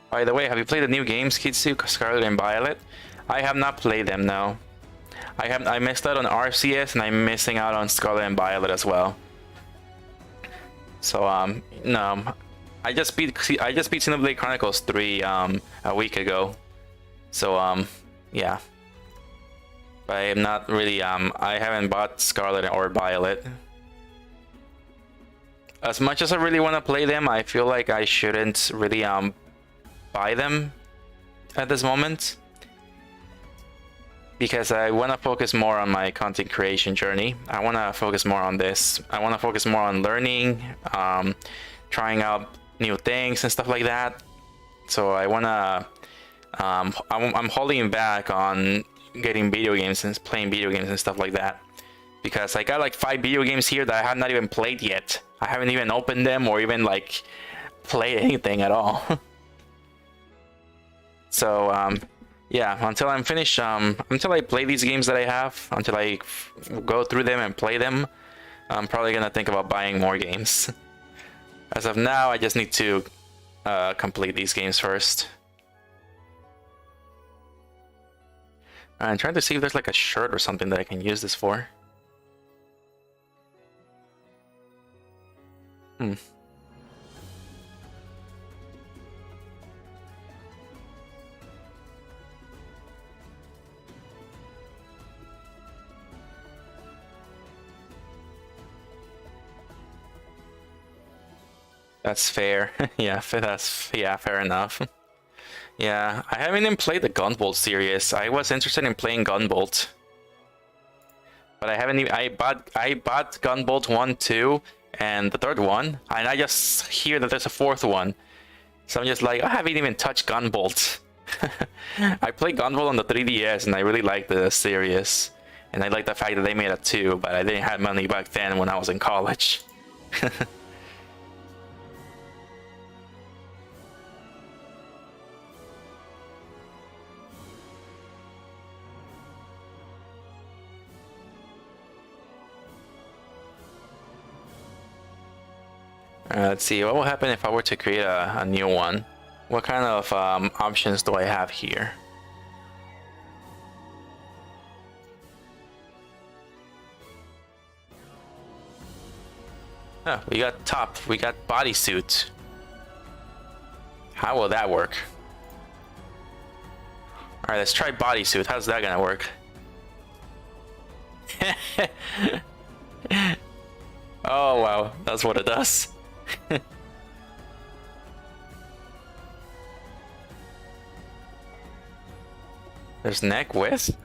Speaker 1: By the way, have you played the new games, Kitzu, Scarlet and Violet? I have not played them, no. I missed out on RCS and I'm missing out on Scarlet and Violet as well. So no. I just beat Xenoblade Chronicles 3 a week ago. So yeah. But I am not really I haven't bought Scarlet or Violet. As much as I really want to play them, I feel like I shouldn't really buy them at this moment, because I want to focus more on my content creation journey. I want to focus more on this. I want to focus more on learning, trying out new things and stuff like that. So I want to I'm holding back on getting video games and playing video games and stuff like that, because I got like 5 video games here that I have not even played yet. I haven't even opened them or even like played anything at all. So yeah, until I'm finished, until I play these games that I have, until I go through them and play them, I'm probably gonna think about buying more games. As of now, I just need to complete these games first. I'm trying to see if there's like a shirt or something that I can use this for. That's fair. Yeah, fair enough. Yeah, I haven't even played the Gunvolt series. I was interested in playing Gunvolt, but I haven't even. I bought Gunvolt 1, 2, and the third one, and I just hear that there's a fourth one. So I'm just like, I haven't even touched Gunvolt. I played Gunvolt on the 3DS, and I really like the series, and I like the fact that they made a 2, but I didn't have money back then when I was in college. Let's see, what will happen if I were to create a new one? What kind of options do I have here? Oh, we got top, we got bodysuit. How will that work? Alright, let's try bodysuit. How's that gonna work? Oh wow, that's what it does. There's neck width.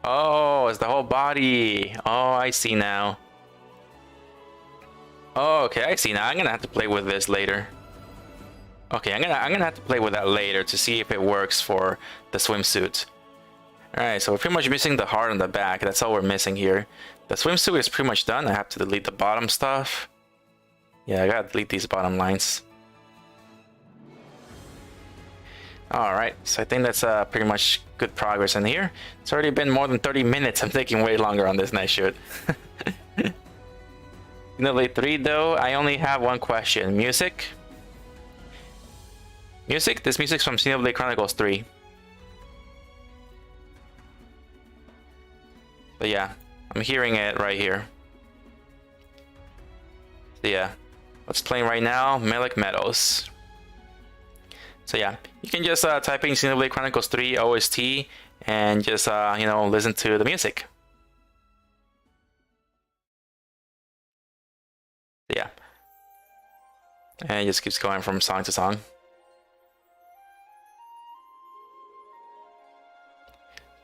Speaker 1: Oh, it's the whole body. Oh, I see now. Oh, okay, I see now. I'm gonna have to play with this later. Okay, I'm gonna have to play with that later to see if it works for the swimsuit. Alright, so we're pretty much missing the heart on the back. That's all we're missing here. The swimsuit is pretty much done. I have to delete the bottom stuff. Yeah, I gotta delete these bottom lines. Alright, so I think that's pretty much good progress in here. It's already been more than 30 minutes. I'm taking way longer on this than I should. Xenoblade 3 though, I only have one question. Music? Music? This music's from Xenoblade Chronicles 3. But yeah, I'm hearing it right here. So yeah, what's playing right now? Melic Meadows. So yeah, you can just type in Xenoblade Chronicles 3 OST and just you know, listen to the music. So yeah, and it just keeps going from song to song.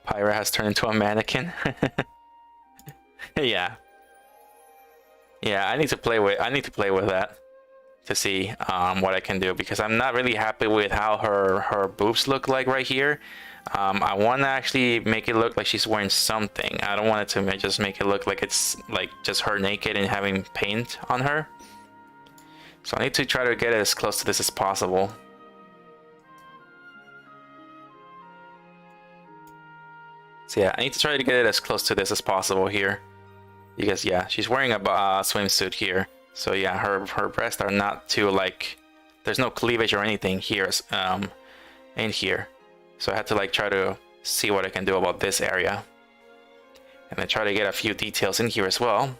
Speaker 1: Pyra has turned into a mannequin. Yeah. Yeah, I need to play with that to see what I can do, because I'm not really happy with how her boobs look like right here. I want to actually make it look like she's wearing something. I don't want it to just make it look like it's like just her naked and having paint on her. So I need to try to get as close to this as possible. So yeah, I need to try to get it as close to this as possible here. Because yeah, she's wearing a swimsuit here. So yeah, her breasts are not too like, there's no cleavage or anything here in here. So I had to like try to see what I can do about this area. And then try to get a few details in here as well.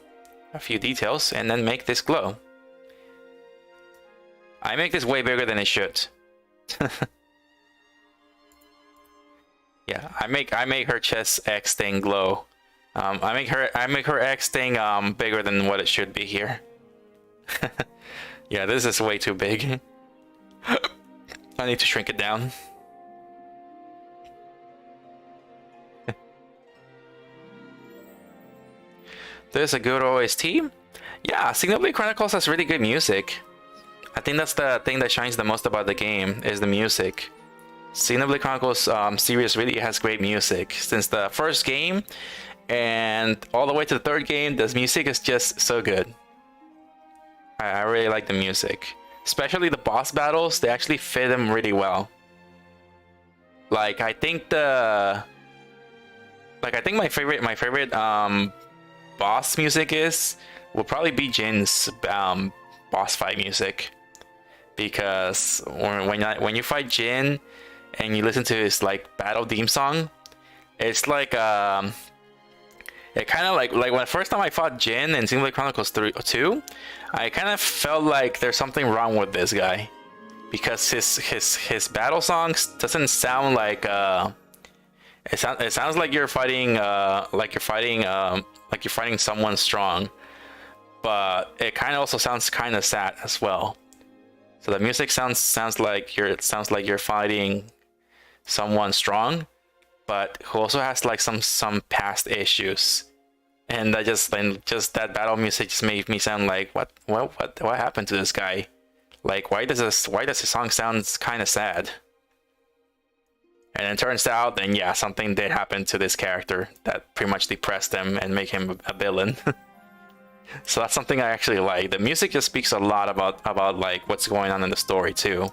Speaker 1: A few details, and then make this glow. I make this way bigger than it should. Yeah, I make her chest X thing glow. I make her X thing bigger than what it should be here. Yeah, this is way too big. I need to shrink it down. There's a good OST. Yeah, Xenoblade Chronicles has really good music. I think that's the thing that shines the most about the game, is the music. Xenoblade Chronicles series really has great music. Since the first game and all the way to the third game, the music is just so good. I really like the music. Especially the boss battles, they actually fit them really well. Like I think my favorite boss music will probably be Jin's boss fight music. Because when you fight Jin and you listen to his like battle theme song, it's like it kind of like when the first time I fought Jin in Xenoblade Chronicles 2, I kind of felt like there's something wrong with this guy, because his battle songs doesn't sound like it sounds like you're fighting someone strong, but it kind of also sounds kind of sad as well. So the music sounds like you're fighting someone strong, but who also has like some past issues, and just that battle music just made me sound like what happened to this guy? Like why does his song sound kind of sad? And it turns out then yeah, something did happen to this character that pretty much depressed him and make him a villain. So that's something I actually like. The music just speaks a lot about like what's going on in the story too.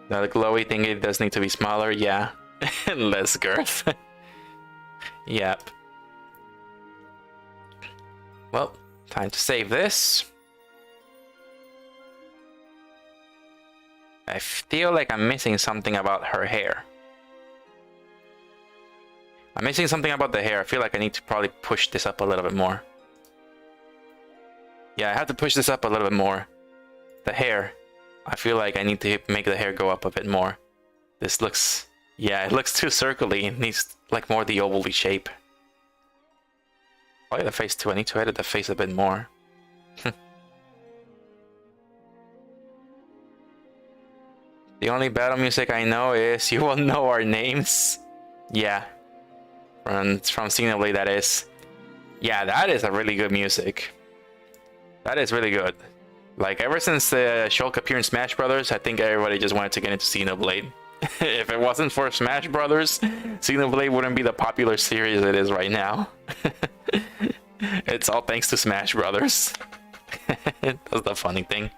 Speaker 1: Now the glowy thing, it does need to be smaller, yeah. And less girth. Yep. Well, time to save this. I feel like I'm missing something about her hair. I'm missing something about the hair. I feel like I need to probably push this up a little bit more. Yeah, I have to push this up a little bit more. The hair. I feel like I need to make the hair go up a bit more. This looks... yeah, it looks too circly. It needs like more the oval shape. Oh yeah, the face too. I need to edit the face a bit more. The only battle music I know is You Will Know Our Names. Yeah. From Xenoblade, that is. Yeah, that is a really good music. That is really good. Like, ever since the Shulk appeared in Smash Brothers, I think everybody just wanted to get into Xenoblade. If it wasn't for Smash Brothers, Xenoblade wouldn't be the popular series it is right now. It's all thanks to Smash Brothers. That's the funny thing.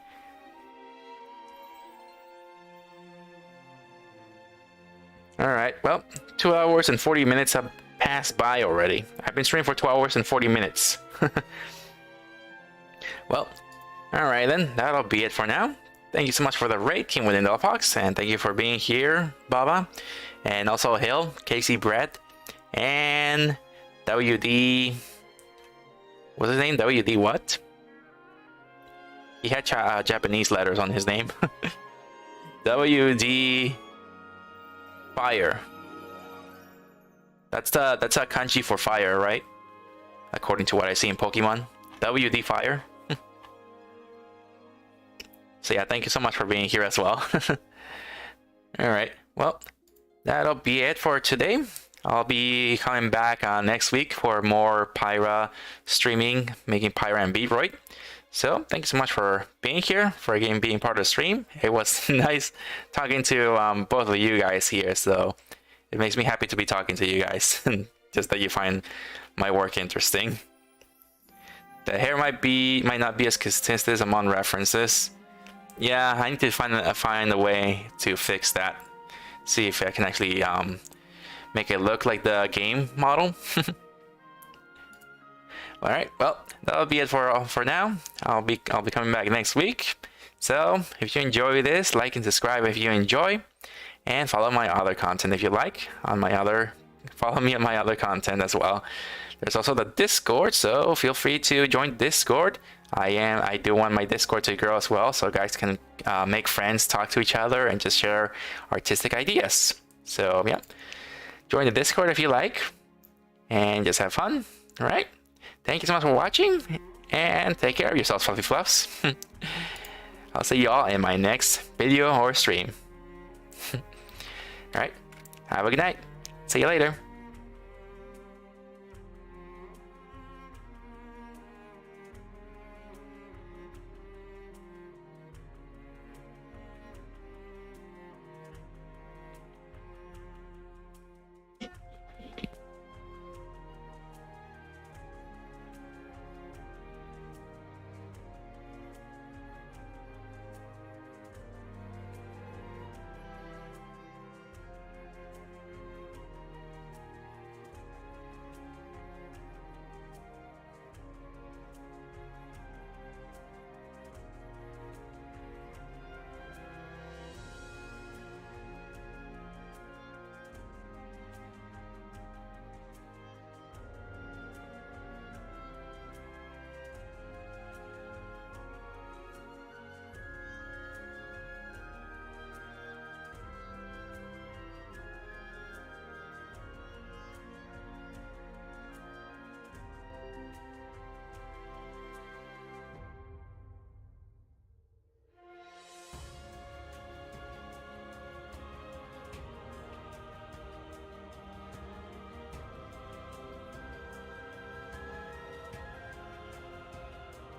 Speaker 1: Alright, well, 2 hours and 40 minutes have passed by already. I've been streaming for 2 hours and 40 minutes. Well, alright then, that'll be it for now. Thank you so much for the raid, King Within the Fox, and thank you for being here, Baba. And also Hill, Casey Brett, and WD... what's his name? WD what? He had Japanese letters on his name. WD... Fire. That's a kanji for fire, right? According to what I see in Pokemon. WD Fire. So yeah, thank you so much for being here as well. Alright, well, that'll be it for today. I'll be coming back next week for more Pyra streaming, making Pyra and VRoid. So thank you so much for being here, for again being part of the stream. It was nice talking to both of you guys here, so it makes me happy to be talking to you guys. Just that you find my work interesting. The hair might not be as consistent among references. Yeah, I need to find a way to fix that. See if I can actually make it look like the game model. All right, well, that'll be it for now. I'll be coming back next week. So if you enjoy this, like and subscribe if you enjoy, and follow my other content if you like. Follow me on my other content as well. There's also the Discord, so feel free to join Discord. I do want my Discord to grow as well, so guys can make friends, talk to each other, and just share artistic ideas. So yeah, join the Discord if you like, and just have fun. All right. Thank you so much for watching, and take care of yourselves, Fluffy Fluffs. I'll see you all in my next video or stream. Alright, have a good night. See you later.